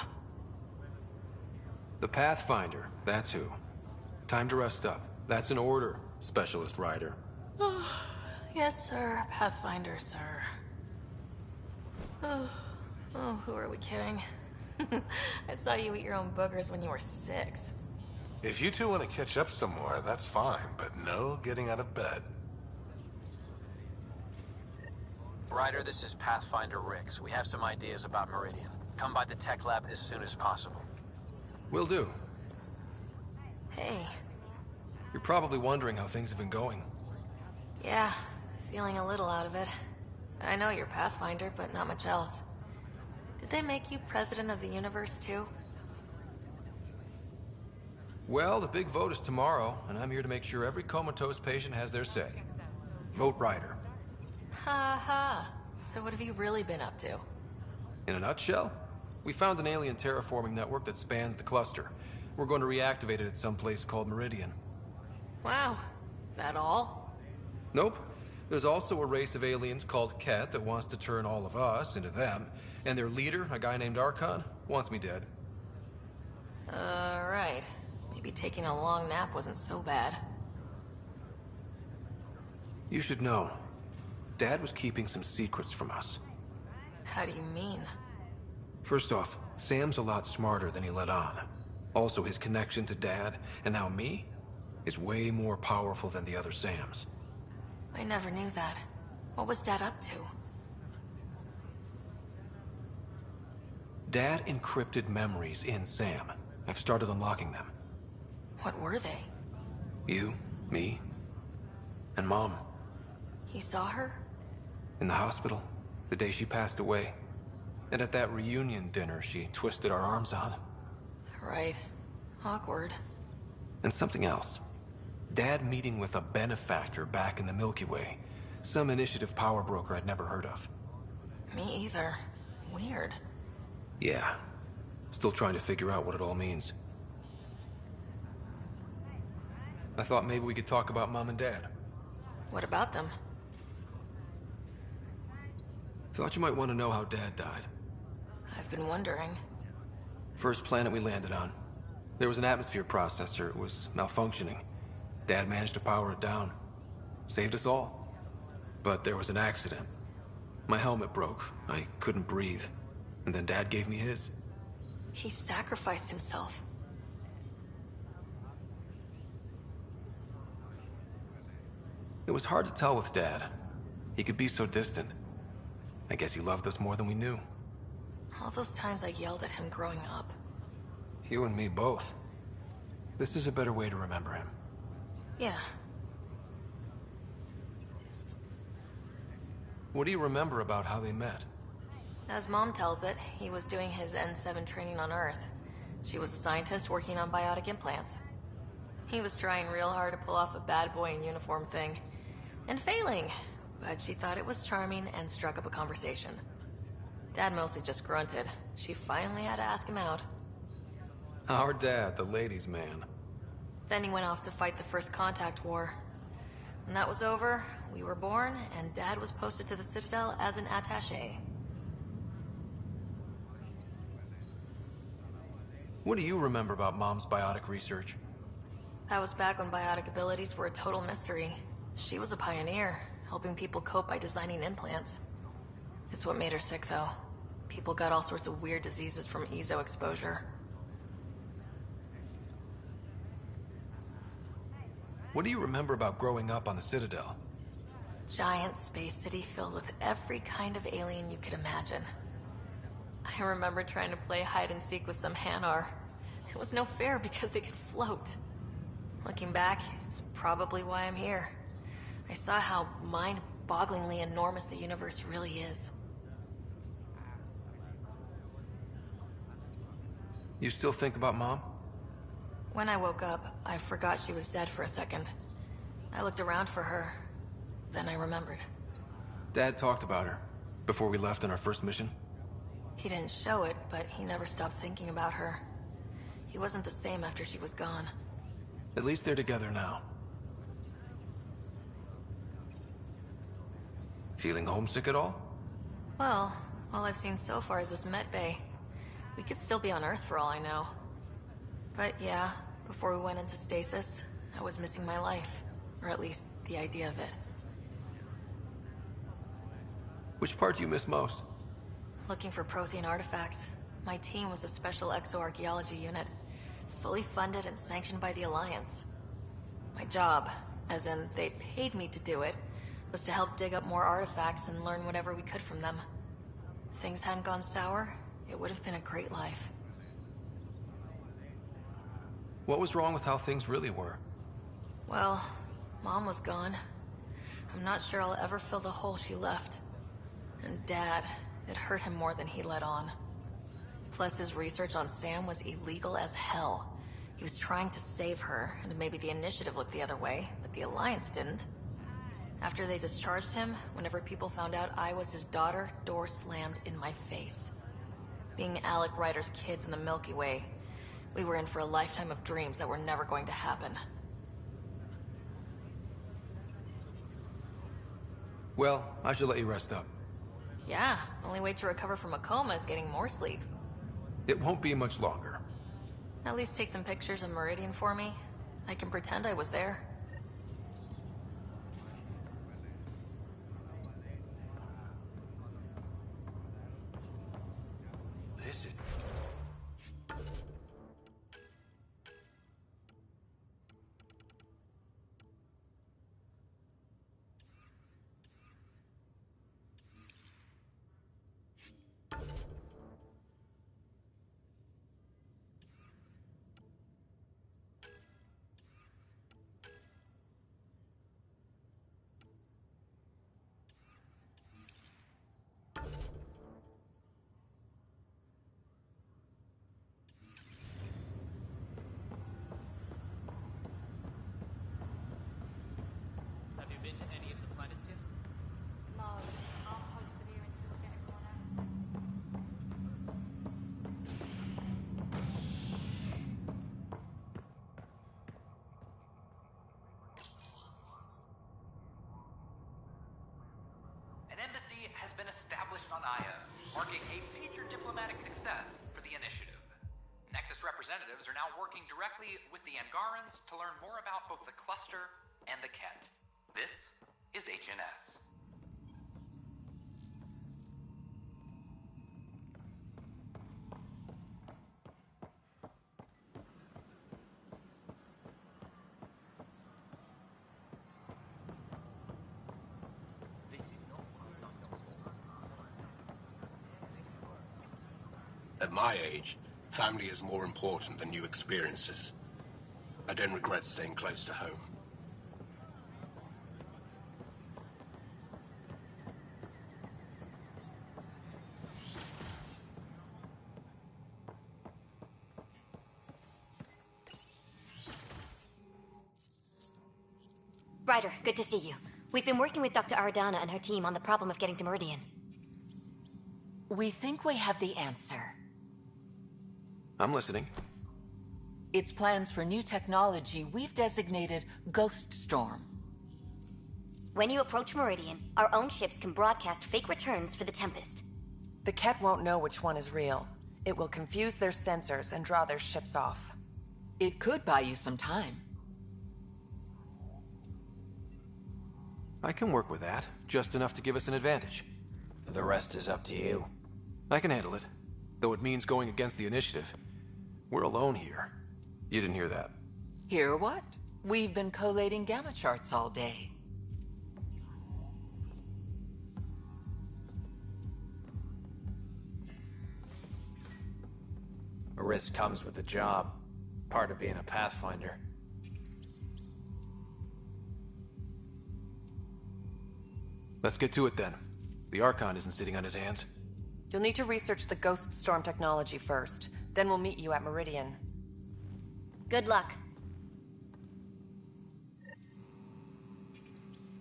Speaker 3: The Pathfinder, that's who. Time to rest up. That's an order, Specialist Rider.
Speaker 2: Yes, sir. Pathfinder, sir. Oh, who are we kidding? I saw you eat your own boogers when you were 6.
Speaker 1: If you two want to catch up some more, that's fine, but no getting out of bed.
Speaker 5: Ryder, this is Pathfinder Rix. We have some ideas about Meridian. Come by the tech lab as soon as possible.
Speaker 3: Will do.
Speaker 2: Hey.
Speaker 3: You're probably wondering how things have been going.
Speaker 2: Yeah, feeling a little out of it. I know you're Pathfinder, but not much else. Did they make you president of the universe, too?
Speaker 3: Well, the big vote is tomorrow, and I'm here to make sure every comatose patient has their say. Vote Ryder.
Speaker 2: Ha ha. So what have you really been up to?
Speaker 3: In a nutshell, we found an alien terraforming network that spans the cluster. We're going to reactivate it at some place called Meridian.
Speaker 2: Wow. That all?
Speaker 3: Nope. There's also a race of aliens called Ket that wants to turn all of us into them, and their leader, a guy named Archon, wants me dead.
Speaker 2: Right. Maybe taking a long nap wasn't so bad.
Speaker 3: You should know. Dad was keeping some secrets from us.
Speaker 2: How do you mean?
Speaker 3: First off, Sam's a lot smarter than he let on. Also, his connection to Dad, and now me, is way more powerful than the other Sams.
Speaker 2: I never knew that. What was Dad up to?
Speaker 3: Dad encrypted memories in Sam. I've started unlocking them.
Speaker 2: What were they?
Speaker 3: You, me, and Mom.
Speaker 2: You saw her?
Speaker 3: In the hospital, the day she passed away. And at that reunion dinner she twisted our arms on.
Speaker 2: Right. Awkward.
Speaker 3: And something else. Dad meeting with a benefactor back in the Milky Way. Some initiative power broker I'd never heard of.
Speaker 2: Me either. Weird.
Speaker 3: Yeah. Still trying to figure out what it all means. I thought maybe we could talk about Mom and Dad.
Speaker 2: What about them?
Speaker 3: Thought you might want to know how Dad died.
Speaker 2: I've been wondering.
Speaker 3: First planet we landed on. There was an atmosphere processor. It was malfunctioning. Dad managed to power it down. Saved us all. But there was an accident. My helmet broke. I couldn't breathe. And then Dad gave me his.
Speaker 2: He sacrificed himself.
Speaker 3: It was hard to tell with Dad. He could be so distant. I guess he loved us more than we knew.
Speaker 2: All those times I yelled at him growing up.
Speaker 3: You and me both. This is a better way to remember him.
Speaker 2: Yeah.
Speaker 3: What do you remember about how they met?
Speaker 2: As Mom tells it, he was doing his N7 training on Earth. She was a scientist working on biotic implants. He was trying real hard to pull off a bad boy in uniform thing. And failing. But she thought it was charming and struck up a conversation. Dad mostly just grunted. She finally had to ask him out.
Speaker 3: Our dad, the ladies' man.
Speaker 2: Then he went off to fight the first contact war. When that was over, we were born, and Dad was posted to the Citadel as an attaché.
Speaker 3: What do you remember about Mom's biotic research?
Speaker 2: That was back when biotic abilities were a total mystery. She was a pioneer, helping people cope by designing implants. It's what made her sick, though. People got all sorts of weird diseases from EZO exposure.
Speaker 3: What do you remember about growing up on the Citadel?
Speaker 2: Giant space city filled with every kind of alien you could imagine. I remember trying to play hide and seek with some Hanar. It was no fair because they could float. Looking back, it's probably why I'm here. I saw how mind-bogglingly enormous the universe really is.
Speaker 3: You still think about Mom?
Speaker 2: When I woke up, I forgot she was dead for a second. I looked around for her, then I remembered.
Speaker 3: Dad talked about her before we left on our first mission.
Speaker 2: He didn't show it, but he never stopped thinking about her. He wasn't the same after she was gone.
Speaker 3: At least they're together now. Feeling homesick at all?
Speaker 2: Well, all I've seen so far is this med bay. We could still be on Earth for all I know. But yeah, before we went into stasis, I was missing my life. Or at least, the idea of it.
Speaker 3: Which part do you miss most?
Speaker 2: Looking for Prothean artifacts. My team was a special exoarchaeology unit, fully funded and sanctioned by the Alliance. My job, as in they paid me to do it, was to help dig up more artifacts and learn whatever we could from them. If things hadn't gone sour, it would have been a great life.
Speaker 3: What was wrong with how things really were?
Speaker 2: Well, Mom was gone. I'm not sure I'll ever fill the hole she left. And Dad, it hurt him more than he let on. Plus, his research on Sam was illegal as hell. He was trying to save her, and maybe the Initiative looked the other way, but the Alliance didn't. After they discharged him, whenever people found out I was his daughter, door slammed in my face. Being Alec Ryder's kids in the Milky Way, we were in for a lifetime of dreams that were never going to happen.
Speaker 3: Well, I should let you rest up.
Speaker 2: Yeah, only way to recover from a coma is getting more sleep.
Speaker 3: It won't be much longer.
Speaker 2: At least take some pictures of Meridian for me. I can pretend I was there.
Speaker 3: This is...
Speaker 8: Have you been to any of the planets yet?
Speaker 11: No, I'm posted here until we get everyone else.
Speaker 18: An embassy has been established on Aya, marking a major diplomatic success for the initiative. Nexus representatives are now working directly with the Angarans to learn more about both the cluster and the Ket. This is HNS.
Speaker 17: At my age, family is more important than new experiences. I don't regret staying close to home.
Speaker 9: Ryder, good to see you. We've been working with Dr. Aradana and her team on the problem of getting to Meridian.
Speaker 10: We think we have the answer.
Speaker 3: I'm listening.
Speaker 10: It's plans for new technology we've designated Ghost Storm.
Speaker 9: When you approach Meridian, our own ships can broadcast fake returns for the Tempest.
Speaker 14: The Ket won't know which one is real. It will confuse their sensors and draw their ships off.
Speaker 10: It could buy you some time.
Speaker 3: I can work with that. Just enough to give us an advantage.
Speaker 22: The rest is up to you.
Speaker 3: I can handle it, though it means going against the initiative. We're alone here. You didn't hear that.
Speaker 6: Hear what? We've been collating gamma charts all day.
Speaker 5: A risk comes with the job. Part of being a Pathfinder.
Speaker 3: Let's get to it then. The Archon isn't sitting on his hands.
Speaker 14: You'll need to research the Ghost Storm technology first. Then we'll meet you at Meridian.
Speaker 9: Good luck.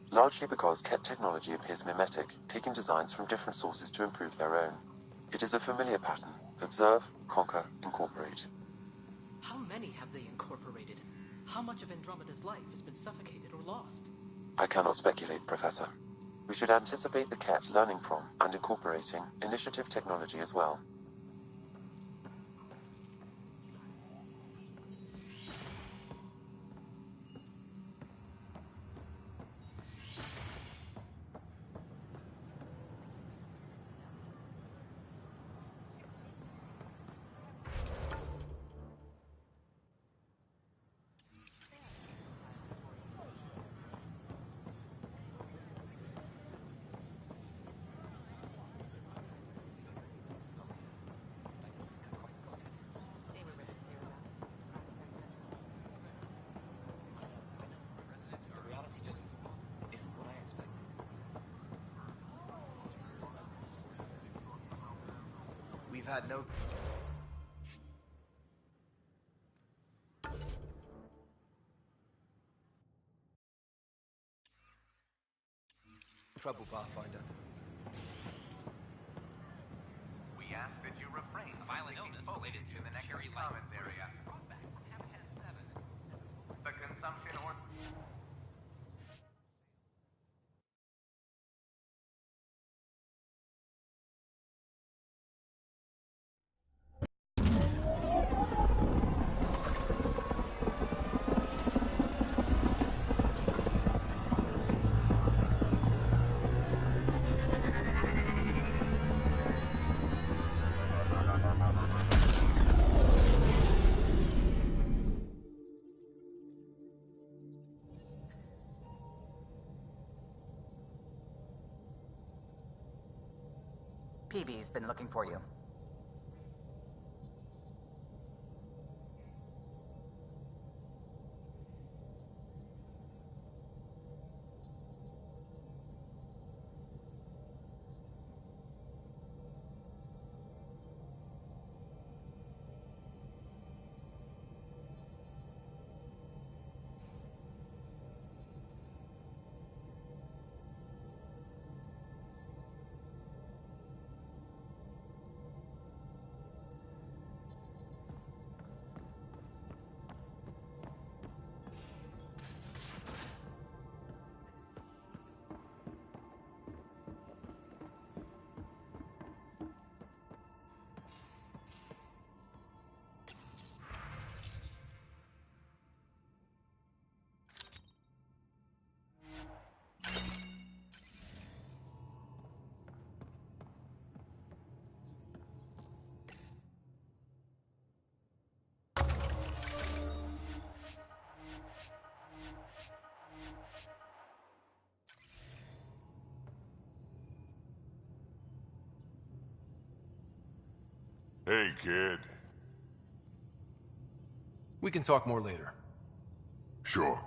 Speaker 4: Largely because Ket technology appears mimetic, taking designs from different sources to improve their own. It is a familiar pattern. Observe, conquer, incorporate.
Speaker 8: How many have they incorporated? How much of Andromeda's life has been suffocated or lost?
Speaker 4: I cannot speculate, Professor. We should anticipate the Ket learning from and incorporating initiative technology as well.
Speaker 12: We've had no... trouble, Pathfinder.
Speaker 18: We ask that you refrain from violent illness related to the Nexus Commons area. The consumption or...
Speaker 12: PB's been looking for you.
Speaker 17: Hey, kid.
Speaker 3: We can talk more later.
Speaker 17: Sure.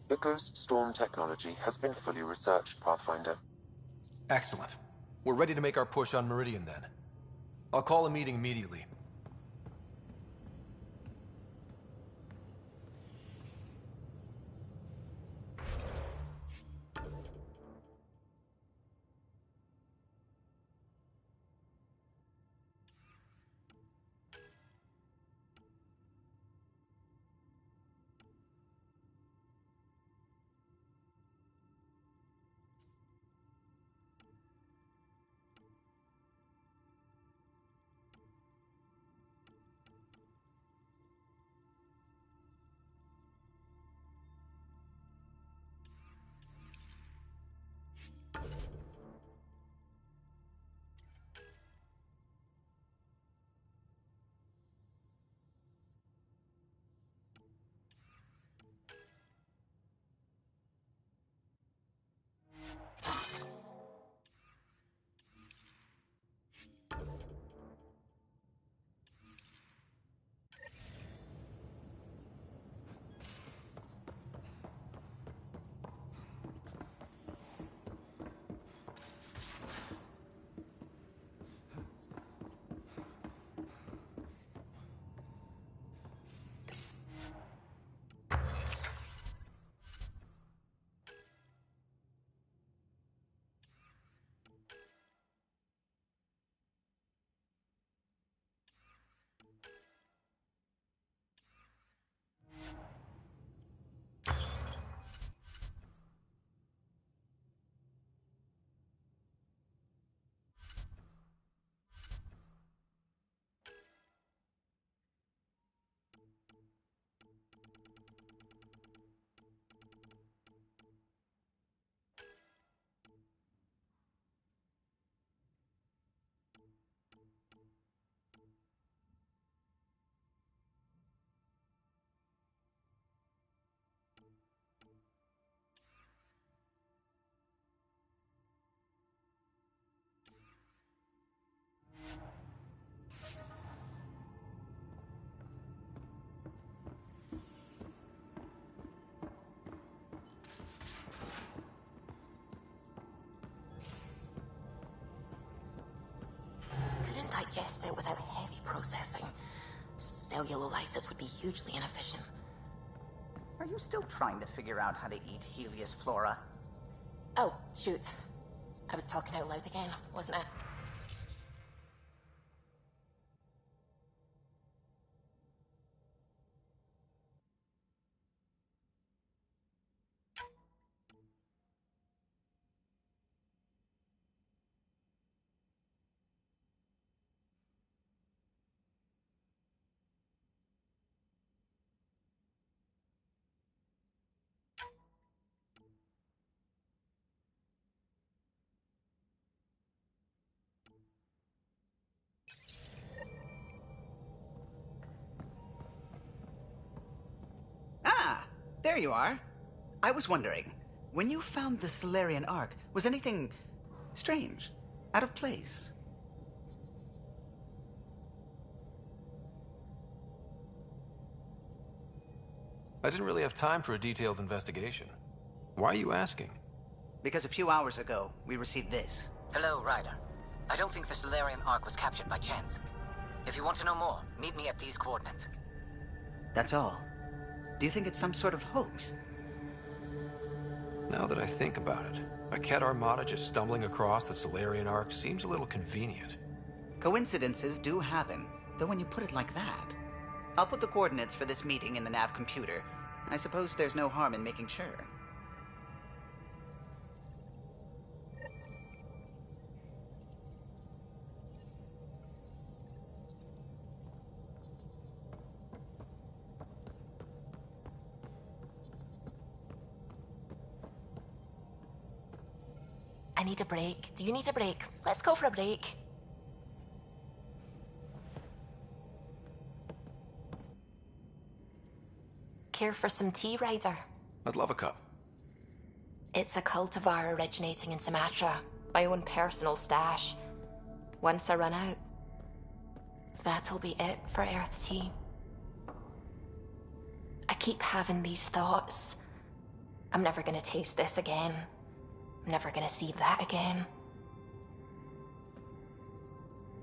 Speaker 4: The Ghost Storm technology has been fully researched, Pathfinder.
Speaker 3: Excellent. We're ready to make our push on Meridian then. I'll call a meeting immediately.
Speaker 7: Couldn't digest it without heavy processing. Cellulolysis would be hugely inefficient.
Speaker 12: Are you still trying to figure out how to eat Helios flora?
Speaker 7: Oh, shoot. I was talking out loud again, wasn't it?
Speaker 12: Ah, there you are. I was wondering, when you found the Solarian Ark, was anything strange, out of place?
Speaker 3: I didn't really have time for a detailed investigation. Why are you asking?
Speaker 12: Because a few hours ago, we received this.
Speaker 10: Hello, Ryder. I don't think the Solarian Ark was captured by chance. If you want to know more, meet me at these coordinates.
Speaker 12: That's all. Do you think it's some sort of hoax?
Speaker 3: Now that I think about it, a Ket armada just stumbling across the Solarian Ark seems a little convenient.
Speaker 12: Coincidences do happen, though when you put it like that. I'll put the coordinates for this meeting in the nav computer. I suppose there's no harm in making sure.
Speaker 7: I need a break. Do you need a break? Let's go for a break. Care for some tea, Ryder?
Speaker 3: I'd love a cup.
Speaker 7: It's a cultivar originating in Sumatra, my own personal stash. Once I run out, that'll be it for Earth Tea. I keep having these thoughts. I'm never gonna taste this again. I'm never gonna see that again.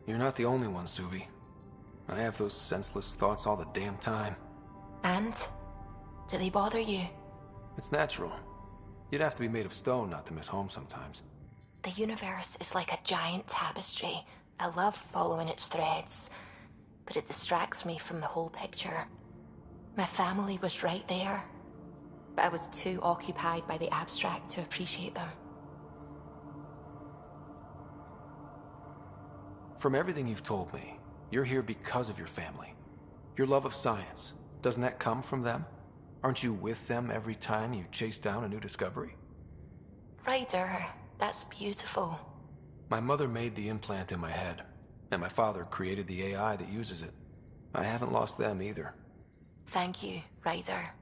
Speaker 3: You're not the only one, Suvi. I have those senseless thoughts all the damn time.
Speaker 7: And? Do they bother you?
Speaker 3: It's natural. You'd have to be made of stone not to miss home sometimes.
Speaker 7: The universe is like a giant tapestry. I love following its threads, but it distracts me from the whole picture. My family was right there, but I was too occupied by the abstract to appreciate them.
Speaker 3: From everything you've told me, you're here because of your family. Your love of science, doesn't that come from them? Aren't you with them every time you chase down a new discovery?
Speaker 7: Ryder, that's beautiful.
Speaker 3: My mother made the implant in my head, and my father created the AI that uses it. I haven't lost them either.
Speaker 7: Thank you, Ryder.